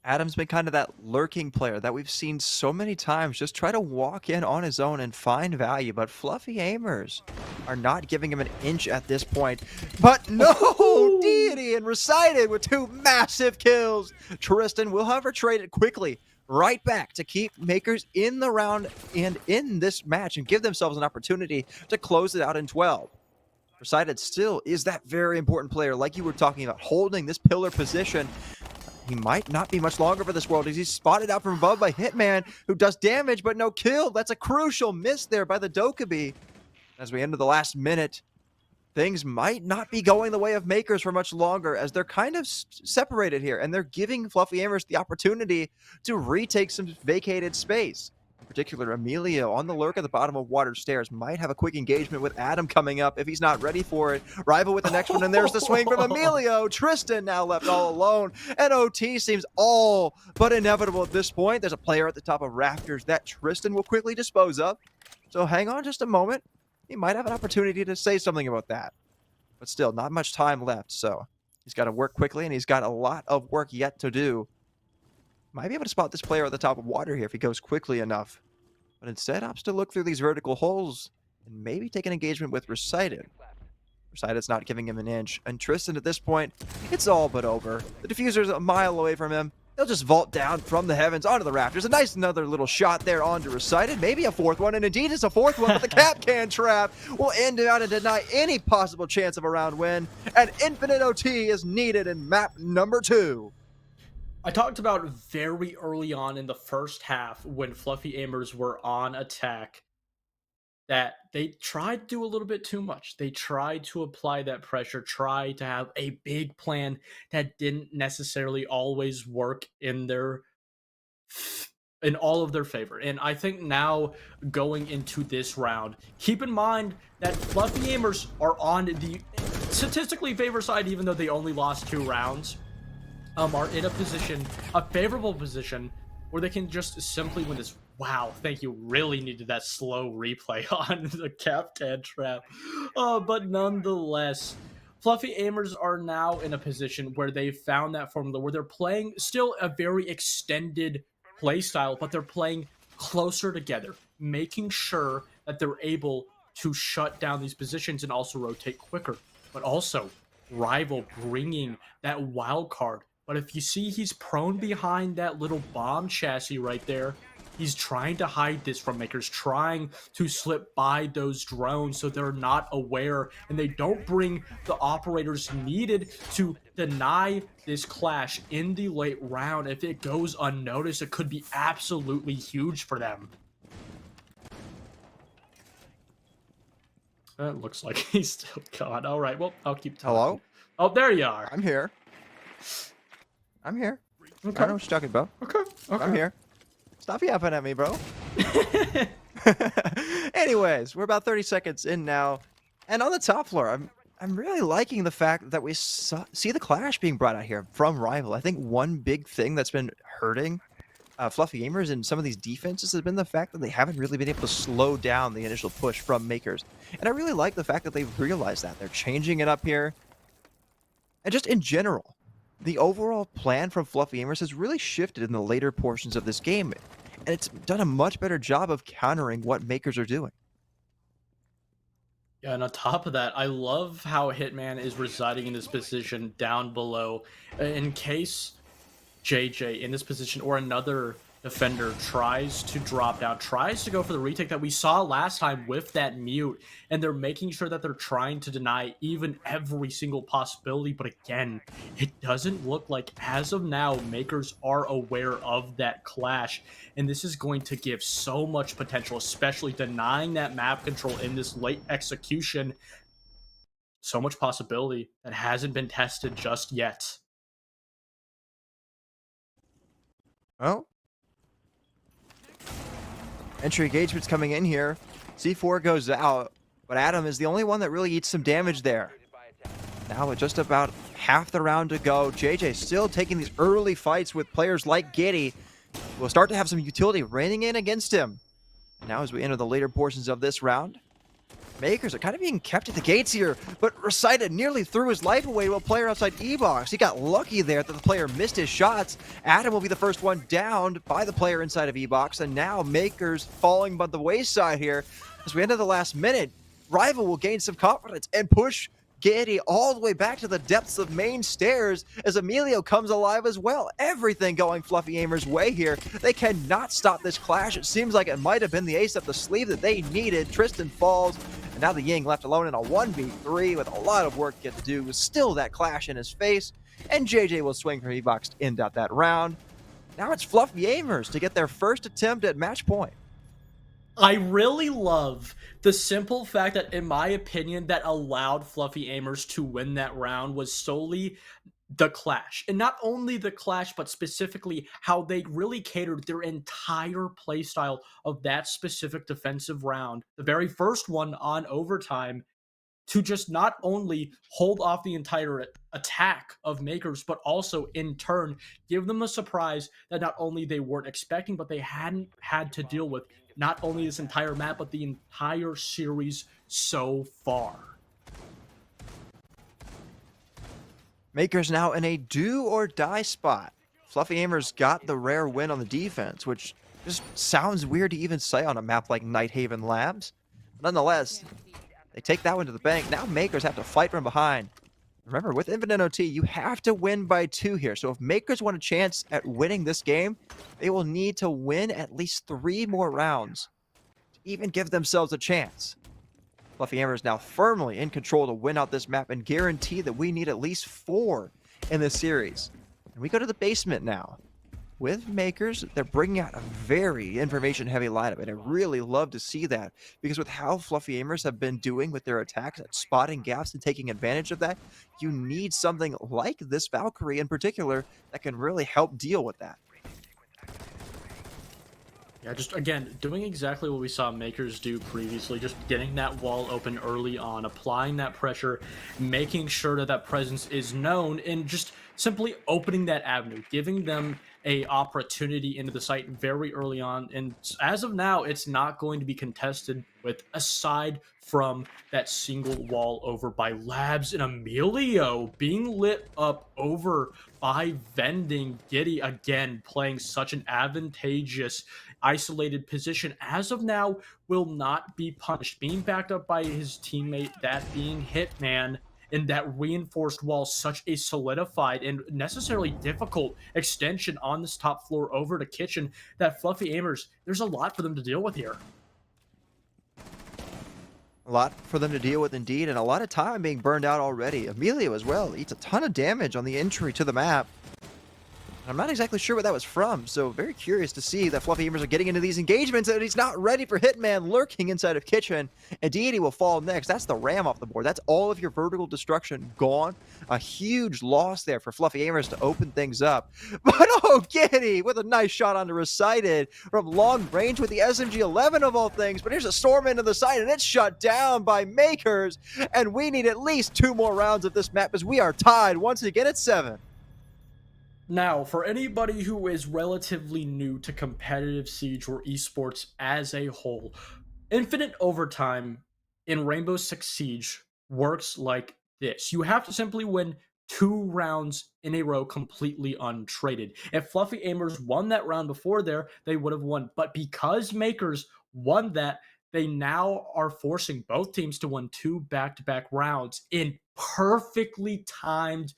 Adam's been kind of that lurking player that we've seen so many times just try to walk in on his own and find value, but Fluffy AIMERS are not giving him an inch at this point. But no! Deity and Recited with 2 massive kills. Tristan will, however, trade it quickly right back to keep makers in the round and in this match and give themselves an opportunity to close it out in 12. Recited still is that very important player, like you were talking about, holding this pillar position. He might not be much longer for this world as he's spotted out from above by Hitman, who does damage but no kill. That's a crucial miss there by the Dokkaebi. As we enter the last minute, things might not be going the way of makers for much longer as they're kind of separated here, and they're giving Fluffy AIMERS the opportunity to retake some vacated space. In particular, Emilio on the lurk at the bottom of water stairs might have a quick engagement with Adam coming up if he's not ready for it. Rival with the next one, and there's the swing from Emilio. Tristan now left all alone, and OT seems all but inevitable at this point. There's a player at the top of rafters that Tristan will quickly dispose of. So hang on just a moment. He might have an opportunity to say something about that. But still, not much time left, so he's got to work quickly, and he's got a lot of work yet to do. Might be able to spot this player at the top of water here if he goes quickly enough. But instead opts to look through these vertical holes and maybe take an engagement with Recited. Recited's not giving him an inch. And Tristan at this point, it's all but over. The diffuser's a mile away from him. He'll just vault down from the heavens onto the rafters. A nice another little shot there onto Recited. Maybe a 4th one, and indeed it's a 4th one, but the cap can trap will end him out and deny any possible chance of a round win. And infinite OT is needed in map number 2. I talked about very early on in the first half when Fluffy AIMERS were on attack that they tried to do a little bit too much. They tried to apply that pressure, try to have a big plan that didn't necessarily always work in all of their favor. And I think now going into this round, keep in mind that Fluffy AIMERS are on the statistically favored side, even though they only lost 2 rounds. Are in a favorable position where they can just simply win this. Wow, thank you. Really needed that slow replay on the Capcan trap. But nonetheless, Fluffy AIMERS are now in a position where they've found that formula where they're playing still a very extended play style, but they're playing closer together, making sure that they're able to shut down these positions and also rotate quicker. But also, Rival bringing that wild card. But if you see he's prone behind that little bomb chassis right there, He's trying to hide this from Makers, trying to slip by those drones so they're not aware and they don't bring the operators needed to deny this clash in the late round. If it goes unnoticed, it could be absolutely huge for them. That looks like he's still gone. All right, well, I'll keep talking. Hello? Oh, there you are. I'm here. I'm here. Okay. I know what you're talking about. Okay. I'm here. Stop yapping at me, bro. Anyways, we're about 30 seconds in now. And on the top floor, I'm really liking the fact that we see the clash being brought out here from Rival. I think one big thing that's been hurting Fluffy Gamers and some of these defenses has been the fact that they haven't really been able to slow down the initial push from Makers. And I really like the fact that they've realized that. They're changing it up here. And just in general, the overall plan from Fluffy Gamers has really shifted in the later portions of this game. And it's done a much better job of countering what Makers are doing. Yeah, and on top of that, I love how Hitman is residing in this position down below in case JJ in this position or another defender tries to drop down, tries to go for the retake that we saw last time with that mute, and they're making sure that they're trying to deny even every single possibility. But again, it doesn't look like as of now Makers are aware of that clash, and this is going to give so much potential, especially denying that map control in this late execution. So much possibility that hasn't been tested just yet. Well, entry engagement's coming in here. C4 goes out, but Adam is the only one that really eats some damage there. Now with just about half the round to go, JJ still taking these early fights with players like Giddy. Will start to have some utility raining in against him. Now as we enter the later portions of this round, Makers are kind of being kept at the gates here, but Recited nearly threw his life away to a player outside E-Box. He got lucky there that the player missed his shots. Adam will be the first one downed by the player inside of E-Box, and now Makers falling by the wayside here. As we enter the last minute, Rival will gain some confidence and push Giddy all the way back to the depths of main stairs as Emilio comes alive as well. Everything going Fluffy Gamers' way here. They cannot stop this clash. It seems like it might have been the ace up the sleeve that they needed. Tristan falls, and now the Ying left alone in a 1v3 with a lot of work to get to do. Still that clash in his face, and JJ will swing for E-Box to end out that round. Now it's Fluffy Gamers to get their first attempt at match point. I really love the simple fact that, in my opinion, that allowed Fluffy Aimers to win that round was solely the clash. And not only the clash, but specifically how they really catered their entire playstyle of that specific defensive round, the very first one on overtime, to just not only hold off the entire attack of Makers, but also in turn give them a surprise that not only they weren't expecting, but they hadn't had to deal with not only this entire map, but the entire series so far. Makers now in a do or die spot. Fluffy Gamers got the rare win on the defense, which just sounds weird to even say on a map like Nighthaven Labs. Nonetheless, they take that one to the bank. Now Makers have to fight from behind. Remember, with Infinite OT, you have to win by 2 here. So if Makers want a chance at winning this game, they will need to win at least 3 more rounds to even give themselves a chance. Fluffy Gamers now firmly in control to win out this map and guarantee that we need at least 4 in this series. And we go to the basement now. With Makers, they're bringing out a very information-heavy lineup, and I really love to see that, because with how Fluffy Gamers have been doing with their attacks at spotting gaps and taking advantage of that, you need something like this Valkyrie in particular that can really help deal with that. Yeah, just again, doing exactly what we saw Makers do previously, just getting that wall open early on, applying that pressure, making sure that that presence is known, and just simply opening that avenue, giving them a opportunity into the site very early on. And as of now, it's not going to be contested with, aside from that single wall over by Labs, and Emilio being lit up over by Vending. Giddy again playing such an advantageous isolated position as of now will not be punished, being backed up by his teammate, that being Hitman. in that reinforced wall, such a solidified and necessarily difficult extension on this top floor over to kitchen, that Fluffy Aimers, there's a lot for them to deal with here. A lot for them to deal with indeed, and a lot of time being burned out already. Emilio as well eats a ton of damage on the entry to the map. I'm not exactly sure what that was from, so very curious to see that Fluffy Aimers are getting into these engagements and he's not ready for Hitman lurking inside of Kitchen, and Deity will fall next. That's the Ram off the board. That's all of your vertical destruction gone. A huge loss there for Fluffy Aimers to open things up. But oh, Giddy with a nice shot onto Recited from long range with the SMG-11 of all things, but here's a storm into the side and it's shut down by MKERS, and we need at least 2 more rounds of this map as we are tied once again at 7. Now, for anybody who is relatively new to competitive Siege or esports as a whole, infinite overtime in Rainbow Six Siege works like this. You have to simply win 2 rounds in a row completely untraded. If Fluffy Aimers won that round before there, they would have won. But because MKERS won that, they now are forcing both teams to win 2 back-to-back rounds in perfectly timed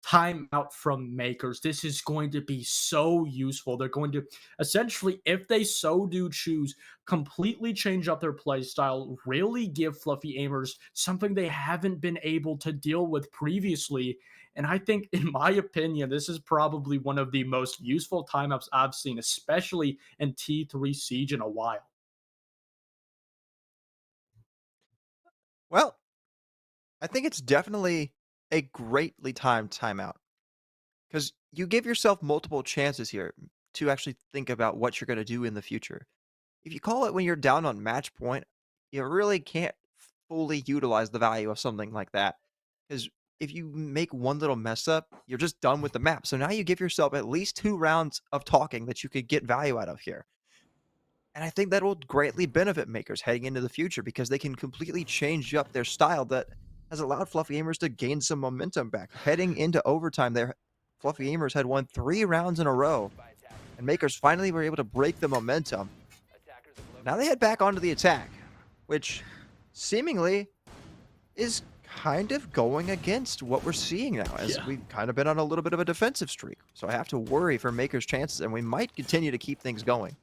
timeout from MKERS. This is going to be so useful. They're going to essentially, if they so do choose, completely change up their play style, really give Fluffy Aimers something they haven't been able to deal with previously. And I think, in my opinion, this is probably one of the most useful timeouts I've seen, especially in T3 Siege in a while. Well, I think it's definitely a greatly timed timeout because you give yourself multiple chances here to actually think about what you're going to do in the future. If you call it when you're down on match point, you really can't fully utilize the value of something like that because if you make one little mess up, you're just done with the map. So now you give yourself at least 2 rounds of talking that you could get value out of here. And I think that will greatly benefit MKERS heading into the future because they can completely change up their style that has allowed Fluffy Aimers to gain some momentum back. Heading into overtime there, Fluffy Aimers had won 3 rounds in a row, and MKERS finally were able to break the momentum. Now they head back onto the attack, which seemingly is kind of going against what we're seeing now, as we've kind of been on a little bit of a defensive streak. So I have to worry for MKERS' chances, and we might continue to keep things going.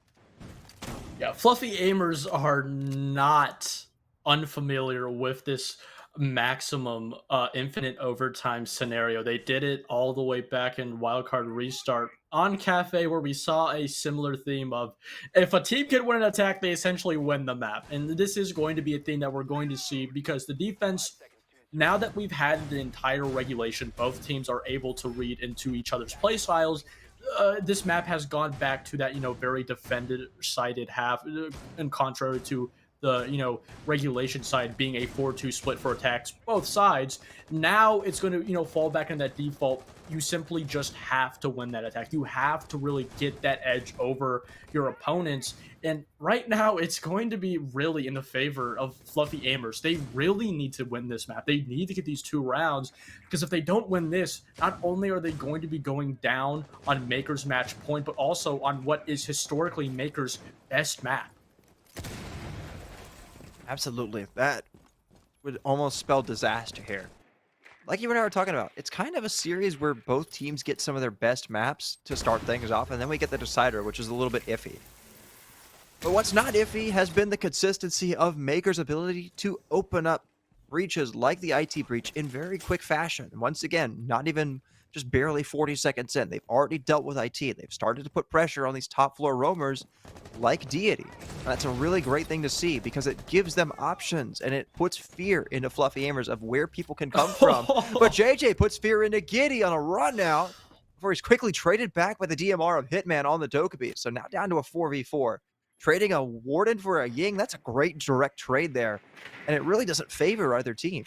Yeah, Fluffy Aimers are not unfamiliar with this maximum infinite overtime scenario. They did it all the way back in Wildcard Restart on Cafe, where we saw a similar theme of if a team can win an attack, they essentially win the map. And this is going to be a thing that we're going to see because the defense, now that we've had the entire regulation, both teams are able to read into each other's play styles. This map has gone back to that, very defended-sided half, in contrary to the, regulation side being a 4-2 split for attacks, both sides. Now it's going to, fall back in that default. You simply just have to win that attack. You have to really get that edge over your opponents. And right now, it's going to be really in the favor of Fluffy Aimers. They really need to win this map. They need to get these 2 rounds, because if they don't win this, not only are they going to be going down on MKERS' match point, but also on what is historically MKERS' best map. Absolutely. That would almost spell disaster here. Like you and I were talking about, it's kind of a series where both teams get some of their best maps to start things off, and then we get the decider, which is a little bit iffy. But what's not iffy has been the consistency of MKERS' ability to open up breaches like the IT breach in very quick fashion. Once again, not even just barely 40 seconds in. They've already dealt with IT. They've started to put pressure on these top floor roamers like Deity. And that's a really great thing to see because it gives them options and it puts fear into Fluffy Aimers of where people can come from. But JJ puts fear into Giddy on a run now before he's quickly traded back by the DMR of Hitman on the Dokkaebi. So now down to a 4v4. Trading a Warden for a Ying, that's a great direct trade there. And it really doesn't favor either team.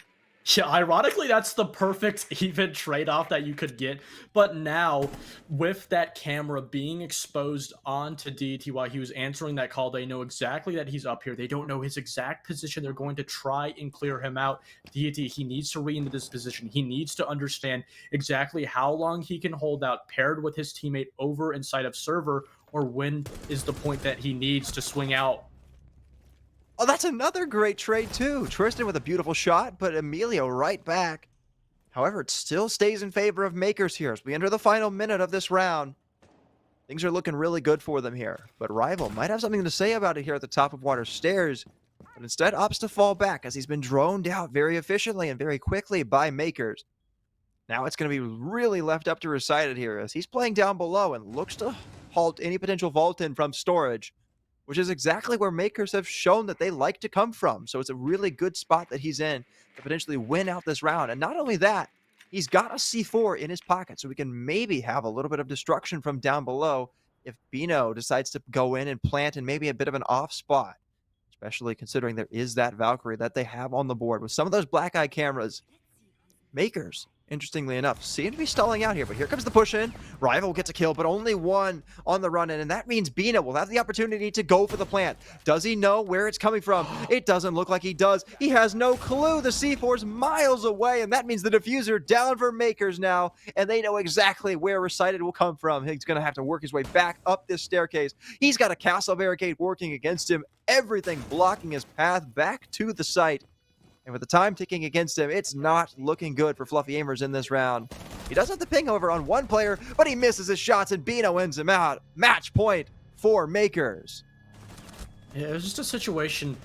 Yeah, ironically, that's the perfect even trade-off that you could get. But now, with that camera being exposed onto DT while he was answering that call, they know exactly that he's up here. They don't know his exact position. They're going to try and clear him out. DT, he needs to into this position. He needs to understand exactly how long he can hold out, paired with his teammate over inside of server, or when is the point that he needs to swing out. Oh, that's another great trade, too. Tristan with a beautiful shot, but Emilio right back. However, it still stays in favor of MKERS here as we enter the final minute of this round. Things are looking really good for them here, but Rival might have something to say about it here at the top of Water Stairs, but instead opts to fall back as he's been droned out very efficiently and very quickly by MKERS. Now it's going to be really left up to Recited here as he's playing down below and looks to halt any potential vault in from storage, which is exactly where MKERS have shown that they like to come from. So it's a really good spot that he's in to potentially win out this round. And not only that, he's got a C4 in his pocket, so we can maybe have a little bit of destruction from down below if Bino decides to go in and plant in maybe a bit of an off spot, especially considering there is that Valkyrie that they have on the board with some of those black eye cameras. MKERS, interestingly enough, seem to be stalling out here, but here comes the push in. Rival gets a kill, but only one on the run in, and that means Bino will have the opportunity to go for the plant. Does he know where it's coming from? It doesn't look like he does. He has no clue. The C4's miles away, and that means the diffuser down for MKERS now, and they know exactly where Recited will come from. He's going to have to work his way back up this staircase. He's got a castle barricade working against him, everything blocking his path back to the site. And with the time ticking against him, it's not looking good for Fluffy AIMERS in this round. He does have the ping, however, on one player, but he misses his shots, and Bino ends him out. Match point for MKERS. Yeah, it was just a situation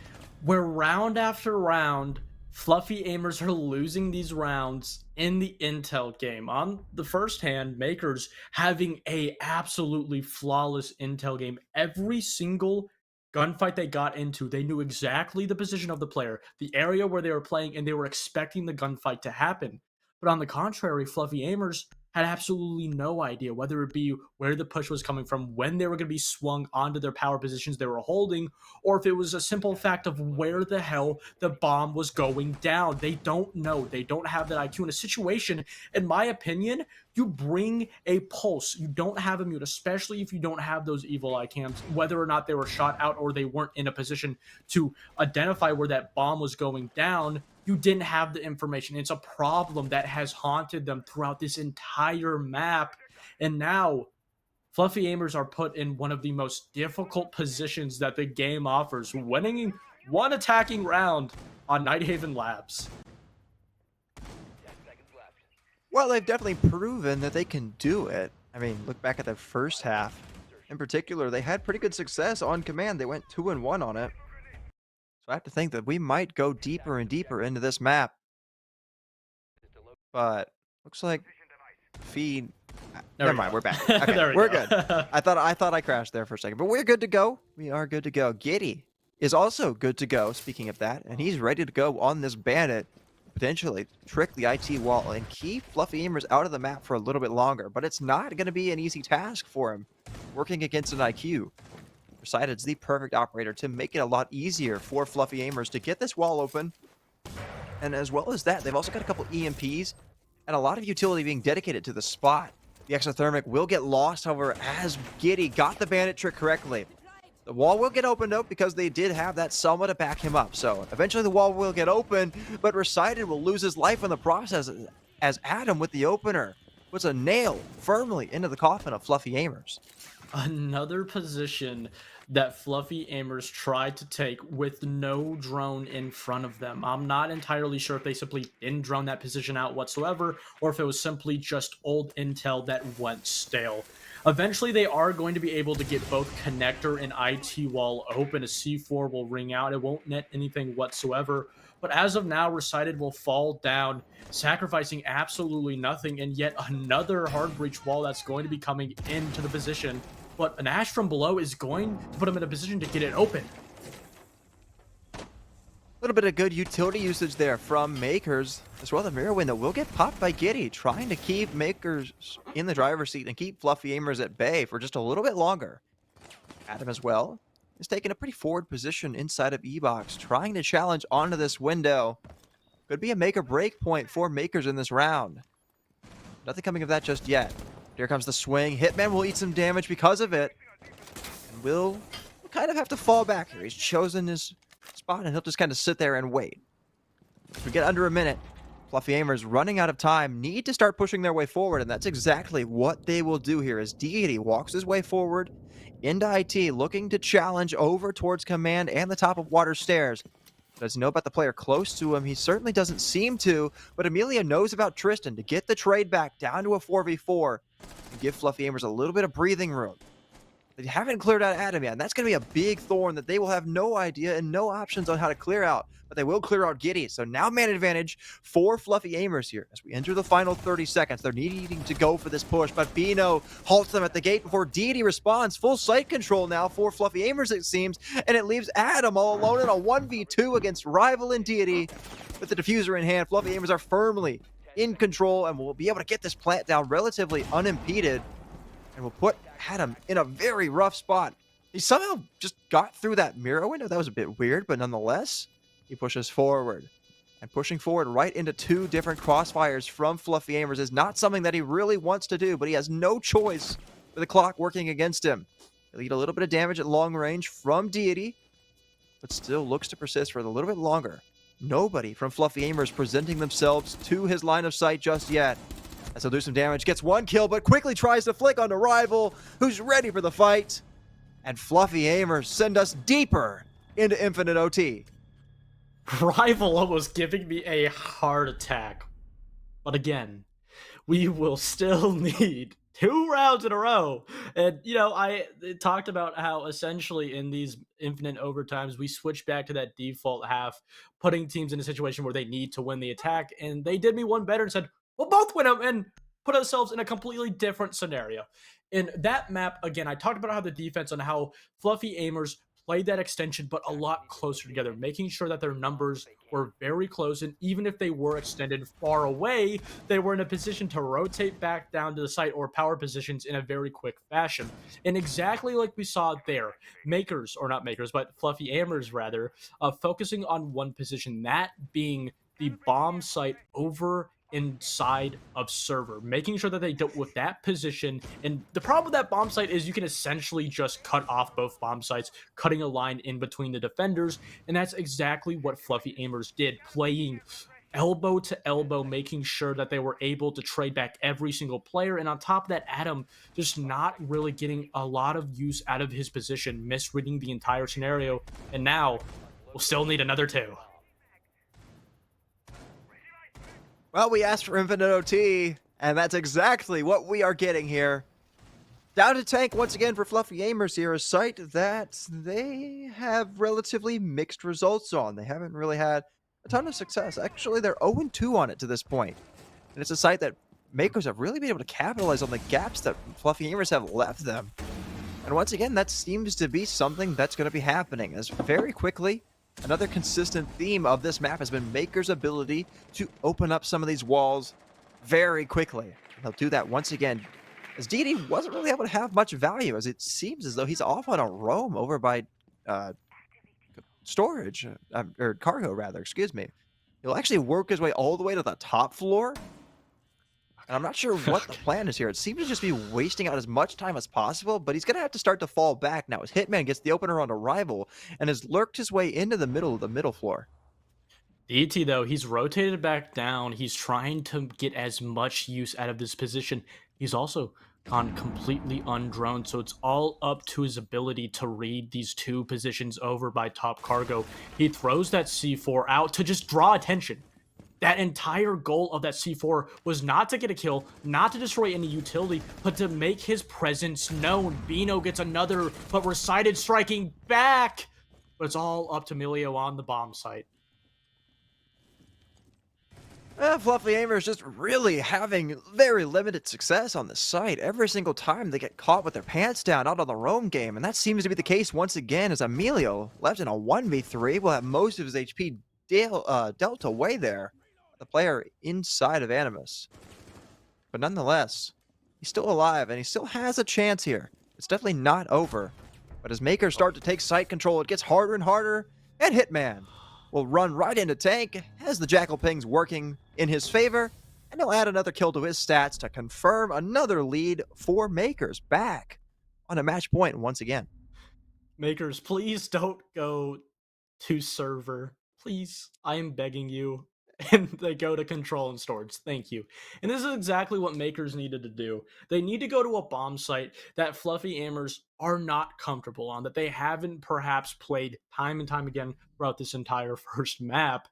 where round after round, Fluffy AIMERS are losing these rounds in the intel game. On the first hand, MKERS having a absolutely flawless intel game. Every single gunfight they got into, they knew exactly the position of the player, the area where they were playing, and they were expecting the gunfight to happen. But on the contrary, Fluffy AIMERS had absolutely no idea, whether it be where the push was coming from, when they were going to be swung onto their power positions they were holding, or if it was a simple fact of where the hell the bomb was going down. They don't know. They don't have that IQ. In a situation, in my opinion, you bring a pulse. You don't have a mute, especially if you don't have those evil eye cams, whether or not they were shot out or they weren't in a position to identify where that bomb was going down. You didn't have the information. It's a problem that has haunted them throughout this entire map. And now, Fluffy AIMERS are put in one of the most difficult positions that the game offers, winning one attacking round on Nighthaven Labs. 10 seconds left. Well, they've definitely proven that they can do it. I mean, look back at the first half. In particular, they had pretty good success on command. They went 2-1 on it. So I have to think that we might go deeper and deeper into this map. But looks like feed. Never mind, we're back. Okay, There we're we go. good. I thought I crashed there for a second, but we're good to go. We are good to go. Giddy is also good to go. Speaking of that, and he's ready to go on this bandit, potentially trick the IT wall and keep Fluffy AIMERS out of the map for a little bit longer. But it's not going to be an easy task for him, working against an IQ. Recited's the perfect operator to make it a lot easier for Fluffy AIMERS to get this wall open. And as well as that, they've also got a couple EMPs and a lot of utility being dedicated to the spot. The exothermic will get lost, however, as Giddy got the bandit trick correctly. The wall will get opened up because they did have that Selma to back him up. So eventually the wall will get open, but Recited will lose his life in the process as Adam with the opener puts a nail firmly into the coffin of Fluffy AIMERS. Another position that Fluffy AIMERS tried to take with no drone in front of them. I'm not entirely sure if they simply didn't drone that position out whatsoever, or if it was simply just old intel that went stale. Eventually, they are going to be able to get both connector and IT wall open. A C4 will ring out. It won't net anything whatsoever. But as of now, Recited will fall down, sacrificing absolutely nothing, and yet another hard breach wall that's going to be coming into the position. But an Ash from below is going to put him in a position to get it open. A little bit of good utility usage there from MKERS, as well as a mirror window will get popped by Giddy, trying to keep MKERS in the driver's seat and keep Fluffy AIMERS at bay for just a little bit longer. Adam as well is taking a pretty forward position inside of E-Box, trying to challenge onto this window. Could be a make or break point for MKERS in this round. Nothing coming of that just yet. Here comes the swing. Hitman will eat some damage because of it. And will kind of have to fall back here. He's chosen his spot, and he'll just kind of sit there and wait. If we get under a minute, Fluffy AIMERS running out of time, need to start pushing their way forward, and that's exactly what they will do here as Deity walks his way forward into IT, looking to challenge over towards command and the top of Water Stairs. Does he know about the player close to him? He certainly doesn't seem to, but Amelia knows about Tristan to get the trade back down to a 4v4 and give Fluffy Aimers a little bit of breathing room. They haven't cleared out Adam yet, and that's going to be a big thorn that they will have no idea and no options on how to clear out, but they will clear out Giddy. So now man advantage for Fluffy Aimers here. As we enter the final 30 seconds, they're needing to go for this push, but Bino halts them at the gate before Deity responds. Full sight control now for Fluffy Aimers, it seems, and it leaves Adam all alone in a 1v2 against Rival and Deity. With the diffuser in hand, Fluffy Aimers are firmly in control and will be able to get this plant down relatively unimpeded, and will put Adam in a very rough spot. He somehow just got through that mirror window. That was a bit weird, but nonetheless, he pushes forward. And pushing forward right into two different crossfires from Fluffy Aimers is not something that he really wants to do, but he has no choice with the clock working against him. He'll eat a little bit of damage at long range from Deity, but still looks to persist for a little bit longer. Nobody from Fluffy Aimers presenting themselves to his line of sight just yet. As he'll do some damage, gets one kill, but quickly tries to flick onto Rival, who's ready for the fight. And Fluffy Aimers send us deeper into Infinite OT. Rival almost giving me a heart attack. But again, we will still need 2 rounds in a row. And, you know, I talked about how essentially in these infinite overtimes, we switch back to that default half, putting teams in a situation where they need to win the attack. And they did me one better and said, we'll both win them and put ourselves in a completely different scenario. In that map, again, I talked about how the defense and how Fluffy Aimers played that extension, but a lot closer together, making sure that their numbers were very close. And even if they were extended far away, they were in a position to rotate back down to the site or power positions in a very quick fashion. And exactly like we saw there, MKERS, or not MKERS, but Fluffy Aimers rather, focusing on one position, that being the bomb site over inside of server, making sure that they dealt with that position. And the problem with that bomb site is you can essentially just cut off both bomb sites, cutting a line in between the defenders. And that's exactly what Fluffy Aimers did, playing elbow to elbow, making sure that they were able to trade back every single player. And on top of that, Adam just not really getting a lot of use out of his position, misreading the entire scenario. And now we'll still need another 2. Well, we asked for Infinite OT, and that's exactly what we are getting here. Down to tank once again for Fluffy Aimers here, a site that they have relatively mixed results on. They haven't really had a ton of success. Actually, they're 0-2 on it to this point. And it's a site that makers have really been able to capitalize on the gaps that Fluffy Aimers have left them. And once again, that seems to be something that's going to be happening, as very quickly, another consistent theme of this map has been Maker's ability to open up some of these walls very quickly. They'll do that once again, as Deity wasn't really able to have much value, as it seems as though he's off on a roam over by storage, or cargo rather, excuse me. He'll actually work his way all the way to the top floor. And I'm not sure what the plan is here. It seems to just be wasting out as much time as possible, but he's going to have to start to fall back now as Hitman gets the opener on a Rival and has lurked his way into the middle of the middle floor. DT, though, he's rotated back down. He's trying to get as much use out of this position. He's also gone completely undroned, so it's all up to his ability to read these 2 positions over by top cargo. He throws that C4 out to just draw attention. That entire goal of that C4 was not to get a kill, not to destroy any utility, but to make his presence known. Bino gets another, but Recited striking back. But it's all up to Emilio on the bomb site. Fluffy Aimers just really having very limited success on the site. Every single time they get caught with their pants down out on the roam game, and that seems to be the case once again, as Emilio, left in a 1v3, will have most of his HP dealt away there. The player inside of AIMERS. But nonetheless, he's still alive, and he still has a chance here. It's definitely not over. But as Makers start to take site control, it gets harder and harder, and Hitman will run right into tank as the Jackal ping's working in his favor, and he'll add another kill to his stats to confirm another lead for Makers, back on a match point once again. Makers, please don't go to server. Please, I am begging you. and they go to control and storage. Thank you. And this is exactly what Makers needed to do. They need to go to a bomb site that Fluffy Amers are not comfortable on, that they haven't perhaps played time and time again throughout this entire first map.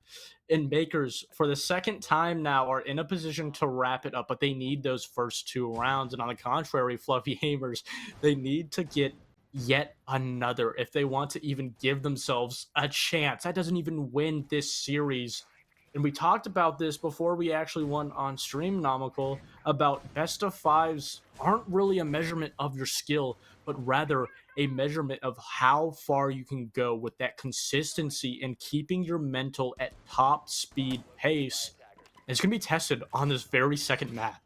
And Makers, for the second time now, are in a position to wrap it up, but they need those first 2 rounds. And on the contrary, Fluffy Amers, they need to get yet another if they want to even give themselves a chance. That doesn't even win this series. And we talked about this before we actually won on stream, Nomical, about best of fives aren't really a measurement of your skill, but rather a measurement of how far you can go with that consistency and keeping your mental at top speed pace. And it's going to be tested on this very second map.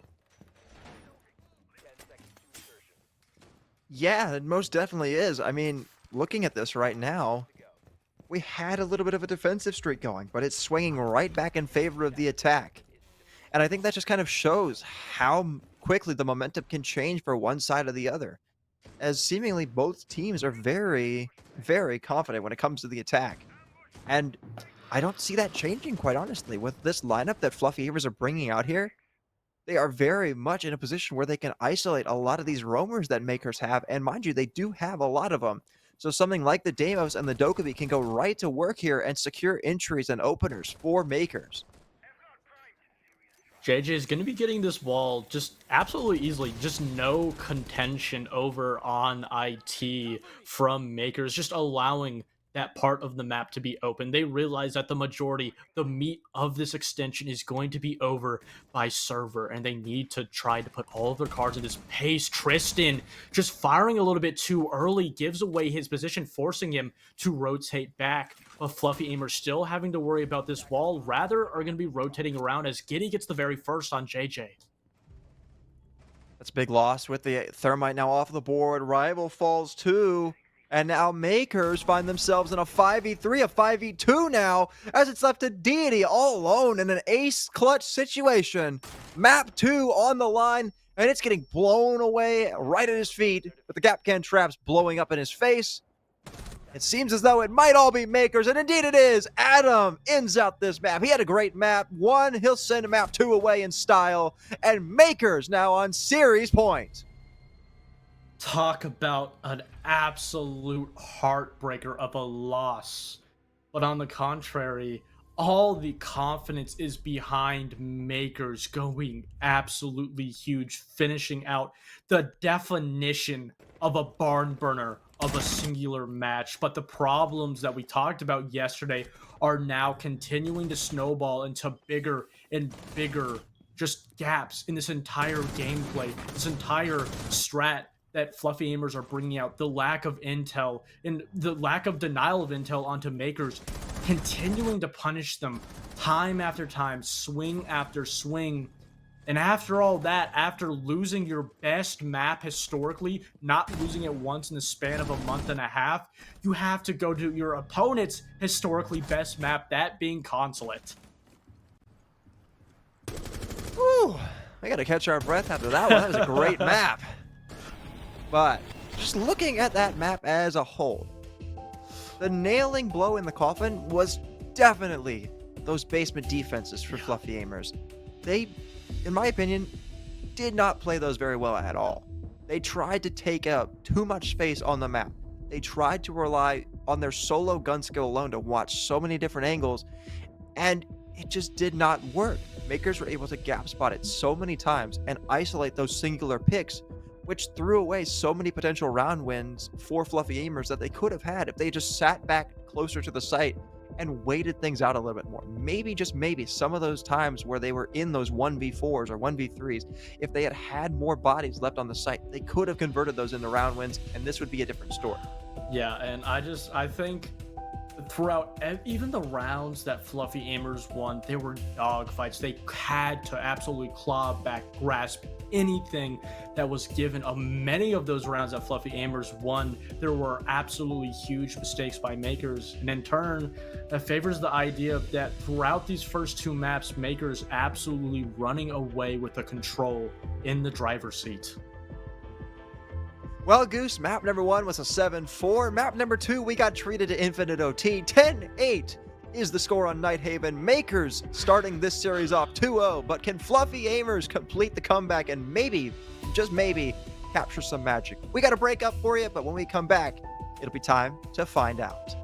10 seconds to insertion. Yeah, it most definitely is. I mean, looking at this right now, we had a little bit of a defensive streak going, but it's swinging right back in favor of the attack. And I think that just kind of shows how quickly the momentum can change for one side or the other, as seemingly both teams are very, very confident when it comes to the attack. And I don't see that changing, quite honestly. With this lineup that Fluffy Amers are bringing out here, they are very much in a position where they can isolate a lot of these roamers that Makers have. And mind you, they do have a lot of them. So something like the Deimos and the Dokkaebi can go right to work here and secure entries and openers for Makers. JJ is going to be getting this wall just absolutely easily. Just no contention over on IT from Makers, just allowing that part of the map to be open. They realize that the majority, the meat of this extension is going to be over by server, and they need to try to put all of their cards in this pace. Tristan just firing a little bit too early gives away his position, forcing him to rotate back. But Fluffy Amers still having to worry about this wall, rather are going to be rotating around as Giddy gets the very first on JJ. That's a big loss with the Thermite now off the board. Rival falls too. And now Makers find themselves in a 5v3, a 5v2 now, as it's left to Deity all alone in an ace clutch situation. Map 2 on the line, and it's getting blown away right at his feet, with the Gapcan traps blowing up in his face. It seems as though it might all be Makers, and indeed it is. Adam ends out this map. He had a great map. One, he'll send map 2 away in style, and Makers now on series point. Talk about an absolute heartbreaker of a loss. But on the contrary, all the confidence is behind Makers going absolutely huge, finishing out the definition of a barn burner of a singular match. But the problems that we talked about yesterday are now continuing to snowball into bigger and bigger just gaps in this entire gameplay, this entire strat that Fluffy Amers are bringing out. The lack of intel and the lack of denial of intel onto Makers, continuing to punish them time after time, swing after swing. And after all that, after losing your best map historically, not losing it once in the span of a month and a half, you have to go to your opponent's historically best map, that being Consulate. Whew, we gotta catch our breath after that one. That was a great map. But just looking at that map as a whole, the nailing blow in the coffin was definitely those basement defenses for Fluffy Amers. They, in my opinion, did not play those very well at all. They tried to take up too much space on the map. They tried to rely on their solo gun skill alone to watch so many different angles, and it just did not work. Makers were able to gap spot it so many times and isolate those singular picks, which threw away so many potential round wins for Fluffy Amers that they could have had if they just sat back closer to the site and waited things out a little bit more. Maybe, just maybe, some of those times where they were in those 1v4s or 1v3s, if they had more bodies left on the site, they could have converted those into round wins, and this would be a different story. Yeah, and I think throughout even the rounds that Fluffy Amers won, they were dogfights. They had to absolutely claw back, grasp anything that was given. Many of those rounds that Fluffy Amers won, there were absolutely huge mistakes by Makers, and in turn, that favors the idea that throughout these first 2 maps, Makers absolutely running away with the control in the driver's seat. Well, Goose, map number 1 was a 7-4. Map number 2, we got treated to infinite OT. 10-8 is the score on Nighthaven. MKERS starting this series off 2-0, but can Fluffy AIMERS complete the comeback and maybe, just maybe, capture some magic? We got a breakup for you, but when we come back, it'll be time to find out.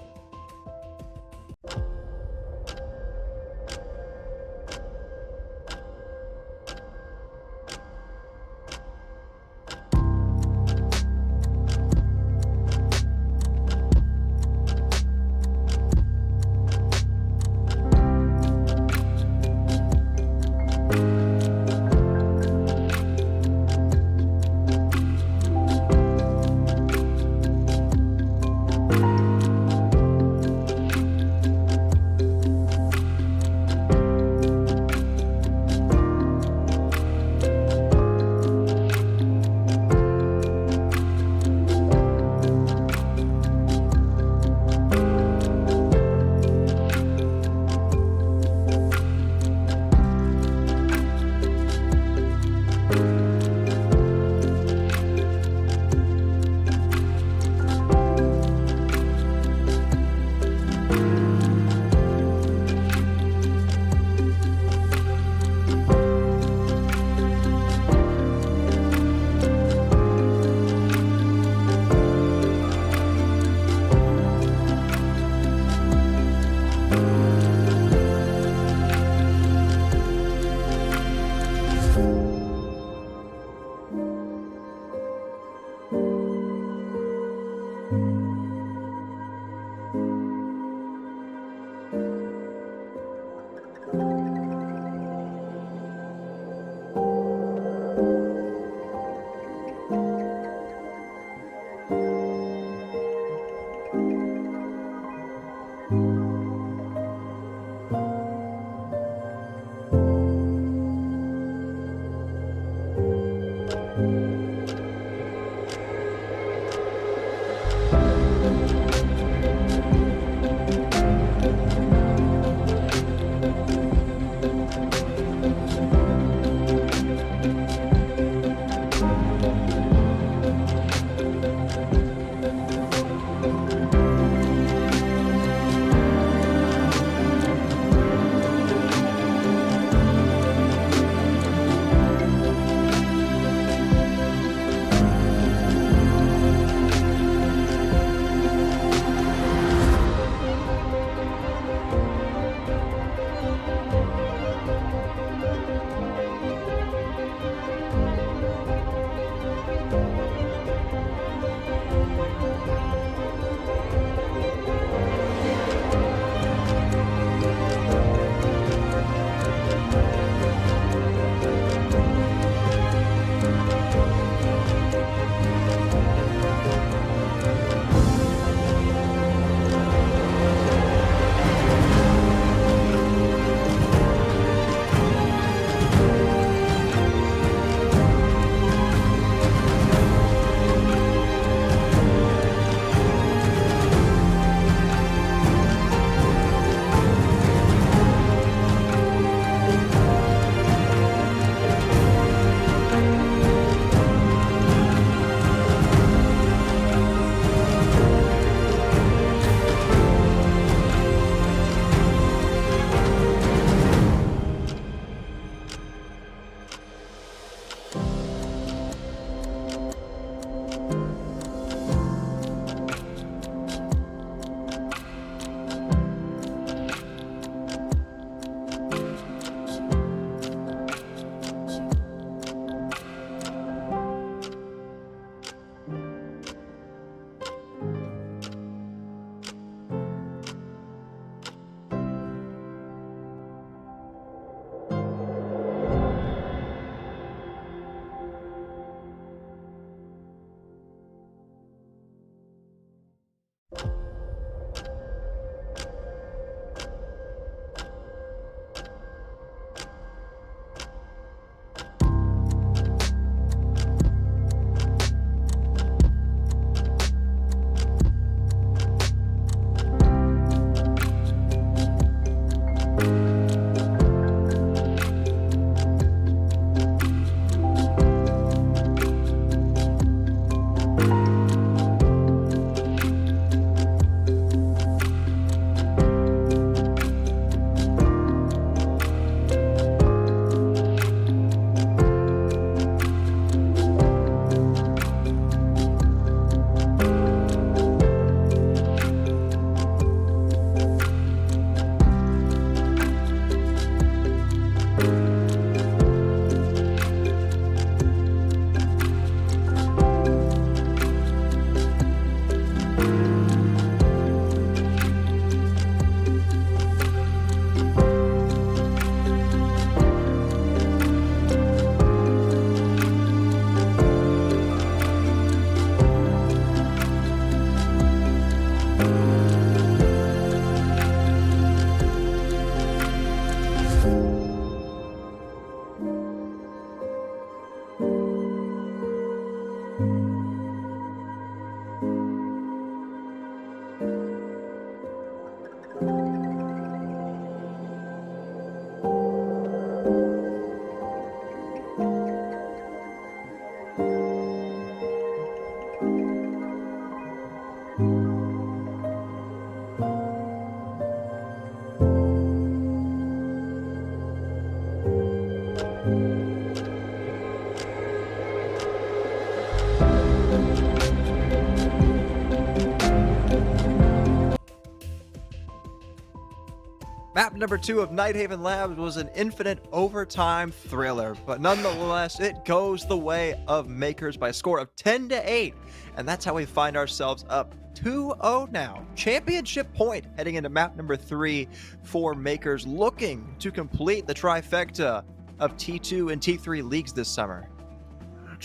Map number 2 of Nighthaven Labs was an infinite overtime thriller, but nonetheless, it goes the way of MKERS by a score of 10-8, and that's how we find ourselves up 2-0 now. Championship point heading into map number 3 for MKERS, looking to complete the trifecta of T2 and T3 leagues this summer.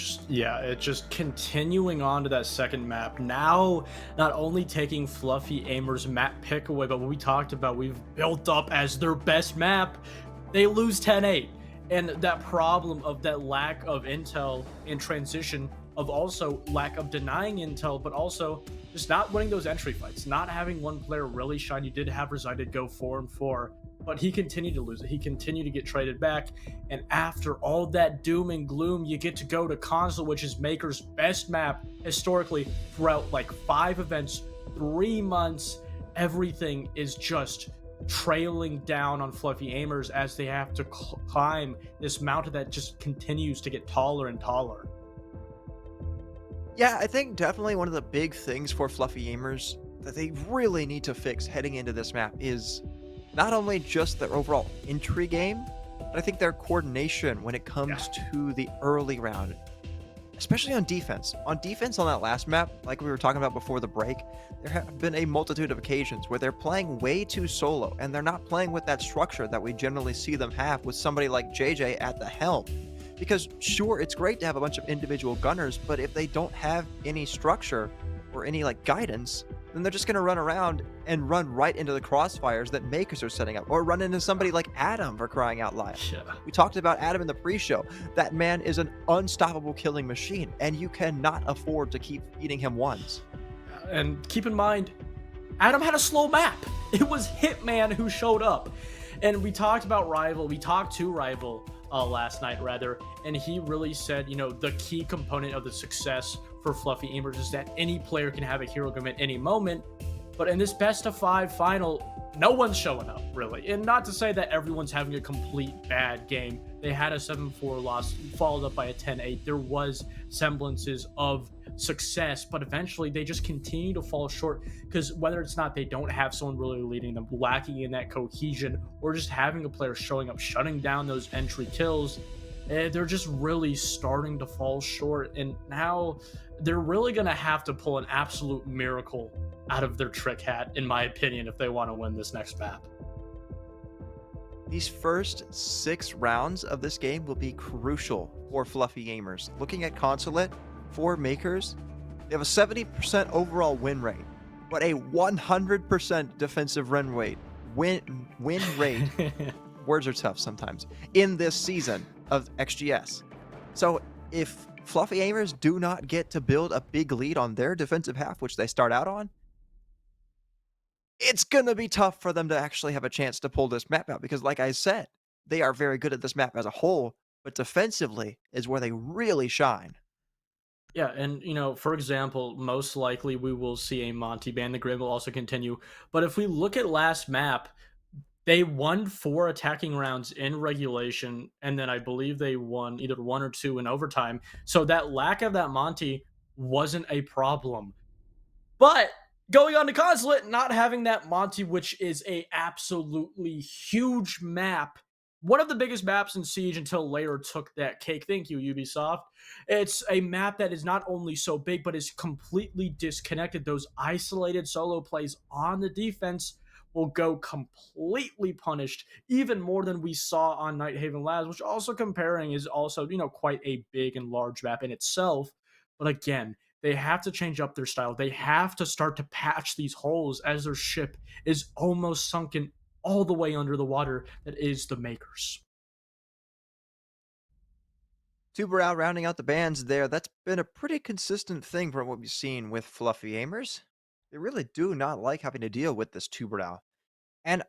It's just continuing on to that second map. Now, not only taking Fluffy AIMERS map pick away, but what we talked about, we've built up as their best map. They lose 10-8. And that problem of that lack of intel in transition, of also lack of denying intel, but also just not winning those entry fights, not having one player really shine. You did have Resided go 4-4, but he continued to lose it. He continued to get traded back. And after all that doom and gloom, you get to go to console, which is MKERS' best map historically throughout like 5 events, 3 months. Everything is just trailing down on Fluffy AIMERS as they have to climb this mountain that just continues to get taller and taller. Yeah, I think definitely one of the big things for Fluffy AIMERS that they really need to fix heading into this map is not only just their overall entry game, but I think their coordination when it comes to the early round, especially on defense. On defense on that last map, like we were talking about before the break, there have been a multitude of occasions where they're playing way too solo, and they're not playing with that structure that we generally see them have with somebody like JJ at the helm. Because sure, it's great to have a bunch of individual gunners, but if they don't have any structure or any like guidance, then they're just going to run around and run right into the crossfires that MKERS are setting up, or run into somebody like Adam, for crying out loud. Yeah. We talked about Adam in the pre-show. That man is an unstoppable killing machine, and you cannot afford to keep feeding him ones. And keep in mind, Adam had a slow map. It was Hitman who showed up. And we talked about Rival. We talked to Rival last night, rather, and he really said, you know, the key component of the success for Fluffy AIMERS is that any player can have a hero game at any moment. But in this best of 5 final, no one's showing up, really. And not to say that everyone's having a complete bad game. They had a 7-4 loss, followed up by a 10-8. There was semblances of success, but eventually they just continue to fall short, because whether it's not they don't have someone really leading them, lacking in that cohesion, or just having a player showing up, shutting down those entry kills, they're just really starting to fall short. And now they're really going to have to pull an absolute miracle out of their trick hat, in my opinion, if they want to win this next map. These first 6 rounds of this game will be crucial for Fluffy AIMERS. Looking at Consulate for MKERS, they have a 70% overall win rate, but a 100% defensive win rate. Win rate. Words are tough sometimes. In this season of XGS. So if Fluffy AIMERS do not get to build a big lead on their defensive half, which they start out on, it's going to be tough for them to actually have a chance to pull this map out, because like I said, they are very good at this map as a whole, but defensively is where they really shine. Yeah, and you know, for example, most likely we will see a Monty ban. The grid will also continue. But if we look at last map, they won 4 attacking rounds in regulation, and then I believe they won either 1 or 2 in overtime. So that lack of that Monty wasn't a problem. But going on to Consulate, not having that Monty, which is a absolutely huge map, one of the biggest maps in Siege until Layer took that cake. Thank you, Ubisoft. It's a map that is not only so big, but is completely disconnected. Those isolated solo plays on the defense will go completely punished, even more than we saw on Nighthaven Labs, which also comparing is also, you know, quite a big and large map in itself. But again, they have to change up their style. They have to start to patch these holes as their ship is almost sunken all the way under the water that is the MKERS. Tuberal rounding out the bands there. That's been a pretty consistent thing from what we've seen with Fluffy AIMERS. They really do not like having to deal with this Tuberal. And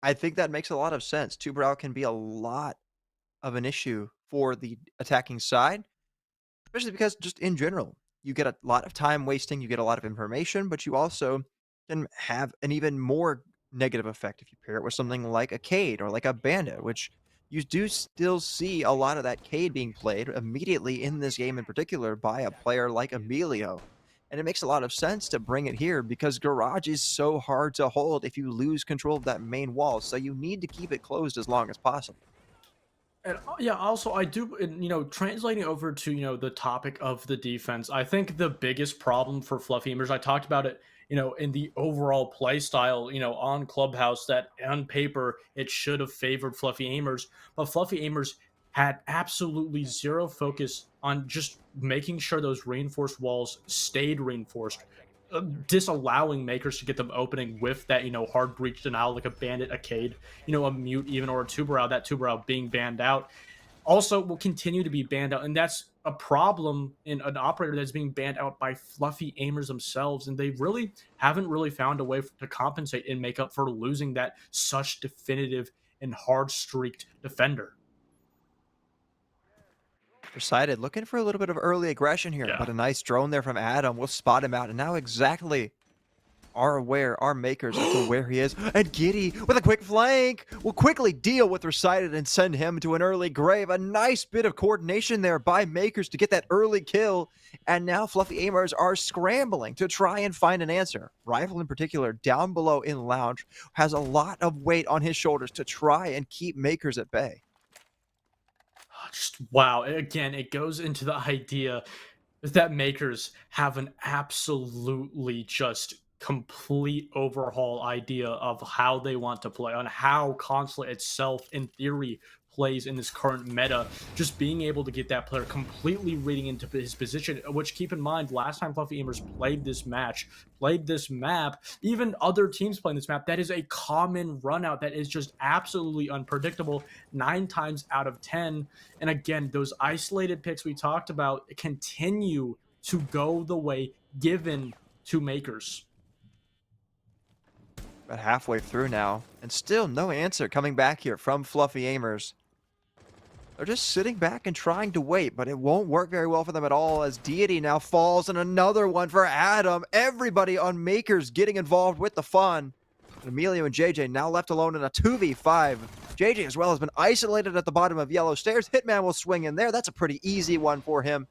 I think that makes a lot of sense. Tuberal can be a lot of an issue for the attacking side, especially because just in general, you get a lot of time wasting, you get a lot of information, but you also can have an even more negative effect if you pair it with something like a Cade or like a Bandit, which you do still see a lot of that Cade being played immediately in this game in particular by a player like Emilio. And it makes a lot of sense to bring it here because garage is so hard to hold if you lose control of that main wall. So you need to keep it closed as long as possible. And yeah, also I do, and, translating over to the topic of the defense. I think the biggest problem for Fluffy Embers, I talked about it, in the overall play style, on Clubhouse, that on paper it should have favored Fluffy Aimers, but Fluffy Aimers had absolutely zero focus on just making sure those reinforced walls stayed reinforced, disallowing makers to get them opening with that hard breach denial, like a bandit, a cade, a mute, even, or a two brow. That two brow being banned out also will continue to be banned out, and that's a problem in an operator that's being banned out by Fluffy Aimers themselves, and they really haven't really found a way to compensate and make up for losing that such definitive and hard streaked defender. Decided looking for a little bit of early aggression here, Yeah. but a nice drone there from Adam will spot him out, and now exactly are aware, our makers, as to where he is. And Giddy, with a quick flank, will quickly deal with Recited and send him to an early grave. A nice bit of coordination there by makers to get that early kill. And now Fluffy Aimers are scrambling to try and find an answer. Rival in particular, down below in Lounge, has a lot of weight on his shoulders to try and keep makers at bay. Just wow. Again, it goes into the idea that makers have an absolutely just complete overhaul idea of how they want to play, on how Consulate itself in theory plays in this current meta. Just being able to get that player completely reading into his position, which, keep in mind, last time Fluffy Aimers played this map, even other teams playing this map, that is a common run out that is just absolutely unpredictable 9 times out of 10. And again, those isolated picks we talked about continue to go the way given to makers. About halfway through now, and still no answer coming back here from Fluffy Aimers. They're just sitting back and trying to wait, but it won't work very well for them at all as Deity now falls, and another one for Adam. Everybody on Makers getting involved with the fun. And Emilio and JJ now left alone in a 2v5. JJ as well has been isolated at the bottom of yellow stairs. Hitman will swing in there. That's a pretty easy one for him.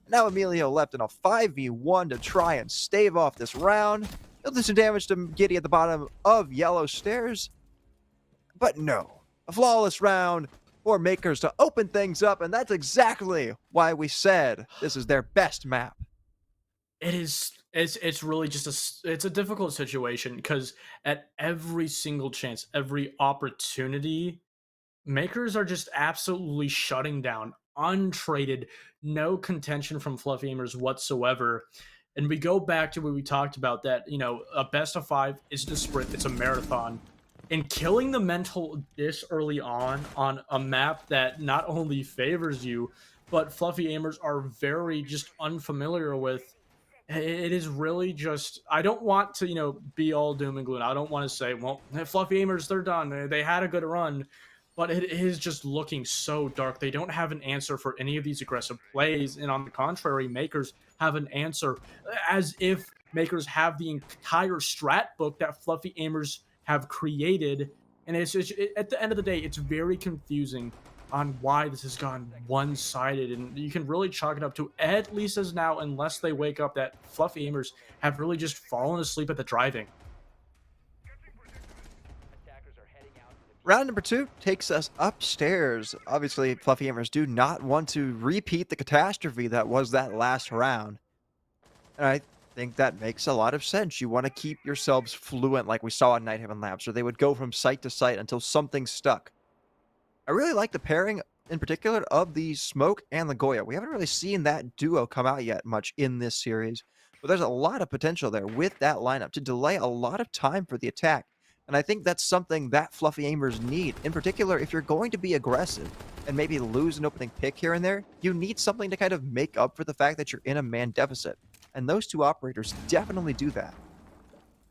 Now Emilio left in a 5v1 to try and stave off this round. He'll do some damage to Giddy at the bottom of yellow stairs. But no, a flawless round for Makers to open things up, and that's exactly why we said this is their best map. It's really just it's a difficult situation, because at every single chance, every opportunity, makers are just absolutely shutting down, untraded, no contention from Fluffy Aimers whatsoever. And we go back to what we talked about, that a best of 5 isn't a sprint, it's a marathon. And killing the mental this early on a map that not only favors you, but Fluffy Aimers are very just unfamiliar with, it is really just, I don't want to, be all doom and gloom. I don't want to say, well, Fluffy Aimers, they're done. They had a good run. But it is just looking so dark. They don't have an answer for any of these aggressive plays. And on the contrary, makers have an answer, as if makers have the entire strat book that Fluffy Aimers have created. And at the end of the day, it's very confusing on why this has gone one-sided, and you can really chalk it up to, at least as now, unless they wake up, that Fluffy Aimers have really just fallen asleep at the driving. Round number 2 takes us upstairs. Obviously, Fluffy Aimers do not want to repeat the catastrophe that was that last round. And I think that makes a lot of sense. You want to keep yourselves fluent like we saw in Night Haven Labs, where they would go from site to site until something stuck. I really like the pairing, in particular, of the Smoke and the Goya. We haven't really seen that duo come out yet much in this series, but there's a lot of potential there with that lineup to delay a lot of time for the attack. And I think that's something that Fluffy Aimers need. In particular, if you're going to be aggressive and maybe lose an opening pick here and there, you need something to kind of make up for the fact that you're in a man deficit. And those two operators definitely do that.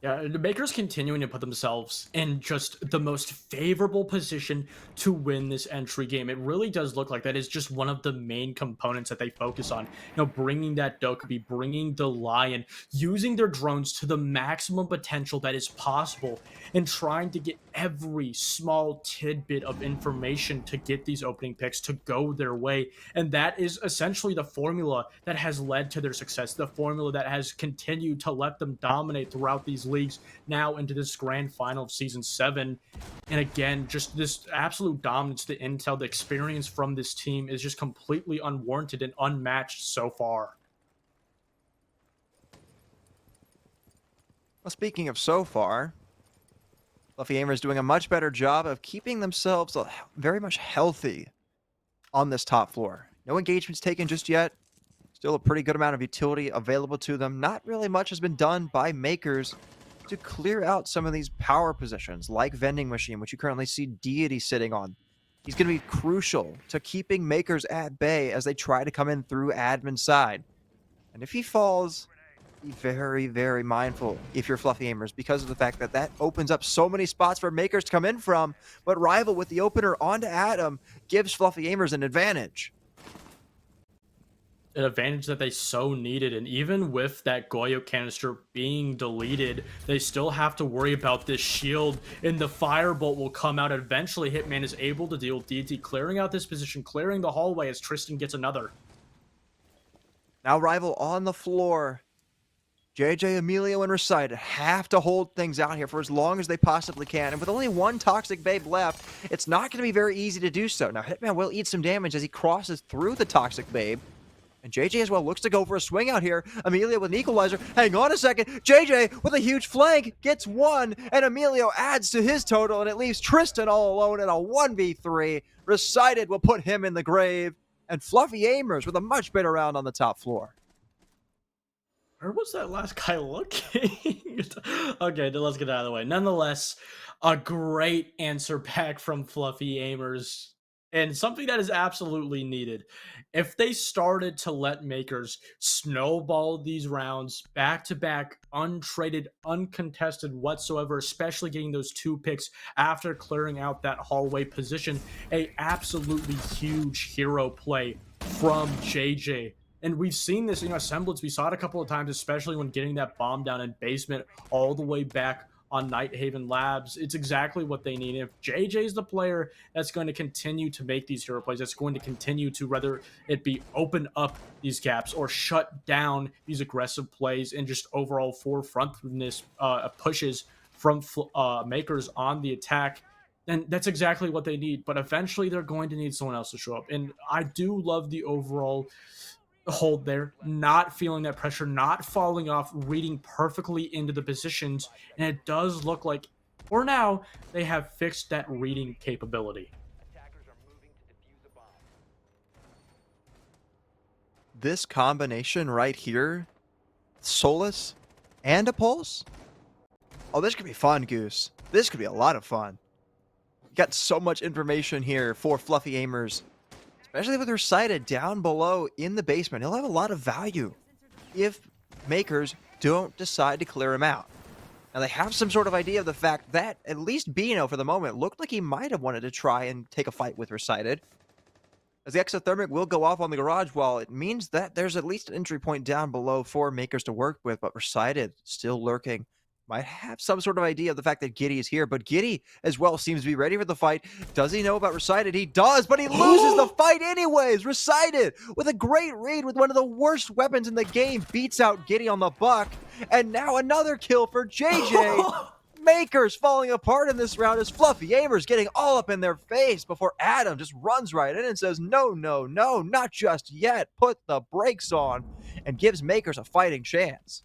Yeah, the Makers continuing to put themselves in just the most favorable position to win this entry game. It really does look like that is just one of the main components that they focus on. Bringing that Dokkaebi, bringing the Lion, using their drones to the maximum potential that is possible, and trying to get every small tidbit of information to get these opening picks to go their way. And that is essentially the formula that has led to their success, the formula that has continued to let them dominate throughout these leagues now into this grand final of season 7. And again, just this absolute dominance, the intel, the experience from this team is just completely unwarranted and unmatched so far. Well, speaking of so far, Fluffy AIMERS doing a much better job of keeping themselves very much healthy on this top floor. No engagements taken just yet. Still a pretty good amount of utility available to them. Not really much has been done by MKERS to clear out some of these power positions, like Vending Machine, which you currently see Deity sitting on. He's going to be crucial to keeping MKERS at bay as they try to come in through admin side. And if he falls, be very, very mindful if you're Fluffy AIMERS, because of the fact that that opens up so many spots for MKERS to come in from. But Rival with the opener onto Adam gives Fluffy AIMERS an advantage. An advantage that they so needed. And even with that Goyo canister being deleted, they still have to worry about this shield, and the firebolt will come out. Eventually, Hitman is able to deal with DT, clearing out this position, clearing the hallway as Tristan gets another. Now Rival on the floor. JJ, Emilio, and Recita have to hold things out here for as long as they possibly can. And with only one Toxic Babe left, it's not going to be very easy to do so. Now, Hitman will eat some damage as he crosses through the Toxic Babe. And JJ as well looks to go for a swing out here. Emilio with an equalizer. Hang on a second. JJ with a huge flank gets one. And Emilio adds to his total. And it leaves Tristan all alone in a 1v3. Recited will put him in the grave. And Fluffy AIMERS with a much better round on the top floor. Where was that last guy looking? Okay, then let's get out of the way. Nonetheless, a great answer back from Fluffy AIMERS, and something that is absolutely needed. If they started to let MKERS snowball these rounds back-to-back, untraded, uncontested whatsoever, especially getting those 2 picks after clearing out that hallway position, a absolutely huge hero play from JJ. And we've seen this, semblance. We saw it a couple of times, especially when getting that bomb down in basement all the way back on Nighthaven Labs. It's exactly what they need. If JJ's the player that's going to continue to make these hero plays, that's going to continue to, whether it be open up these gaps or shut down these aggressive plays and just overall forefrontness pushes from MKERS on the attack, then that's exactly what they need. But eventually they're going to need someone else to show up. And I do love the overall hold there, not feeling that pressure, not falling off, reading perfectly into the positions. And it does look like, for now, they have fixed that reading capability. Attackers are moving to defuse a bomb. This combination right here, Solus and a Pulse. Oh, this could be fun, Goose. This could be a lot of fun. You got so much information here for Fluffy AIMERS. Especially with Recited down below in the basement. He'll have a lot of value if MKERS don't decide to clear him out. Now, they have some sort of idea of the fact that at least Bino, for the moment, looked like he might have wanted to try and take a fight with Recited. As the exothermic will go off on the garage wall, it means that there's at least an entry point down below for MKERS to work with, but Recited still lurking. Might have some sort of idea of the fact that Giddy is here, but Giddy as well seems to be ready for the fight. Does he know about Recited? He does, but he loses the fight anyways. Recited, with a great read with one of the worst weapons in the game, beats out Giddy on the buck. And now another kill for JJ. MKERS falling apart in this round as Fluffy AIMERS getting all up in their face before Adam just runs right in and says, no, no, no, not just yet. Put the brakes on, and gives MKERS a fighting chance.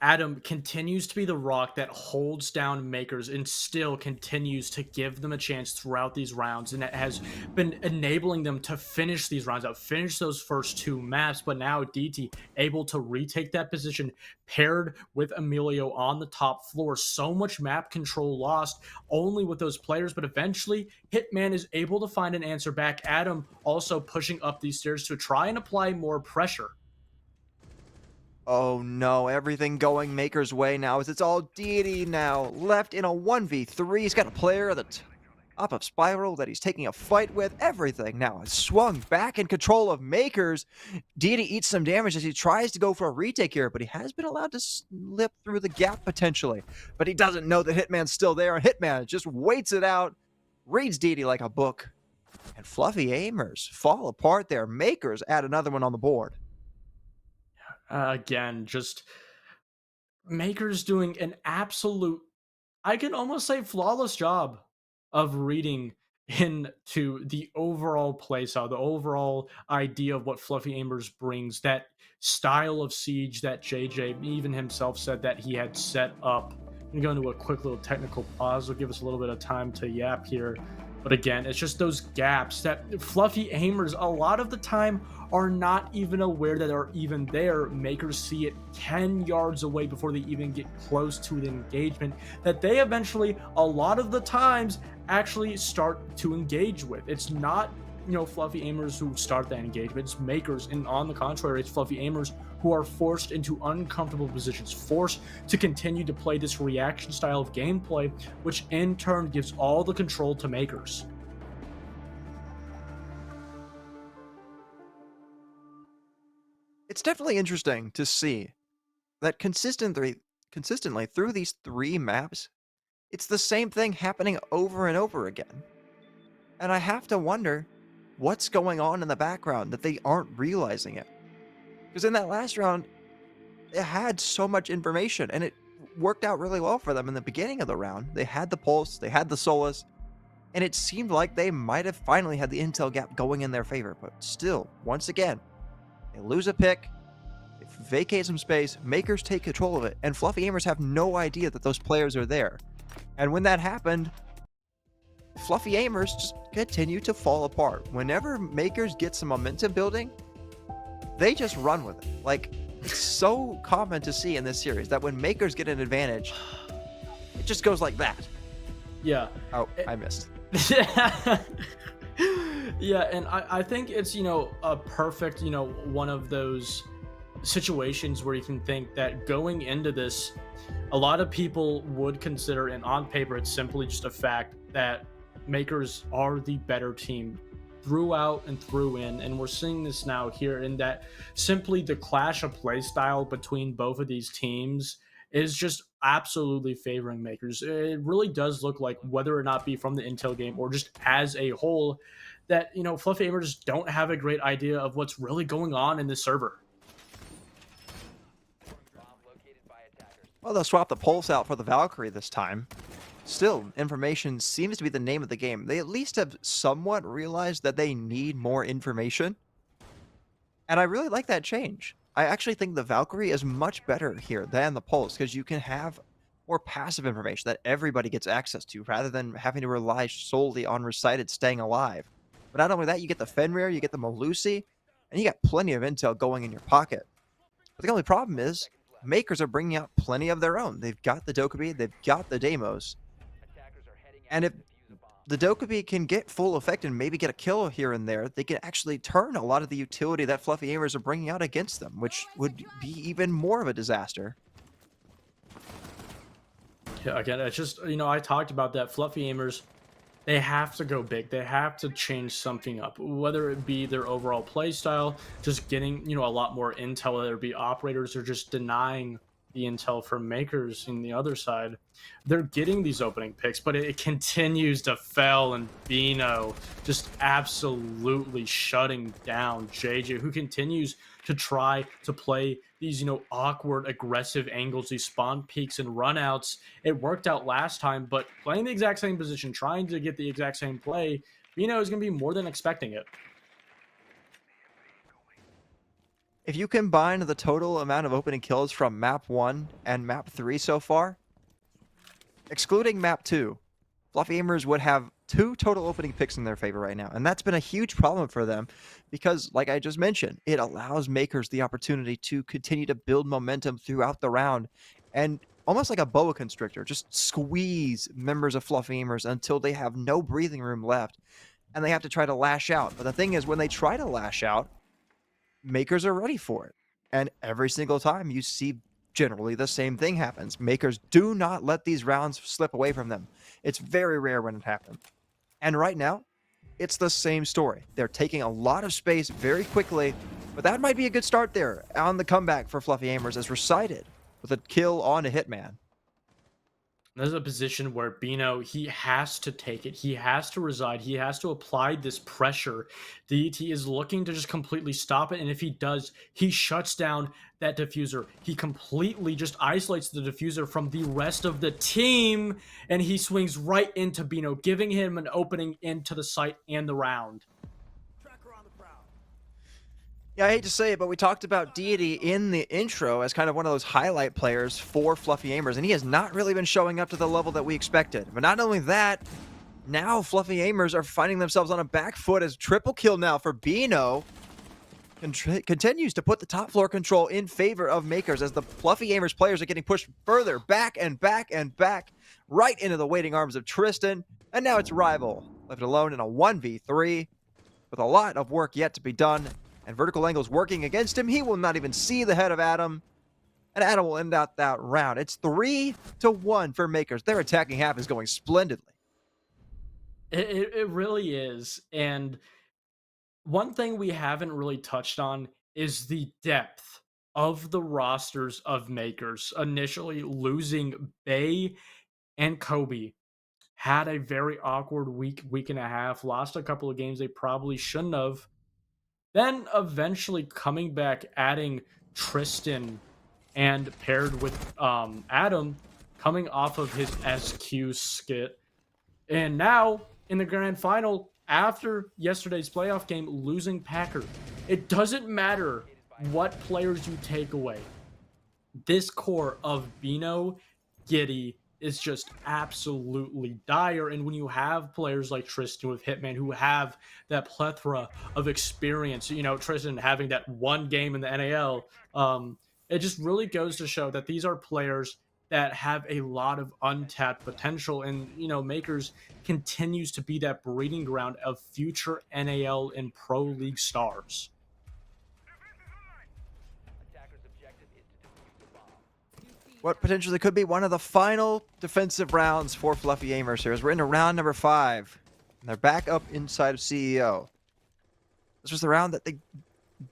Adam continues to be the rock that holds down MKERS and still continues to give them a chance throughout these rounds, and it has been enabling them to finish these rounds out, finish those first 2 maps. But now DT able to retake that position, paired with Emilio on the top floor. So much map control lost only with those players, but eventually Hitman is able to find an answer back. Adam also pushing up these stairs to try and apply more pressure. Oh no, everything going MKERS' way now as it's all Deity now. Left in a 1v3. He's got a player top of Spiral that he's taking a fight with. Everything now is swung back in control of MKERS. Deity eats some damage as he tries to go for a retake here, but he has been allowed to slip through the gap potentially. But he doesn't know that Hitman's still there, and Hitman just waits it out, reads Deity like a book. And Fluffy AIMERS fall apart there. MKERS add another one on the board. Again, just MKERS doing an absolute, I can almost say, flawless job of reading into the overall playstyle, the overall idea of what Fluffy AIMERS brings, that style of siege that JJ even himself said that he had set up. I'm gonna go into a quick little technical pause. Will give us a little bit of time to yap here. But again, it's just those gaps that Fluffy AIMERS a lot of the time are not even aware that are even there. MKERS see it 10 yards away before they even get close to the engagement that they eventually, a lot of the times, actually start to engage with. It's not, Fluffy AIMERS who start that engagement. It's MKERS, and on the contrary, it's Fluffy AIMERS who are forced into uncomfortable positions, forced to continue to play this reaction style of gameplay, which in turn gives all the control to MKERS. It's definitely interesting to see that consistently through these 3 maps, it's the same thing happening over and over again. And I have to wonder what's going on in the background that they aren't realizing it. Because in that last round, it had so much information, and it worked out really well for them in the beginning of the round. They had the Pulse, they had the Solus, and it seemed like they might have finally had the intel gap going in their favor. But still, once again, they lose a pick, they vacate some space, MKERS take control of it, and Fluffy AIMERS have no idea that those players are there. And when that happened, Fluffy AIMERS just continue to fall apart. Whenever MKERS get some momentum building, they just run with it. Like, it's so common to see in this series that when MKERS get an advantage, it just goes like that. Yeah. Oh, I missed. Yeah, and I think it's, a perfect, one of those situations where you can think that going into this, a lot of people would consider, and on paper, it's simply just a fact that MKERS are the better team throughout and through in, and we're seeing this now here in that simply the clash of play style between both of these teams is just absolutely favoring MKERS. It really does look like, whether or not be from the intel game or just as a whole, that Fluffy AIMERS don't have a great idea of what's really going on in the server. Well, they'll swap the Pulse out for the Valkyrie this time. Still, information seems to be the name of the game. They at least have somewhat realized that they need more information. And I really like that change. I actually think the Valkyrie is much better here than the Pulse, because you can have more passive information that everybody gets access to, rather than having to rely solely on Recited staying alive. But not only that, you get the Fenrir, you get the Melusi, and you got plenty of intel going in your pocket. But the only problem is, MKERS are bringing out plenty of their own. They've got the Dokkaebi, they've got the Deimos. And if the Dokkaebi can get full effect and maybe get a kill here and there, they can actually turn a lot of the utility that Fluffy AIMERS are bringing out against them, which would be even more of a disaster. Yeah, again, it's just, I talked about that. Fluffy AIMERS, they have to go big. They have to change something up, whether it be their overall play style, just getting, a lot more intel, whether it be operators or just denying the intel from MKERS in the other side. They're getting these opening picks, but it continues to fail, and Bino just absolutely shutting down JJ, who continues to try to play these, awkward, aggressive angles, these spawn peaks and runouts. It worked out last time, but playing the exact same position, trying to get the exact same play, Bino is going to be more than expecting it. If you combine the total amount of opening kills from map 1 and map 3 so far, excluding map 2, Fluffy AIMERS would have 2 total opening picks in their favor right now. And that's been a huge problem for them because, like I just mentioned, it allows MKERS the opportunity to continue to build momentum throughout the round and, almost like a boa constrictor, just squeeze members of Fluffy AIMERS until they have no breathing room left and they have to try to lash out. But the thing is, when they try to lash out, MKERS are ready for it. And every single time you see generally the same thing happens. MKERS do not let these rounds slip away from them. It's very rare when it happens. And right now, it's the same story. They're taking a lot of space very quickly, but that might be a good start there on the comeback for Fluffy AIMERS as Recited with a kill on a Hitman. There's a position where Bino, he has to take it. He has to reside. He has to apply this pressure. DET is looking to just completely stop it. And if he does, he shuts down that diffuser. He completely just isolates the diffuser from the rest of the team. And he swings right into Bino, giving him an opening into the site and the round. Yeah, I hate to say it, but we talked about Deity in the intro as kind of one of those highlight players for Fluffy AIMERS, and he has not really been showing up to the level that we expected. But not only that, now Fluffy AIMERS are finding themselves on a back foot as triple kill now for Bino continues to put the top floor control in favor of MKERS as the Fluffy AIMERS players are getting pushed further back and back and back right into the waiting arms of Tristan. And now it's Rival left alone in a 1v3 with a lot of work yet to be done. And Vertical Angle's working against him. He will not even see the head of Adam. And Adam will end out that round. It's 3-1 for MKERS. Their attacking half is going splendidly. It really is. And one thing we haven't really touched on is the depth of the rosters of MKERS. Initially losing Bay and Kobe. Had a very awkward week and a half. Lost a couple of games they probably shouldn't have. Then eventually coming back, adding Tristan and paired with Adam coming off of his SQ skit. And now in the grand final, after yesterday's playoff game, losing Packer. It doesn't matter what players you take away. This core of Bino, Giddy, is just absolutely dire. And when you have players like Tristan with Hitman who have that plethora of experience, you know, Tristan having that one game in the NAL, it just really goes to show that these are players that have a lot of untapped potential. And, you know, MKERS continues to be that breeding ground of future NAL and Pro League stars. Attacker's objective is to defuse the bomb. What potentially could be one of the final defensive rounds for Fluffy AIMERS here as we're into round number 5. And they're back up inside of CEO. This was the round that they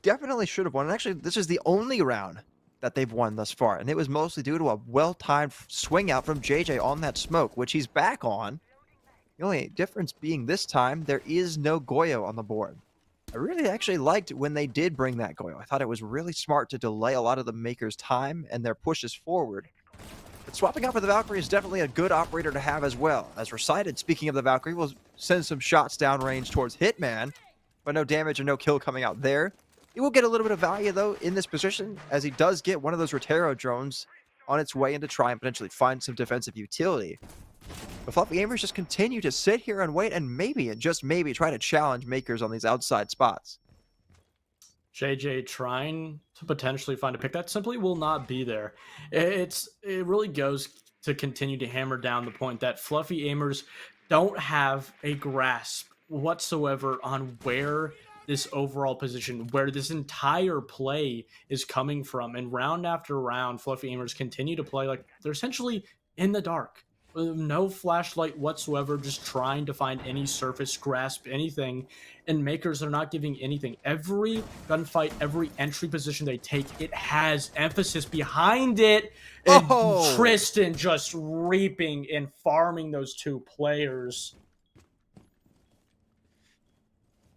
definitely should have won. And actually, this is the only round that they've won thus far. And it was mostly due to a well-timed swing out from JJ on that smoke, which he's back on. The only difference being this time, there is no Goyo on the board. I really actually liked when they did bring that Goyo. I thought it was really smart to delay a lot of the MKERS' time and their pushes forward. But swapping out for the Valkyrie is definitely a good operator to have as well. As Recited, speaking of the Valkyrie, will send some shots downrange towards Hitman, but no damage or no kill coming out there. He will get a little bit of value, though, in this position, as he does get one of those Rotero drones on its way in to try and potentially find some defensive utility. But Fluffy AIMERS just continue to sit here and wait and maybe, and just maybe, try to challenge MKERS on these outside spots. JJ trying to potentially find a pick that simply will not be there. It really goes to continue to hammer down the point that Fluffy AIMERS don't have a grasp whatsoever on where this overall position, where this entire play is coming from. And round after round, Fluffy AIMERS continue to play like they're essentially in the dark. No flashlight whatsoever, just trying to find any surface, grasp anything. And MKERS are not giving anything. Every gunfight, every entry position they take, it has emphasis behind it. And Tristan just reaping and farming those two players.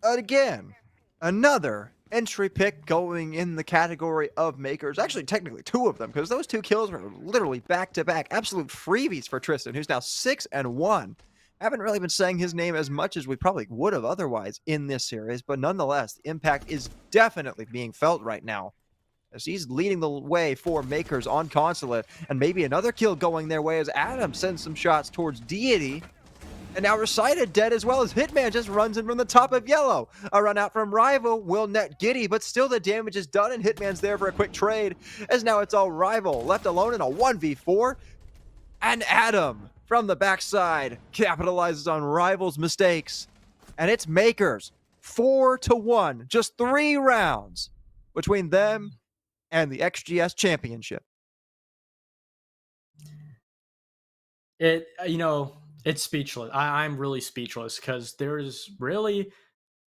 Again, another entry pick going in the category of MKERS. Actually, technically two of them, because those two kills were literally back-to-back. Absolute freebies for Tristan, who's now 6-1. Haven't really been saying his name as much as we probably would have otherwise in this series, but nonetheless, the impact is definitely being felt right now, as he's leading the way for MKERS on Consulate, and maybe another kill going their way as Adam sends some shots towards Deity. And now Recited dead as well as Hitman just runs in from the top of yellow. A run out from Rival will net Giddy, but still the damage is done and Hitman's there for a quick trade, as now it's all Rival left alone in a 1v4. And Adam from the backside capitalizes on Rival's mistakes. And it's MKERS 4-1, just 3 rounds between them and the XGS championship. You know, It's speechless. I'm really speechless because there is really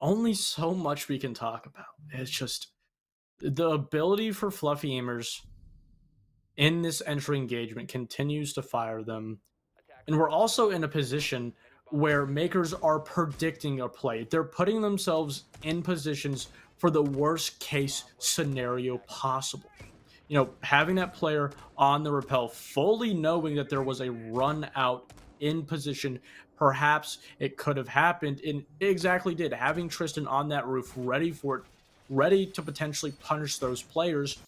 only so much we can talk about. It's just the ability for Fluffy Aimers in this entry engagement continues to fire them. And we're also in a position where makers are predicting a play. They're putting themselves in positions for the worst case scenario possible. You know, having that player on the rappel, fully knowing that there was a run out in position, perhaps it could have happened, and it exactly did. Having Tristan on that roof, ready for it, ready to potentially punish those players.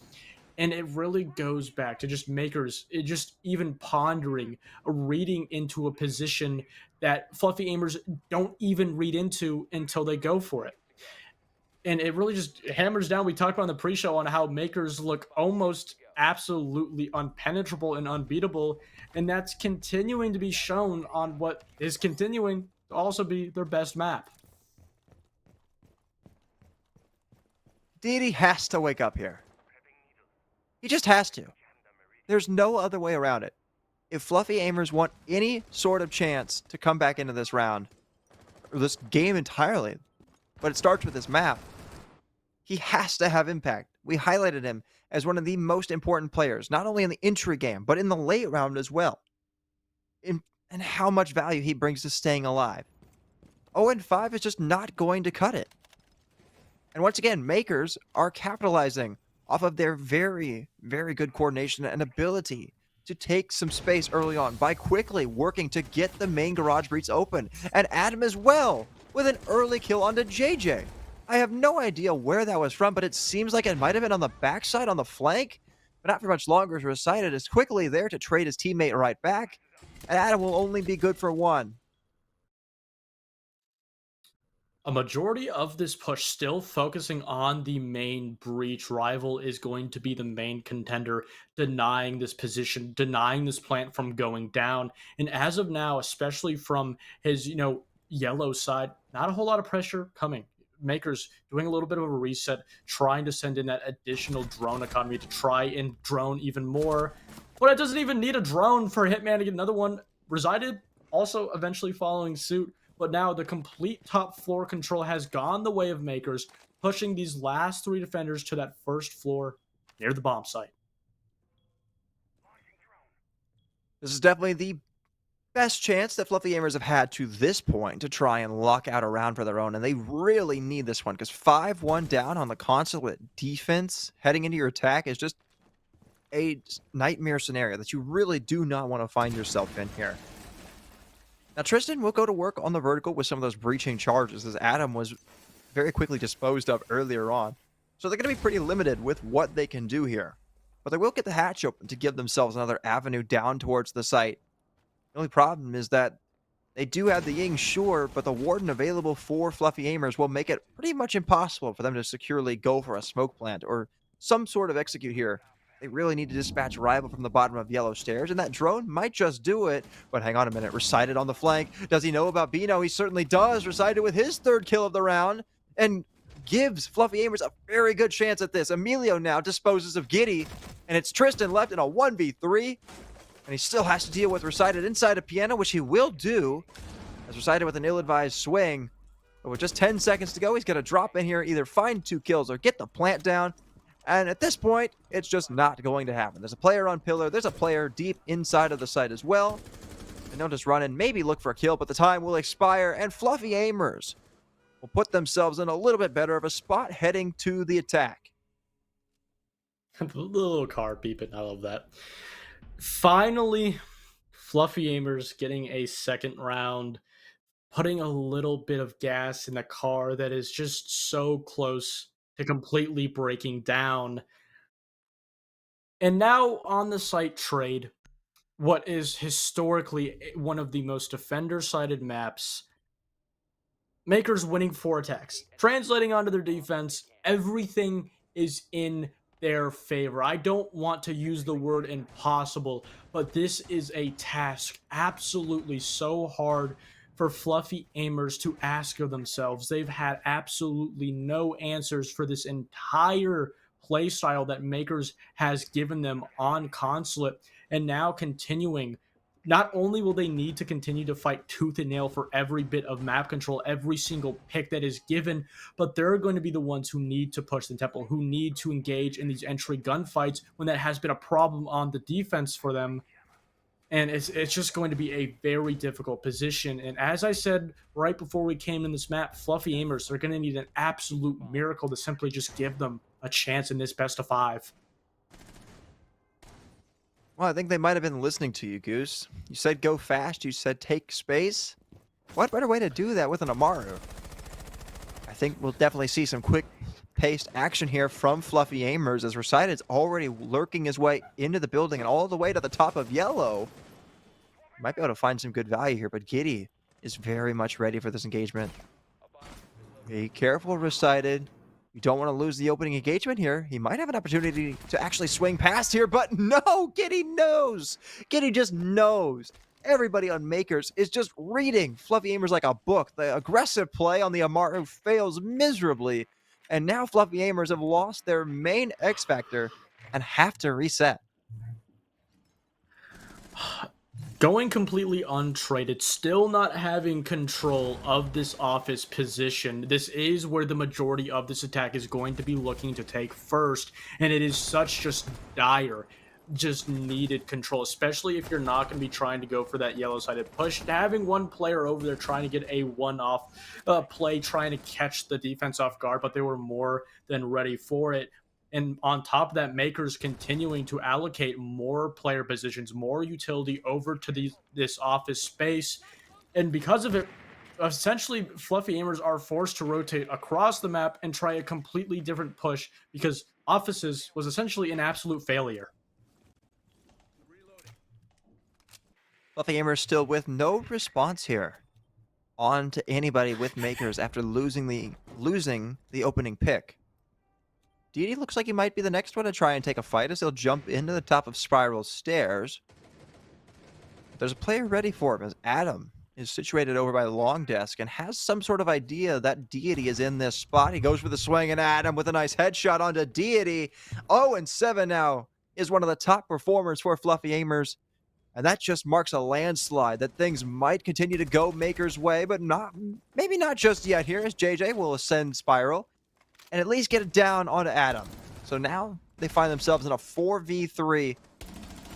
And it really goes back to just makers, it just even pondering, reading into a position that Fluffy Aimers don't even read into until they go for it. And it really just hammers down. We talked about in the pre-show on how makers look almost absolutely unpenetrable and unbeatable, and that's continuing to be shown on what is continuing to also be their best map. Didi has to wake up here. He just has to. There's no other way around it. If Fluffy Aimers want any sort of chance to come back into this round, or this game entirely, but it starts with this map, he has to have impact. We highlighted him as one of the most important players, not only in the entry game, but in the late round as well. And how much value he brings to staying alive. 0-5 is just not going to cut it. And once again, makers are capitalizing off of their very, very good coordination and ability to take some space early on by quickly working to get the main garage breach open. And Adam as well with an early kill onto JJ. I have no idea where that was from, but it seems like it might have been on the backside on the flank. But not for much longer, as Recited is quickly there to trade his teammate right back. And Adam will only be good for one. A majority of this push still focusing on the main breach. Rival is going to be the main contender, denying this position, denying this plant from going down. And as of now, especially from his, yellow side, not a whole lot of pressure coming. Makers doing a little bit of a reset, trying to send in that additional drone economy to try and drone even more. But it doesn't even need a drone for Hitman to get another one. Resided also eventually following suit. But now the complete top floor control has gone the way of makers, pushing these last three defenders to that first floor near the bomb site. This is definitely the best chance that Fluffy Aimers have had to this point to try and lock out a round for their own, and they really need this one because 5-1 down on the consulate defense heading into your attack is just a nightmare scenario that you really do not want to find yourself in here. Now, Tristan will go to work on the vertical with some of those breaching charges, as Adam was very quickly disposed of earlier on. So they're going to be pretty limited with what they can do here. But they will get the hatch open to give themselves another avenue down towards the site. The only problem is that they do have the Ying, sure, but the Warden available for Fluffy Aimers will make it pretty much impossible for them to securely go for a smoke plant or some sort of execute here. They really need to dispatch Rival from the bottom of yellow stairs, and that drone might just do it. But hang on a minute, Recited on the flank. Does he know about Bino? He certainly does. Recited with his third kill of the round, and gives Fluffy Aimers a very good chance at this. Emilio now disposes of Giddy, and it's Tristan left in a 1v3, and he still has to deal with Recited inside a piano, which he will do, as Recited with an ill-advised swing. But with just 10 seconds to go, he's going to drop in here, either find 2 kills or get the plant down. And at this point, it's just not going to happen. There's a player on pillar. There's a player deep inside of the site as well. And they'll just run in, maybe look for a kill, but the time will expire. And Fluffy Aimers will put themselves in a little bit better of a spot heading to the attack. The little car beeping. I love that. Finally, Fluffy Aimers getting a second round, putting a little bit of gas in the car that is just so close to completely breaking down. And now on the site trade, what is historically one of the most defender-sided maps, makers winning 4 attacks. Translating onto their defense, everything is in their favor. I don't want to use the word impossible, but this is a task absolutely so hard for Fluffy Aimers to ask of themselves. They've had absolutely no answers for this entire playstyle that Makers has given them on Consulate, and now continuing not only will they need to continue to fight tooth and nail for every bit of map control, every single pick that is given, but they're going to be the ones who need to push the tempo, who need to engage in these entry gunfights when that has been a problem on the defense for them. And it's just going to be a very difficult position. And as I said right before we came in this map, Fluffy Aimers are going to need an absolute miracle to simply just give them a chance in this best of 5. Well, I think they might have been listening to you, Goose. You said go fast. You said take space. What better way to do that with an Amaru? I think we'll definitely see some quick-paced action here from Fluffy Aimers as Recited's already lurking his way into the building and all the way to the top of yellow. Might be able to find some good value here, but Giddy is very much ready for this engagement. Be careful, Recited. You don't want to lose the opening engagement here. He might have an opportunity to actually swing past here, but no! Giddy knows! Giddy just knows. Everybody on Makers is just reading Fluffy Aimers like a book. The aggressive play on the Amaru fails miserably, and now Fluffy Aimers have lost their main X Factor and have to reset. Going completely untraded, still not having control of this office position. This is where the majority of this attack is going to be looking to take first, and it is such just dire, just needed control, especially if you're not going to be trying to go for that yellow-sided push. Having one player over there trying to get a one-off play, trying to catch the defense off guard, but they were more than ready for it. And on top of that, Makers continuing to allocate more player positions, more utility over to this office space. And because of it, essentially, Fluffy Aimers are forced to rotate across the map and try a completely different push because offices was essentially an absolute failure. Fluffy Aimers still with no response here on to anybody with Makers after losing the opening pick. Didi looks like he might be the next one to try and take a fight as he'll jump into the top of Spiral Stairs. There's a player ready for him as Adam is situated over by the long desk and has some sort of idea that Deity is in this spot. He goes for the swing, and Adam with a nice headshot onto Deity. 0-7 now is one of the top performers for Fluffy Aimers. And that just marks a landslide that things might continue to go Maker's way, but maybe not just yet here as JJ will ascend Spiral and at least get it down onto Adam. So now they find themselves in a 4v3,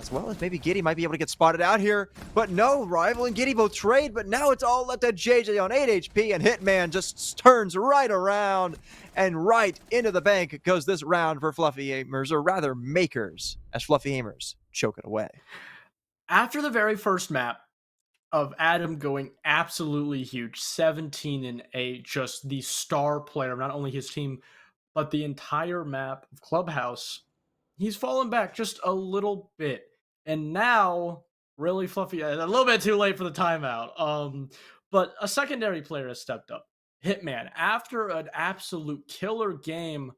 as well as maybe Giddy might be able to get spotted out here. But no, Rival and Giddy both trade, but now it's all left at JJ on 8 HP, and Hitman just turns right around, and right into the bank goes this round for Fluffy Aimers, or rather Makers, as Fluffy Aimers choke it away. After the very first map of Adam going absolutely huge, 17-8, just the star player, not only his team, but the entire map of Clubhouse, he's fallen back just a little bit. And now, really Fluffy, a little bit too late for the timeout. But a secondary player has stepped up. Hitman, after an absolute killer game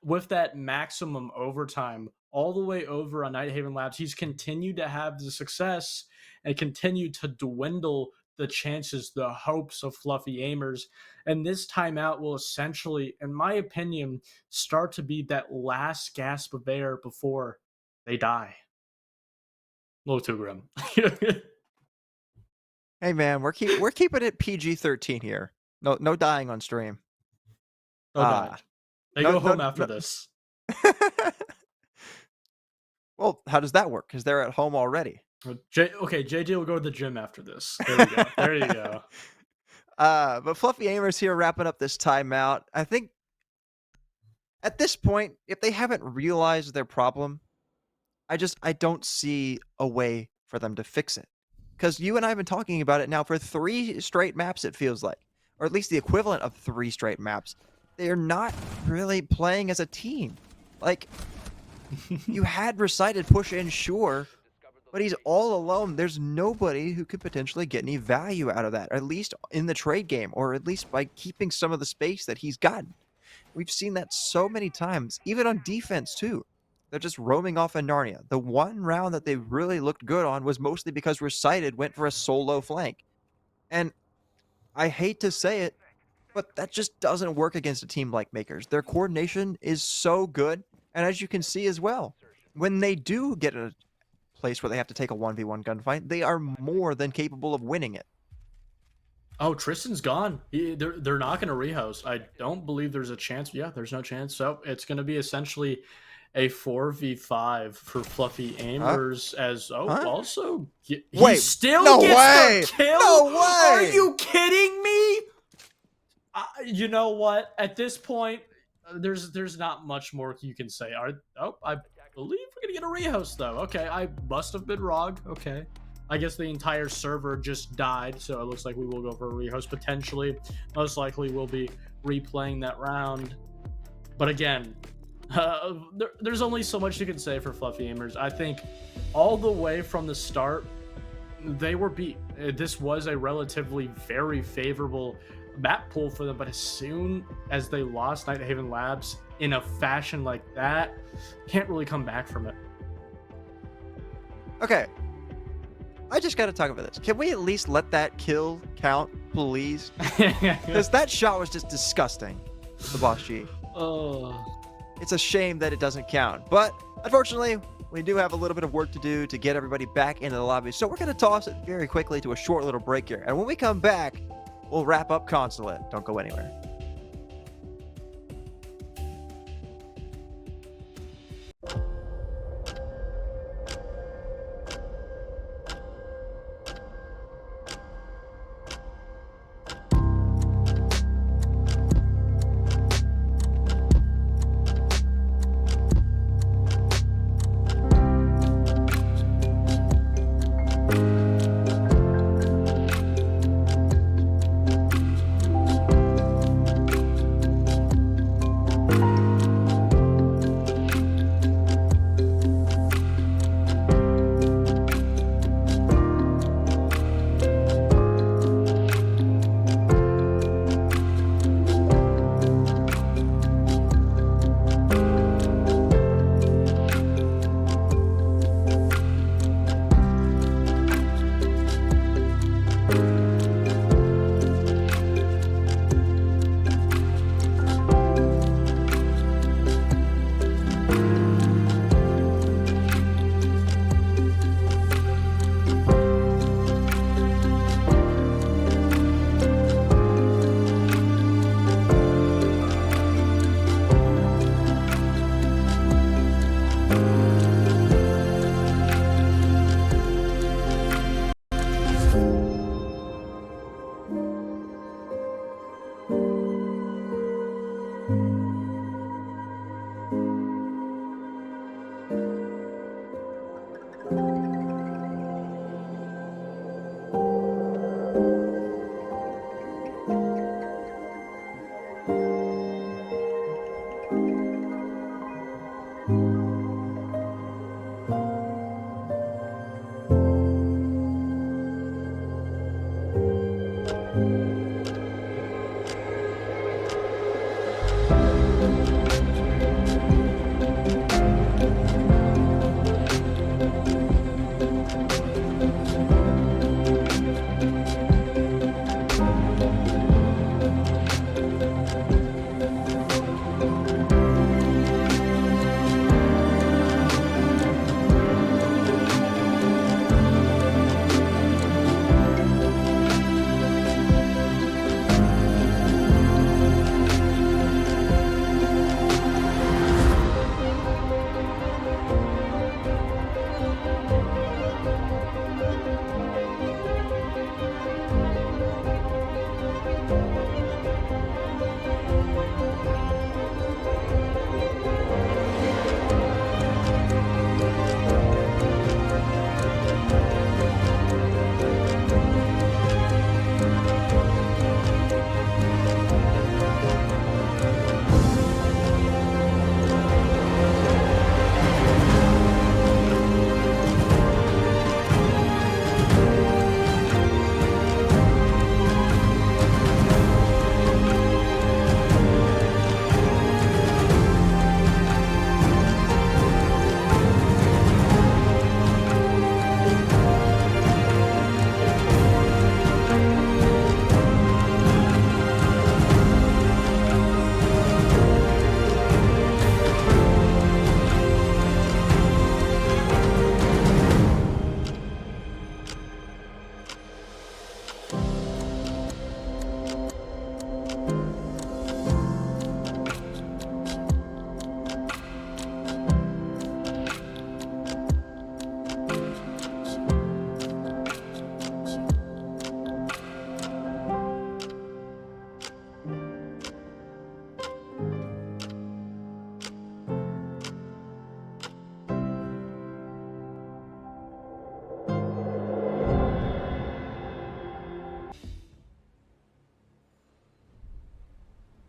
with that maximum overtime, all the way over on Nighthaven Labs, he's continued to have the success and continue to dwindle the chances, the hopes of Fluffy Aimers. And this timeout will essentially, in my opinion, start to be that last gasp of air before they die. A little too grim. Hey man, we're keeping it PG-13 here. No dying on stream. No dying. They go home after this. Well, how does that work? Because they're at home already. Okay, JJ will go to the gym after this. There we go. There you go. But Fluffy Aimers here wrapping up this timeout. I think at this point, if they haven't realized their problem, I don't see a way for them to fix it. Because you and I have been talking about it now for 3 straight maps, it feels like. Or at least the equivalent of 3 straight maps. They're not really playing as a team. Like, you had Recited push in, sure, but he's all alone. There's nobody who could potentially get any value out of that, at least in the trade game, or at least by keeping some of the space that he's gotten. We've seen that so many times, even on defense too. They're just roaming off in Narnia. The one round that they really looked good on was mostly because Recited went for a solo flank. And I hate to say it, but that just doesn't work against a team like Makers. Their coordination is so good. And as you can see as well, when they do get a place where they have to take a 1v1 gunfight, they are more than capable of winning it. Oh, Tristan's gone. They're not going to rehost. I don't believe there's a chance. Yeah, there's no chance. So it's going to be essentially a 4v5 for Fluffy AIMERS also he Wait, still no gets way! the kill. No way! Are you kidding me? You know what? At this point, there's not much more you can say. I believe we're gonna get a rehost though. Okay, I must have been wrong. Okay. I guess the entire server just died, so it looks like we will go for a rehost potentially. Most likely we'll be replaying that round. But again, there's only so much you can say for Fluffy AIMERS. I think all the way from the start, they were beat. This was a relatively very favorable map pool for them, but as soon as they lost Night Haven Labs in a fashion like that, can't really come back from it. Okay. I just got to talk about this. Can we at least let that kill count, please? Because that shot was just disgusting, the Boss G. It's a shame that it doesn't count. But unfortunately, we do have a little bit of work to do to get everybody back into the lobby. So we're going to toss it very quickly to a short little break here. And when we come back, we'll wrap up Consulate. Don't go anywhere.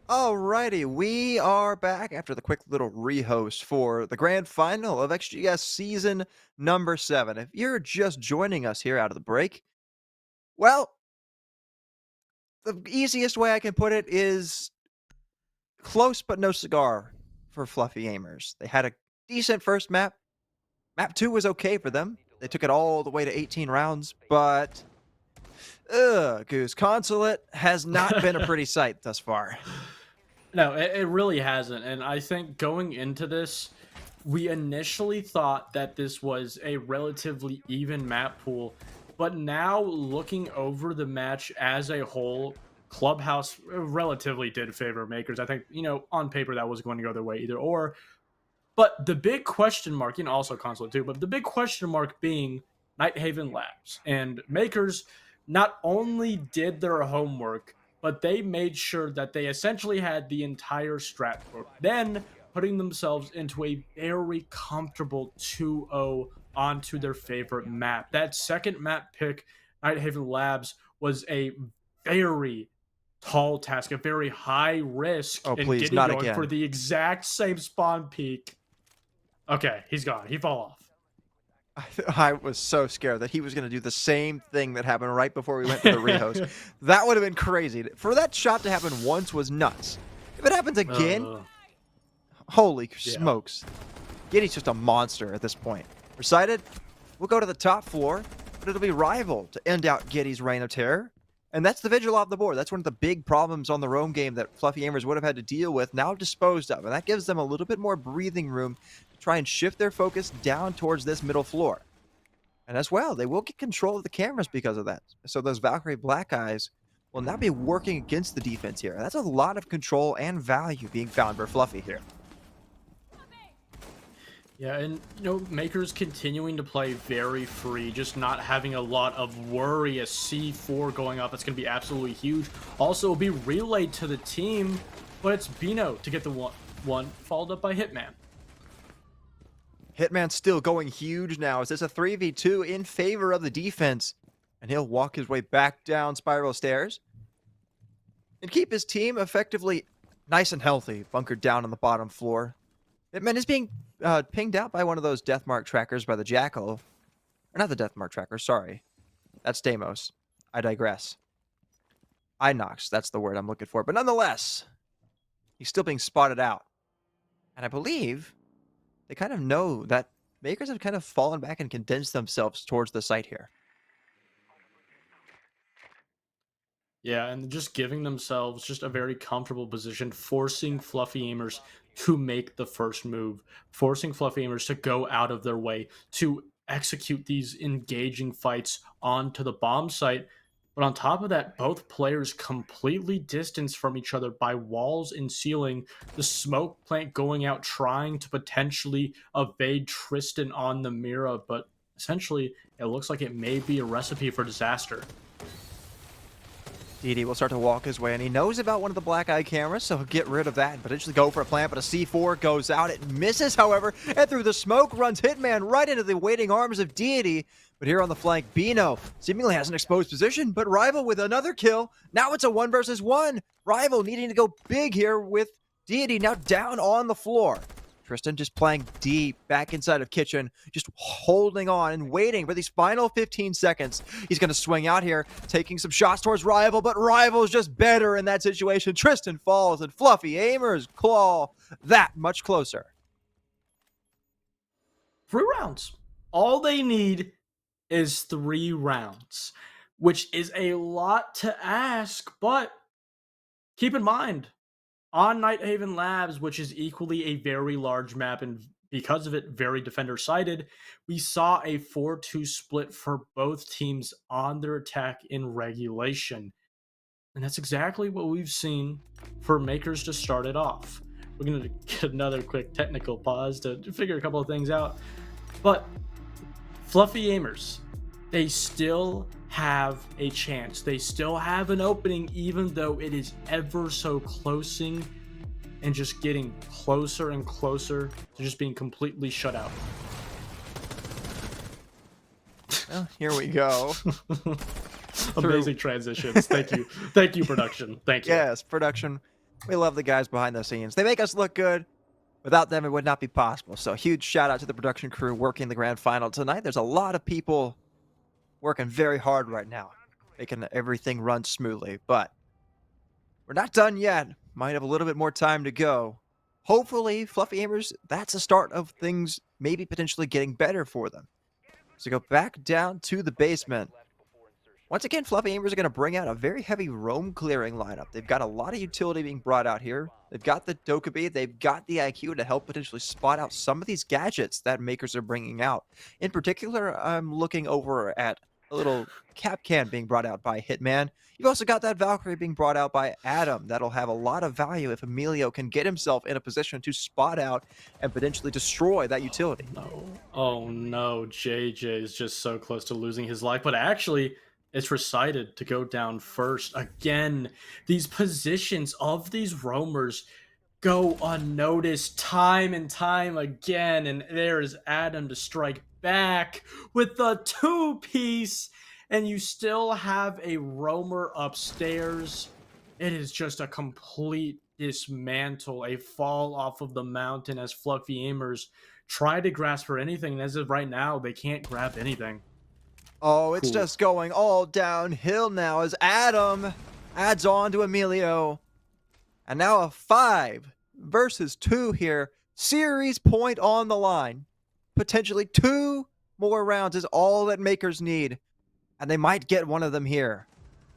Alrighty, we are back after the quick little rehost for the grand final of XGS season number 7. If you're just joining us here out of the break, well, the easiest way I can put it is close but no cigar for Fluffy Aimers. They had a decent first map. Map 2 was okay for them. They took it all the way to 18 rounds, but Goose Consulate has not been a pretty sight thus far. No, it really hasn't. And I think going into this, we initially thought that this was a relatively even map pool. But now looking over the match as a whole, Clubhouse relatively did favor Makers. I think, on paper that was going to go their way either or. But the big question mark, also Consulate too, but the big question mark being Nighthaven Labs. And Makers not only did their homework, but they made sure that they essentially had the entire strat book, then putting themselves into a very comfortable 2-0 onto their favorite map. That second map pick, Nighthaven Labs, was a very tall task, a very high risk Oh, in please, getting not going again. for the exact same spawn peak. Okay, he's gone. He fall off. I was so scared that he was going to do the same thing that happened right before we went to the rehost. That would have been crazy. For that shot to happen once was nuts. If it happens again, holy smokes. Giddy's just a monster at this point. Recited, we'll go to the top floor, but it'll be Rival to end out Giddy's reign of terror. And that's the Vigil off the board. That's one of the big problems on the roam game that Fluffy Aimers would have had to deal with, now disposed of. And that gives them a little bit more breathing room to try and shift their focus down towards this middle floor. And as well, they will get control of the cameras because of that. So those Valkyrie Black Eyes will now be working against the defense here. That's a lot of control and value being found for Fluffy here. Yeah, and Makers continuing to play very free, just not having a lot of worry. A C4 going off, that's going to be absolutely huge. Also, will be relayed to the team, but it's Bino to get the one followed up by Hitman. Hitman's still going huge now. Is this a 3v2 in favor of the defense? And he'll walk his way back down spiral stairs and keep his team effectively nice and healthy, bunkered down on the bottom floor. Hitman is being pinged out by one of those deathmark trackers by the Jackal. Or not the deathmark tracker, sorry. That's Deimos. I digress. Inox, that's the word I'm looking for. But nonetheless, he's still being spotted out. And I believe they kind of know that Makers have kind of fallen back and condensed themselves towards the site here. Yeah, and just giving themselves just a very comfortable position, forcing Fluffy Aimers to make the first move, forcing Fluffy Aimers to go out of their way to execute these engaging fights onto the bomb site. But on top of that, both players completely distanced from each other by walls and ceiling. The smoke plant going out, trying to potentially evade Tristan on the Mira, but essentially it looks like it may be a recipe for disaster. DD will start to walk his way, and he knows about one of the black eye cameras, so he'll get rid of that and potentially go for a plant, but a C4 goes out. It misses, however, and through the smoke runs Hitman right into the waiting arms of Deity. But here on the flank, Bino seemingly has an exposed position, but Rival with another kill. Now it's a 1 versus 1. Rival needing to go big here with Deity now down on the floor. Tristan just playing deep back inside of Kitchen, just holding on and waiting for these final 15 seconds. He's going to swing out here, taking some shots towards Rival, but Rival's just better in that situation. Tristan falls, and Fluffy Aimers claw that much closer. 3 rounds. All they need is 3 rounds, which is a lot to ask, but keep in mind, on Nighthaven Labs, which is equally a very large map and because of it very defender-sided, we saw a 4-2 split for both teams on their attack in regulation. And that's exactly what we've seen for Makers to start it off. We're going to get another quick technical pause to figure a couple of things out. But Fluffy Aimers, they still have a chance. They still have an opening, even though it is ever so closing and just getting closer and closer to just being completely shut out. Well, here we go. Amazing transitions. Thank you. Thank you, production. Thank you. Yes, production. We love the guys behind the scenes. They make us look good. Without them, it would not be possible. So huge shout out to the production crew working the grand final tonight. There's a lot of people working very hard right now, making everything run smoothly. But we're not done yet. Might have a little bit more time to go. Hopefully, Fluffy Amers, that's the start of things maybe potentially getting better for them. So go back down to the basement. Once again, Fluffy Amers are going to bring out a very heavy roam clearing lineup. They've got a lot of utility being brought out here. They've got the Dokkaebi. They've got the IQ to help potentially spot out some of these gadgets that makers are bringing out. In particular, I'm looking over at a little cap can being brought out by Hitman. You've also got that Valkyrie being brought out by Adam. That'll have a lot of value if Emilio can get himself in a position to spot out and potentially destroy that utility. No. Oh no, JJ is just so close to losing his life, but actually it's recited to go down first. Again, these positions of these roamers go unnoticed time and time again, and there's Adam to strike back with the two-piece, and you still have a roamer upstairs. It is just a complete dismantle, a fall off of the mountain as Fluffy Amers try to grasp for anything, and as of right now, they can't grab anything. Oh, it's Cool. just going all downhill now as Adam adds on to Emilio. And now a 5 versus 2 here. Series point on the line. Potentially 2 more rounds is all that makers need. And they might get one of them here.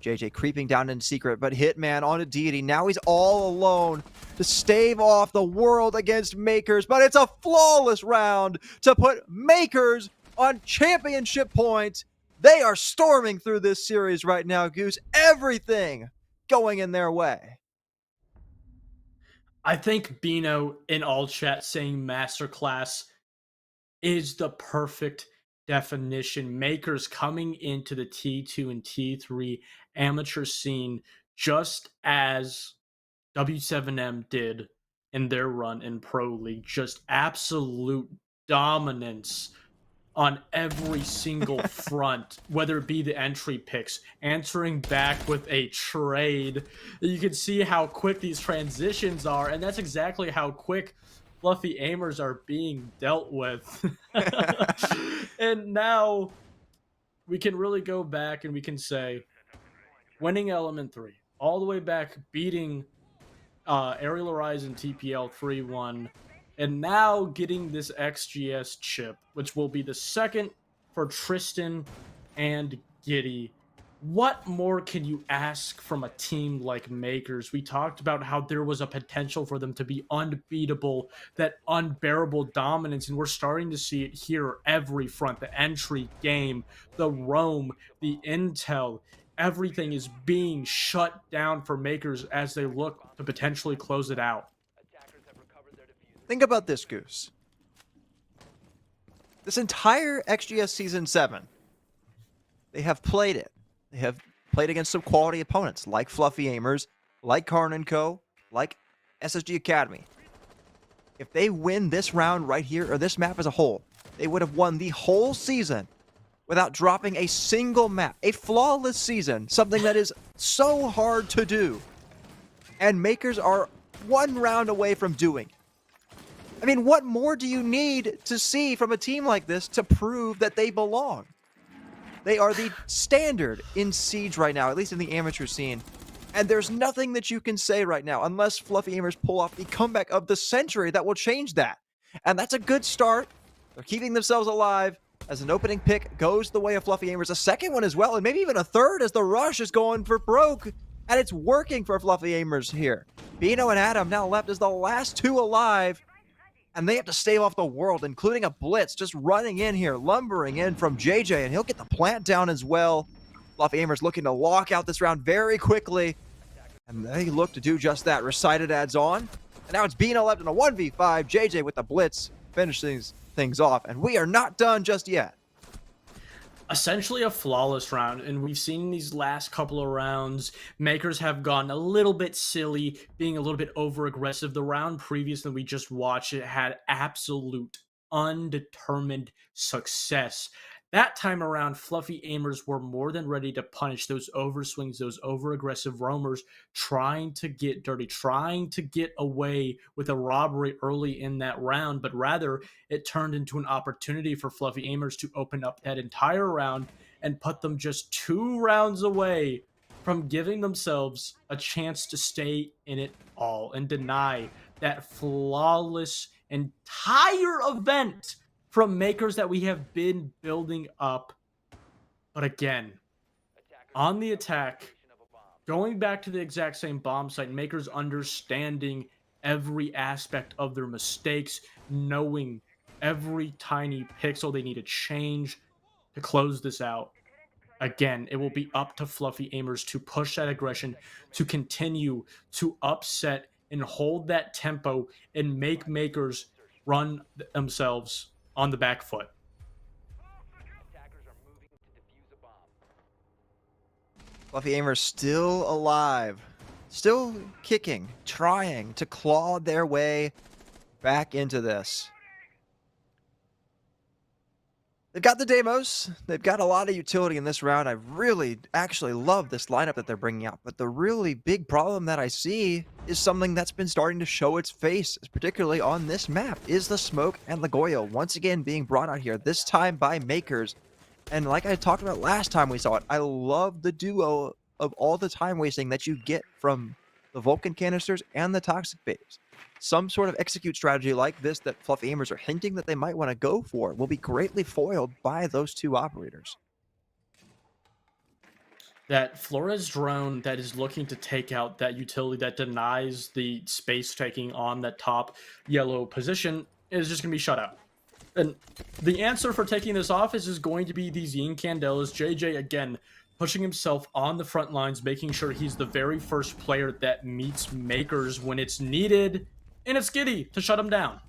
JJ creeping down in secret, but Hitman on a deity. Now he's all alone to stave off the world against makers. But it's a flawless round to put makers on championship points. They are storming through this series right now, Goose. Everything going in their way. I think Bino in all chat saying masterclass is the perfect definition. Makers coming into the T2 and T3 amateur scene just as W7M did in their run in Pro League. Just absolute dominance on every single front, whether it be the entry picks, answering back with a trade. You can see how quick these transitions are, and that's exactly how quick Fluffy Amers are being dealt with. And now we can really go back and we can say, winning Element 3, all the way back, beating Aerial Horizon TPL 3-1, and now getting this XGS chip, which will be the second for Tristan and Giddy. What more can you ask from a team like Makers? We talked about how there was a potential for them to be unbeatable, that unbearable dominance, and we're starting to see it here every front. The entry game, the roam, the intel, everything is being shut down for Makers as they look to potentially close it out. Think about this, Goose. This entire XGS Season 7, they have played it. They have played against some quality opponents, like Fluffy Amers, like Karn & Co., like SSG Academy. If they win this round right here, or this map as a whole, they would have won the whole season without dropping a single map. A flawless season, something that is so hard to do. And Makers are one round away from doing it. I mean, what more do you need to see from a team like this to prove that they belong? They are the standard in Siege right now, at least in the amateur scene. And there's nothing that you can say right now, unless Fluffy Amers pull off the comeback of the century, that will change that. And that's a good start. They're keeping themselves alive as an opening pick goes the way of Fluffy Amers. A second one as well, and maybe even a third as the rush is going for broke. And it's working for Fluffy Amers here. Bino and Adam now left as the last 2 alive. And they have to stave off the world, including a blitz just running in here, lumbering in from JJ, and he'll get the plant down as well. Fluffy Amers looking to lock out this round very quickly, and they look to do just that. Recited adds on, and now it's Bino left in a 1v5. JJ with the blitz finishes things off, and we are not done just yet. Essentially a flawless round, and we've seen these last couple of rounds, Makers have gone a little bit silly, being a little bit over aggressive. The round previous that we just watched, it had absolute undetermined success. That time around, Fluffy Aimers were more than ready to punish those overswings, those over-aggressive roamers, trying to get dirty, trying to get away with a robbery early in that round, but rather it turned into an opportunity for Fluffy Aimers to open up that entire round and put them just 2 rounds away from giving themselves a chance to stay in it all and deny that flawless entire event from makers that we have been building up. But again, on the attack, going back to the exact same bomb site, makers understanding every aspect of their mistakes, knowing every tiny pixel they need to change to close this out. Again, it will be up to Fluffy Aimers to push that aggression, to continue to upset and hold that tempo and make makers run themselves on the back foot. Attackers are moving to defuse a bomb. Fluffy Aimers still alive, still kicking, trying to claw their way back into this. They've got the Deimos. They've got a lot of utility in this round. I really actually love this lineup that they're bringing out. But the really big problem that I see is something that's been starting to show its face, particularly on this map, is the smoke and the Goyo once again being brought out here, this time by makers. And like I talked about last time we saw it, I love the duo of all the time wasting that you get from the Vulcan canisters and the Toxic Babes. Some sort of execute strategy like this that Fluffy Aimers are hinting that they might want to go for will be greatly foiled by those 2 operators. That Flores drone that is looking to take out that utility that denies the space taking on that top yellow position is just going to be shut out. And the answer for taking this off is going to be these Yin Candelas. JJ, again, pushing himself on the front lines, making sure he's the very first player that meets makers when it's needed. And it's Giddy to shut him down.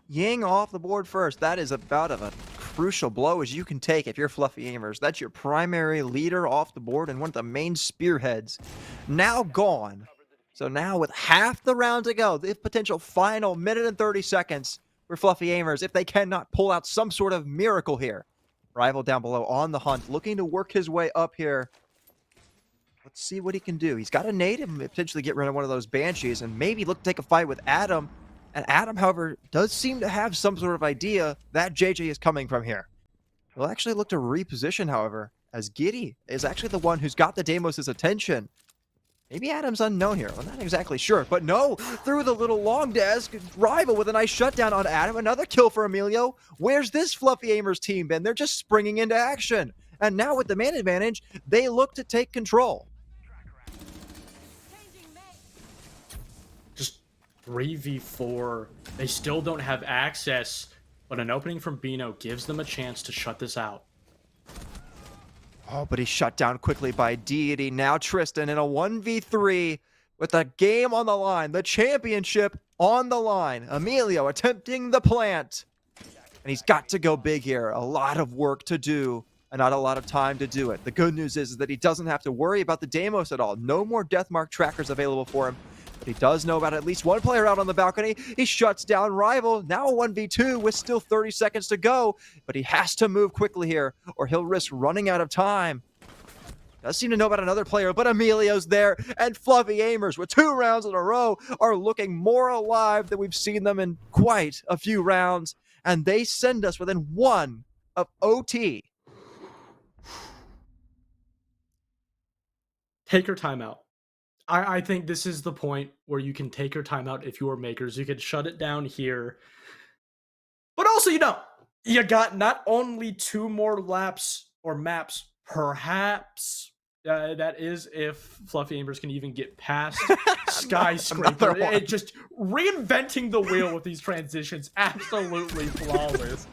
Ying off the board first. That is about of a crucial blow as you can take if you're Fluffy Aimers. That's your primary leader off the board and one of the main spearheads now gone. So now with half the round to go, the potential final minute and 30 seconds for Fluffy Aimers if they cannot pull out some sort of miracle here. Rival down below on the hunt, looking to work his way up here. Let's see what he can do. He's got a nade and potentially get rid of one of those Banshees and maybe look to take a fight with Adam. And Adam, however, does seem to have some sort of idea that JJ is coming from here. He'll actually look to reposition, however, as Giddy is actually the one who's got the Deimos' attention. Maybe Adam's unknown here. I'm not exactly sure, but no, through the little long desk, Rival with a nice shutdown on Adam. Another kill for Emilio. Where's this Fluffy Aimers team been? They're just springing into action. And now with the man advantage, they look to take control. Just 3v4. They still don't have access, but an opening from Bino gives them a chance to shut this out. Oh, but he's shut down quickly by Deity. Now Tristan in a 1v3 with the game on the line, the championship on the line. Emilio attempting the plant. And he's got to go big here. A lot of work to do and not a lot of time to do it. The good news is that he doesn't have to worry about the Deimos at all. No more Deathmark trackers available for him. But he does know about at least one player out on the balcony. He shuts down Rival. Now a 1v2 with still 30 seconds to go. But he has to move quickly here or he'll risk running out of time. Does seem to know about another player, but Emilio's there. And Fluffy Aimers with 2 rounds in a row are looking more alive than we've seen them in quite a few rounds. And they send us within 1 of OT. Take your timeout. I think this is the point where you can take your timeout if you are makers. You can shut it down here. But also, you got not only 2 more laps or maps, perhaps. That is if Fluffy Aimers can even get past Skyscraper. It just reinventing the wheel with these transitions. Absolutely flawless.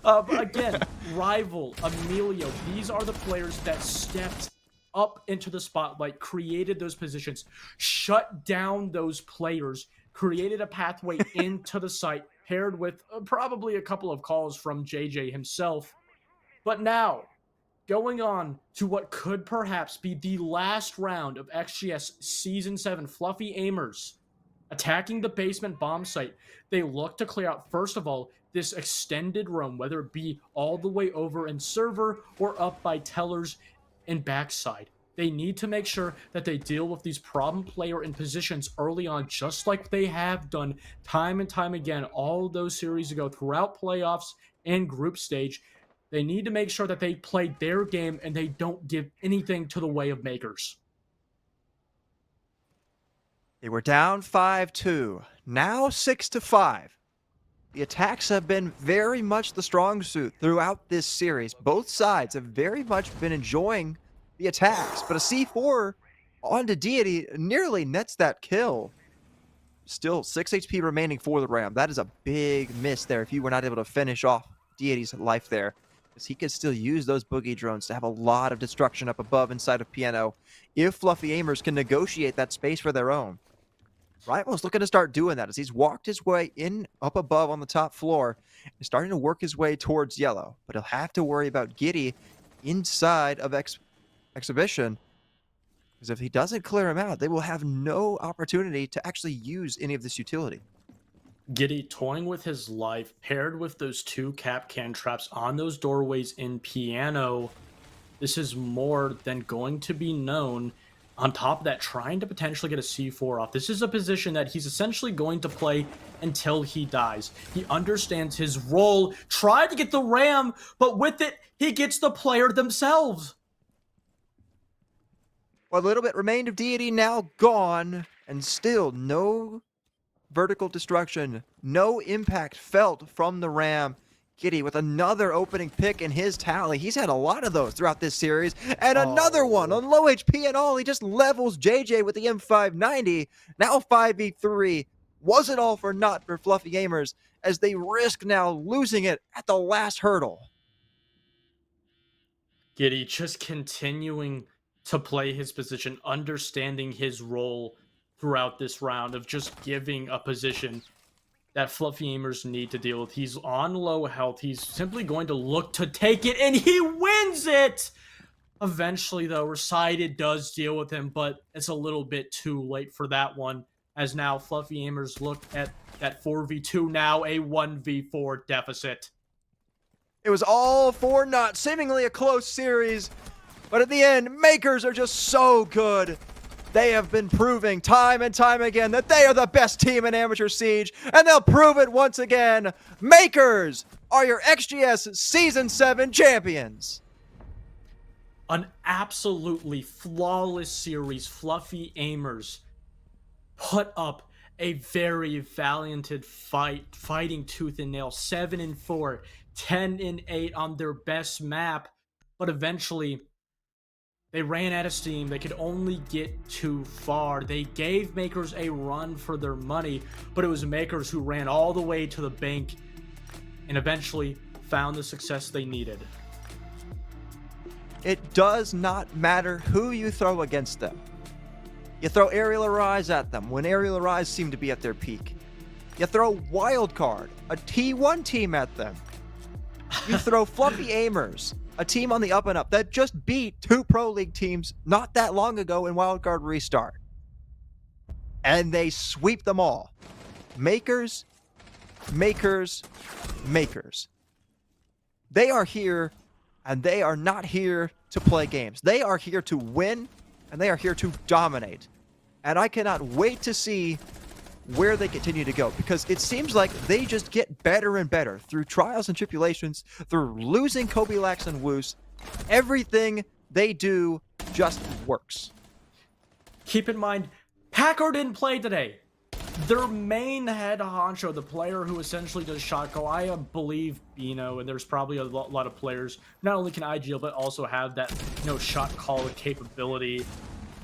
But again, Rival, Emilio, these are the players that stepped up into the spotlight, created those positions, shut down those players, created a pathway into the site, paired with probably a couple of calls from JJ himself. But now, going on to what could perhaps be the last round of XGS Season 7, Fluffy Aimers attacking the basement bomb site. They look to clear out, first of all, this extended run, whether it be all the way over in server or up by tellers and backside. They need to make sure that they deal with these problem player in positions early on, just like they have done time and time again all those series ago throughout playoffs and group stage. They need to make sure that they play their game and they don't give anything to the way of MKERS. They were down 5-2, now 6-5. The attacks have been very much the strong suit throughout this series. Both sides have very much been enjoying the attacks, but a C4 onto Deity nearly nets that kill. Still 6 HP remaining for the Ram. That is a big miss there if you were not able to finish off Deity's life there, because he could still use those boogie drones to have a lot of destruction up above inside of Piano if Fluffy Aimers can negotiate that space for their own. Rival's looking to start doing that as he's walked his way in up above on the top floor and starting to work his way towards yellow. But he'll have to worry about Giddy inside of Exhibition, because if he doesn't clear him out, they will have no opportunity to actually use any of this utility. Giddy toying with his life, paired with those 2 cap can traps on those doorways in Piano. This is more than going to be known. On top of that, trying to potentially get a C4 off. This is a position that he's essentially going to play until he dies. He understands his role. Tried to get the Ram, but with it, he gets the player themselves. What little bit remained of Deity now gone, and still no vertical destruction, no impact felt from the Ram. Giddy with another opening pick in his tally. He's had a lot of those throughout this series. And another one on low HP and all. He just levels JJ with the M590. Now 5v3. Was it all for naught for Fluffy Aimers as they risk now losing it at the last hurdle? Giddy just continuing to play his position, understanding his role throughout this round of just giving a position that Fluffy Aimers need to deal with. He's on low health. He's simply going to look to take it, and he wins it! Eventually, though, Recited does deal with him, but it's a little bit too late for that one, as now Fluffy Aimers look at that 4v2, now a 1v4 deficit. It was all for naught, seemingly a close series, but at the end, MKERS are just so good. They have been proving time and time again that they are the best team in Amateur Siege, and they'll prove it once again. MKERS are your XGS Season 7 champions. An absolutely flawless series. Fluffy Aimers put up a very valianted fight, fighting tooth and nail. 7-4, 10-8 on their best map, but eventually they ran out of steam. They could only get too far. They gave MKERS a run for their money, but it was MKERS who ran all the way to the bank and eventually found the success they needed. It does not matter who you throw against them. You throw Aerial Arise at them when Aerial Arise seem to be at their peak. You throw Wildcard, a T1 team at them. You throw Fluffy Aimers, a team on the up and up that just beat 2 Pro League teams not that long ago in Wildcard Restart. And they sweep them all. MKERS. They are here, and they are not here to play games. They are here to win, and they are here to dominate. And I cannot wait to see where they continue to go, because it seems like they just get better and better through trials and tribulations, through losing Kobe Lax and Woos. Everything they do just works. Keep in mind, Packer didn't play today. Their main head honcho, the player who essentially does shot call, I believe Bino, and there's probably a lot of players not only can IGL but also have that shot call capability.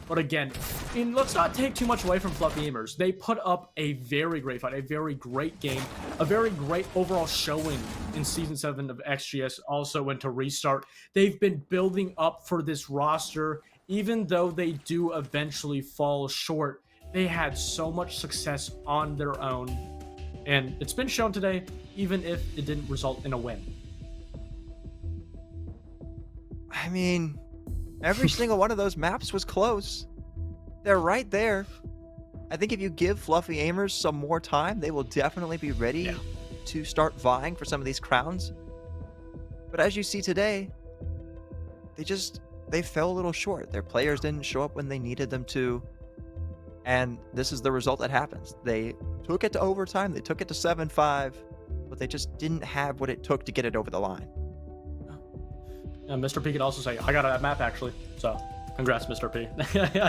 But again, let's not take too much away from Fluffy Aimers. They put up a very great fight, a very great game, a very great overall showing in Season 7 of XGS. Also went to Restart. They've been building up for this roster. Even though they do eventually fall short, they had so much success on their own. And it's been shown today, even if it didn't result in a win. I mean, every single one of those maps was close. They're right there. I think if you give Fluffy Aimers some more time, they will definitely be ready to start vying for some of these crowns. But as you see today, they fell a little short. Their players didn't show up when they needed them to. And this is the result that happens. They took it to overtime, they took it to 7-5, but they just didn't have what it took to get it over the line. Mr. P could also say, I got a map actually. So congrats, Mr. P.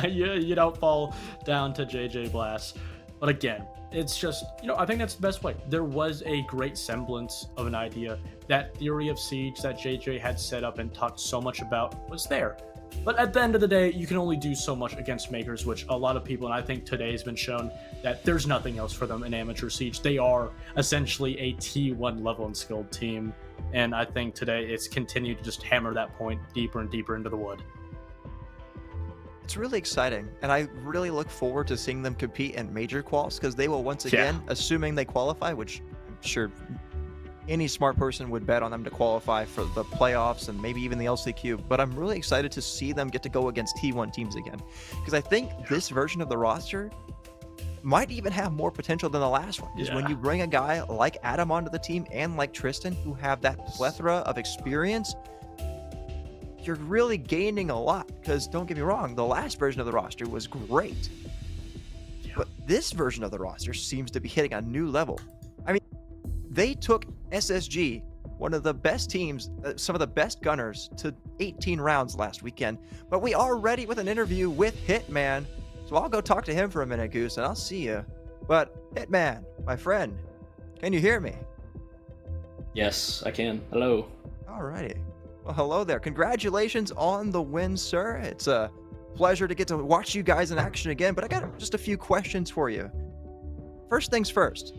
you don't fall down to JJ Blast. But again, it's just, I think that's the best way. There was a great semblance of an idea. That theory of siege that JJ had set up and talked so much about was there. But at the end of the day, you can only do so much against MKERS, which a lot of people, and I think today has been shown that there's nothing else for them in Amateur Siege. They are essentially a T1 level and skilled team. And I think today it's continued to just hammer that point deeper and deeper into the wood. It's really exciting, and I really look forward to seeing them compete in major quals, because they will once again, assuming they qualify, which I'm sure any smart person would bet on them to qualify for the playoffs and maybe even the LCQ, but I'm really excited to see them get to go against T1 teams again, because I think this version of the roster might even have more potential than the last one, because when you bring a guy like Adam onto the team and like Tristan, who have that plethora of experience, you're really gaining a lot. Because don't get me wrong, the last version of the roster was great, but this version of the roster seems to be hitting a new level. I mean, they took SSG, one of the best teams, some of the best gunners, to 18 rounds last weekend, but we are ready with an interview with Hitman, so I'll go talk to him for a minute, Goose, and I'll see you. But Hitman, my friend, can you hear me? Yes, I can. Hello. Alrighty. Well, hello there. Congratulations on the win, sir. It's a pleasure to get to watch you guys in action again, but I got just a few questions for you. First things first,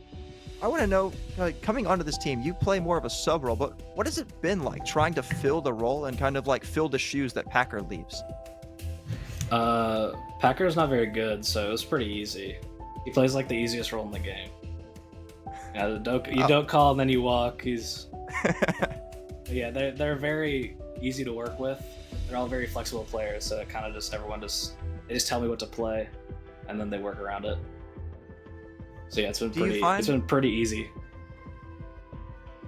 I want to know, coming onto this team, you play more of a sub role, but what has it been like trying to fill the role and kind of like fill the shoes that Packer leaves? Packer's not very good, so it was pretty easy. He plays like the easiest role in the game. Yeah, you don't call and then you walk. Yeah, they're very easy to work with. They're all very flexible players, so it kind of just they just tell me what to play, and then they work around it. So yeah, it's been pretty easy.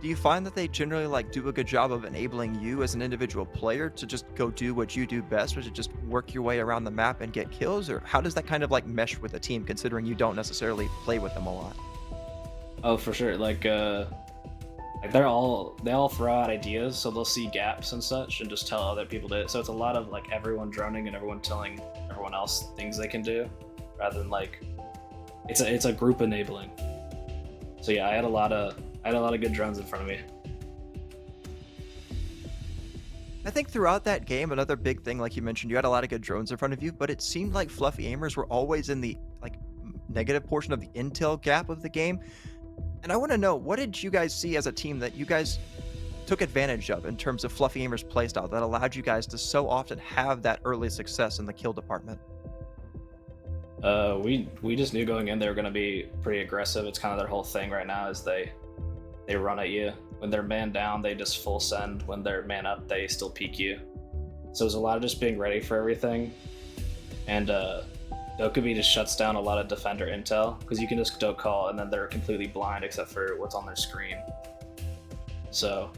Do you find that they generally do a good job of enabling you as an individual player to just go do what you do best, which is just work your way around the map and get kills? Or how does that kind of mesh with a team, considering you don't necessarily play with them a lot? Oh, for sure. They all throw out ideas, so they'll see gaps and such and just tell other people to do it. So it's a lot of everyone droning and everyone telling everyone else things they can do, rather than it's a group enabling. So yeah, I had a lot of good drones in front of me. I think throughout that game, another big thing, like you mentioned, you had a lot of good drones in front of you, but it seemed like Fluffy Aimers were always in the negative portion of the intel gap of the game. And I want to know, what did you guys see as a team that you guys took advantage of in terms of Fluffy Aimers playstyle that allowed you guys to so often have that early success in the kill department? We just knew going in they were going to be pretty aggressive. It's kind of their whole thing right now is they run at you. When they're man down, they just full send. When they're man up, they still peek you. So there's a lot of just being ready for everything. And Dokkaebi just shuts down a lot of defender intel, because you can just doke call and then they're completely blind except for what's on their screen. So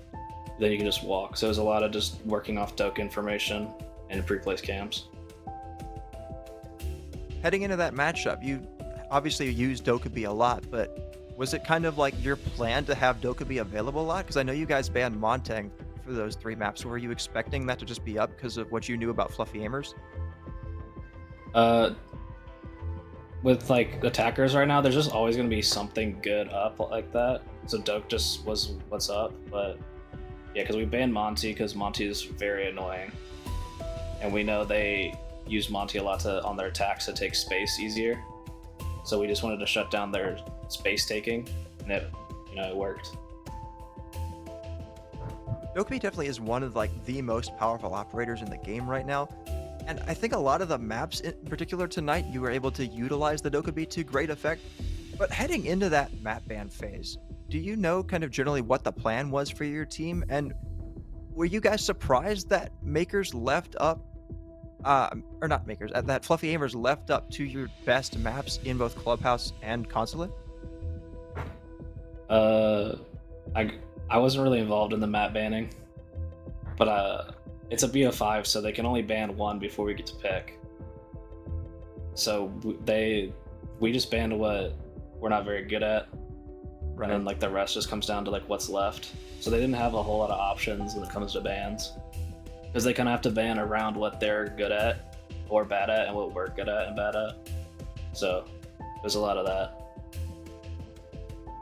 then you can just walk. So there's a lot of just working off doke information and pre-place camps. Heading into that matchup, you obviously used Dokkaebi a lot, but was it kind of your plan to have Dokkaebi available a lot? Because I know you guys banned Montang for those 3 maps. Were you expecting that to just be up because of what you knew about Fluffy Aimers? With attackers right now, there's just always going to be something good up like that. So Doke just was what's up. But yeah, because we banned Monty because Monty is very annoying, and we know they use Monty a lot on their attacks to take space easier. So we just wanted to shut down their space taking, and it worked. Dokkaebi definitely is one of the most powerful operators in the game right now. And I think a lot of the maps, in particular tonight, you were able to utilize the Dokkaebi to great effect. But heading into that map ban phase, do you know kind of generally what the plan was for your team? And were you guys surprised that MKERS left up, or not MKERS, that Fluffy Aimers left up to your best maps in both Clubhouse and Consulate? I wasn't really involved in the map banning, but it's a BO5, so they can only ban one before we get to pick. So we just banned what we're not very good at, and then like the rest just comes down to like what's left. So they didn't have a whole lot of options when it comes to bans, because they kind of have to ban around what they're good at or bad at, and what we're good at and bad at. So there's a lot of that.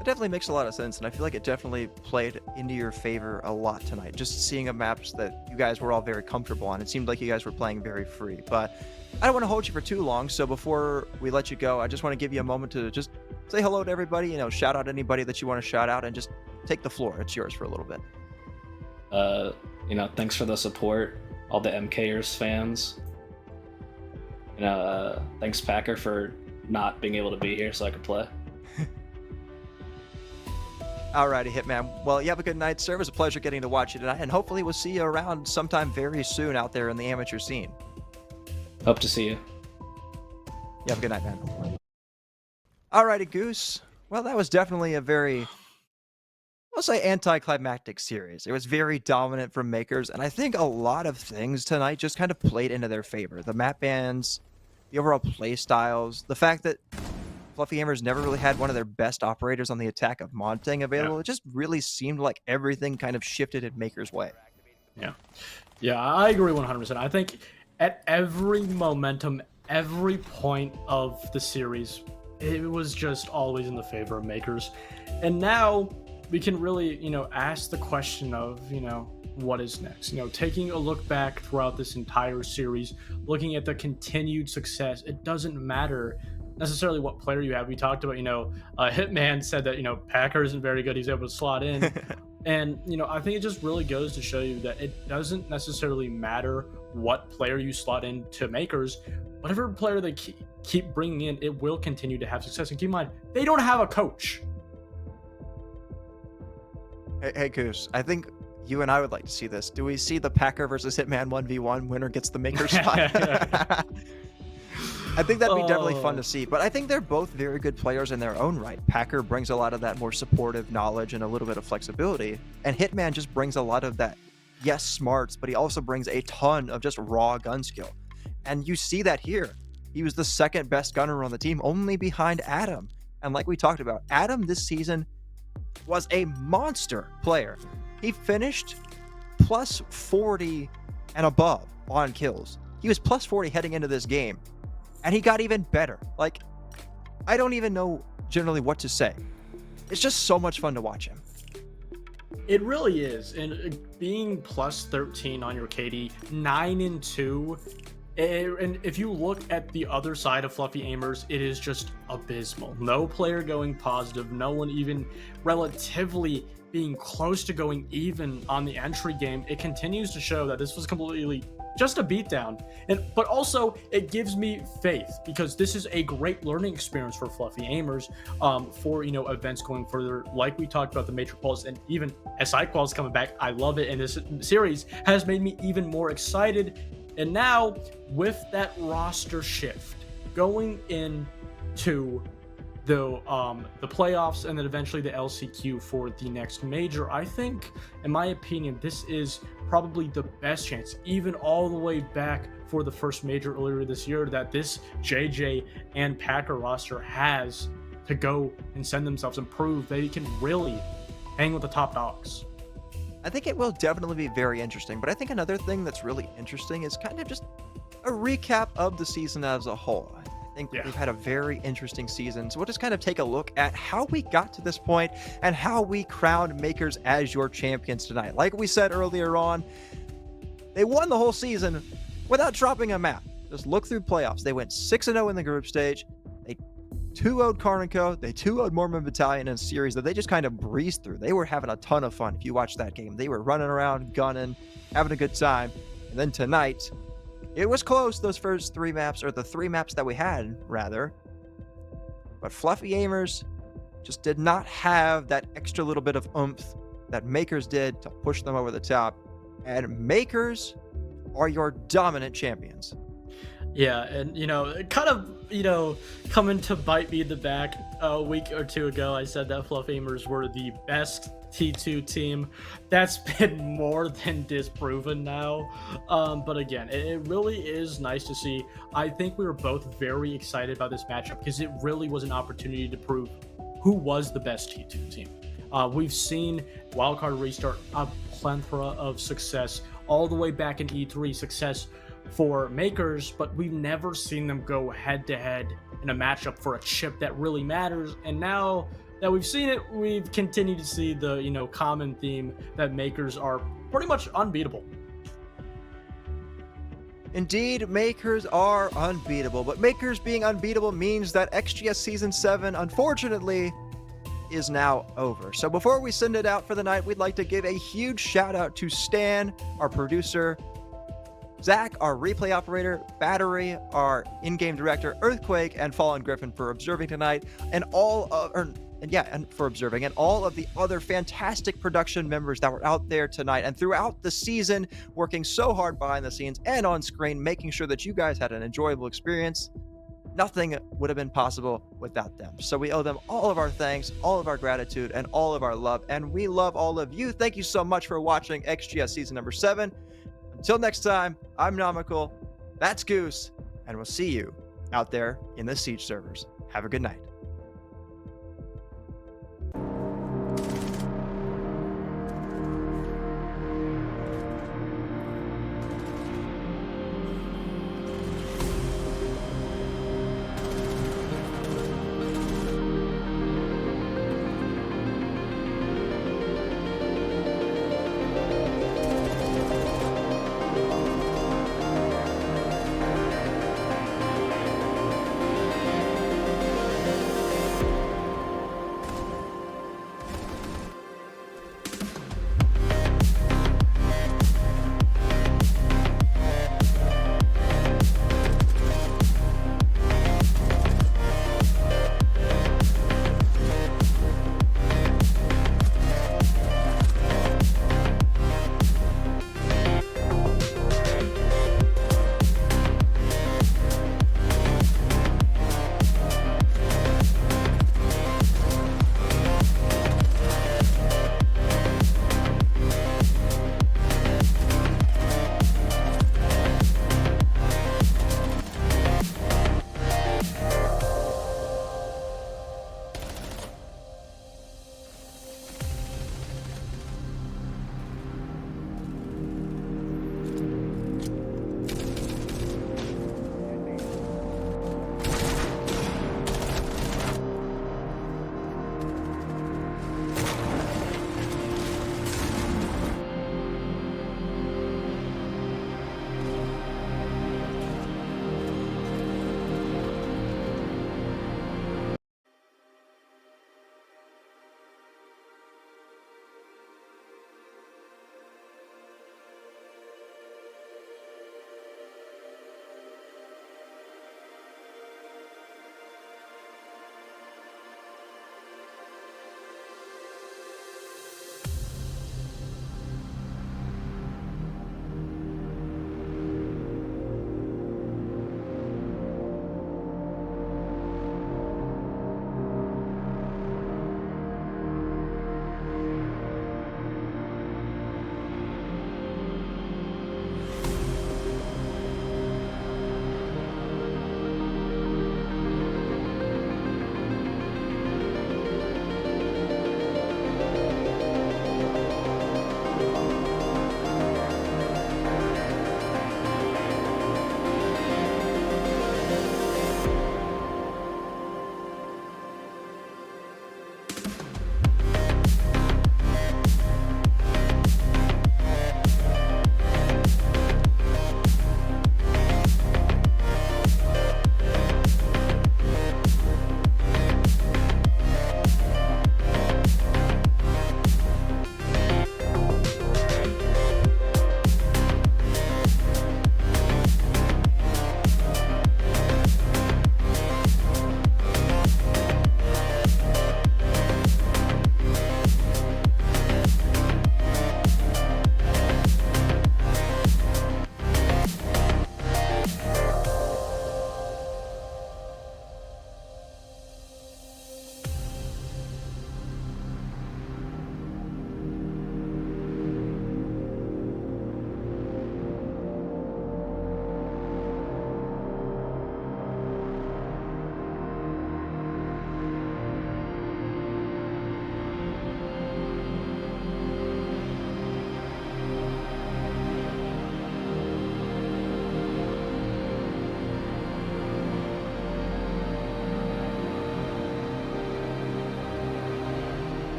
It definitely makes a lot of sense, and I feel like it definitely played into your favor a lot tonight. Just seeing a maps that you guys were all very comfortable on. It seemed like you guys were playing very free, but I don't want to hold you for too long, so before we let you go, I just want to give you a moment to just say hello to everybody, shout out anybody that you want to shout out, and just take the floor. It's yours for a little bit. Thanks for the support, all the MKERS fans. Thanks Packer for not being able to be here so I could play. Alrighty, Hitman. Well, you have a good night, sir. It was a pleasure getting to watch you tonight, and hopefully we'll see you around sometime very soon out there in the amateur scene. Hope to see you. You have a good night, man. Alrighty, Goose. Well, that was definitely a very, I'll say, anticlimactic series. It was very dominant from Makers, and I think a lot of things tonight just kind of played into their favor. The map bans, the overall play styles, the fact that Fluffy AIMERS never really had one of their best operators on the attack of Montang available. Yeah. It just really seemed like everything kind of shifted in Maker's way. Yeah, I agree 100%. I think at every momentum, every point of the series, it was just always in the favor of Makers. And now we can really, ask the question of, what is next? Taking a look back throughout this entire series, looking at the continued success, it doesn't matter necessarily what player you have. We talked about, Hitman said that, Packer isn't very good. He's able to slot in. And, I think it just really goes to show you that it doesn't necessarily matter what player you slot into Makers. Whatever player they keep bringing in, it will continue to have success. And keep in mind, they don't have a coach. Hey Goose, I think you and I would like to see this. Do we see the Packer versus Hitman 1v1? Winner gets the Maker spot. I think that'd be definitely fun to see, but I think they're both very good players in their own right. Packer brings a lot of that more supportive knowledge and a little bit of flexibility, and Hitman just brings a lot of that, yes, smarts, but he also brings a ton of just raw gun skill. And you see that here. He was the second best gunner on the team, only behind Adam. And like we talked about, Adam this season was a monster player. He finished plus 40 and above on kills. He was plus 40 heading into this game. And he got even better. Like, I don't even know generally what to say. It's just so much fun to watch him. It really is. And being plus 13 on your KD, 9-2. And if you look at the other side of Fluffy AIMERS, it is just abysmal. No player going positive. No one even relatively being close to going even on the entry game. It continues to show that this was completely just a beatdown, but also it gives me faith because this is a great learning experience for Fluffy AIMERS for events going further, like we talked about the Matrix Quals and even SI Quals coming back. I love it, and this series has made me even more excited. And now with that roster shift going into the playoffs and then eventually the LCQ for the next major, I think, in my opinion, this is probably the best chance, even all the way back for the first major earlier this year, that this JJ and Packer roster has to go and send themselves and prove they can really hang with the top dogs. I think it will definitely be very interesting, but I think another thing that's really interesting is kind of just a recap of the season as a whole. I think we've had a very interesting season, so we'll just kind of take a look at how we got to this point and how we crowned Makers as your champions tonight. Like we said earlier on, they won the whole season without dropping a map. Just look through playoffs. They went 6-0 in the group stage. They 2-0'd Carnico. They 2-0'd Mormon Battalion in a series that they just kind of breezed through. They were having a ton of fun if you watch that game. They were running around, gunning, having a good time. And then tonight, it was close, those first three maps, or the three maps that we had, rather. But Fluffy AIMERS just did not have that extra little bit of oomph that Makers did to push them over the top. And Makers are your dominant champions. Yeah, and it kind of coming to bite me in the back. A week or two ago, I said that Fluff AIMERS were the best T2 team. That's been more than disproven now. But again, it really is nice to see. I think we were both very excited about this matchup because it really was an opportunity to prove who was the best T2 team. We've seen Wildcard Restart a plethora of success all the way back in E3 success for MKERS, but we've never seen them go head-to-head in a matchup for a chip that really matters. And now that we've seen it, we've continued to see the common theme that MKERS are pretty much unbeatable. Indeed, MKERS are unbeatable, but MKERS being unbeatable means that XGS Season 7, unfortunately, is now over. So before we send it out for the night, we'd like to give a huge shout out to Stan, our producer, Zach, our replay operator, Battery, our in-game director, Earthquake, and Fallen Griffin for observing tonight, and all of the other fantastic production members that were out there tonight and throughout the season, working so hard behind the scenes and on screen, making sure that you guys had an enjoyable experience. Nothing would have been possible without them. So we owe them all of our thanks, all of our gratitude, and all of our love. And we love all of you. Thank you so much for watching XGS Season number 7. Until next time, I'm Nomical, that's Goose, and we'll see you out there in the Siege servers. Have a good night.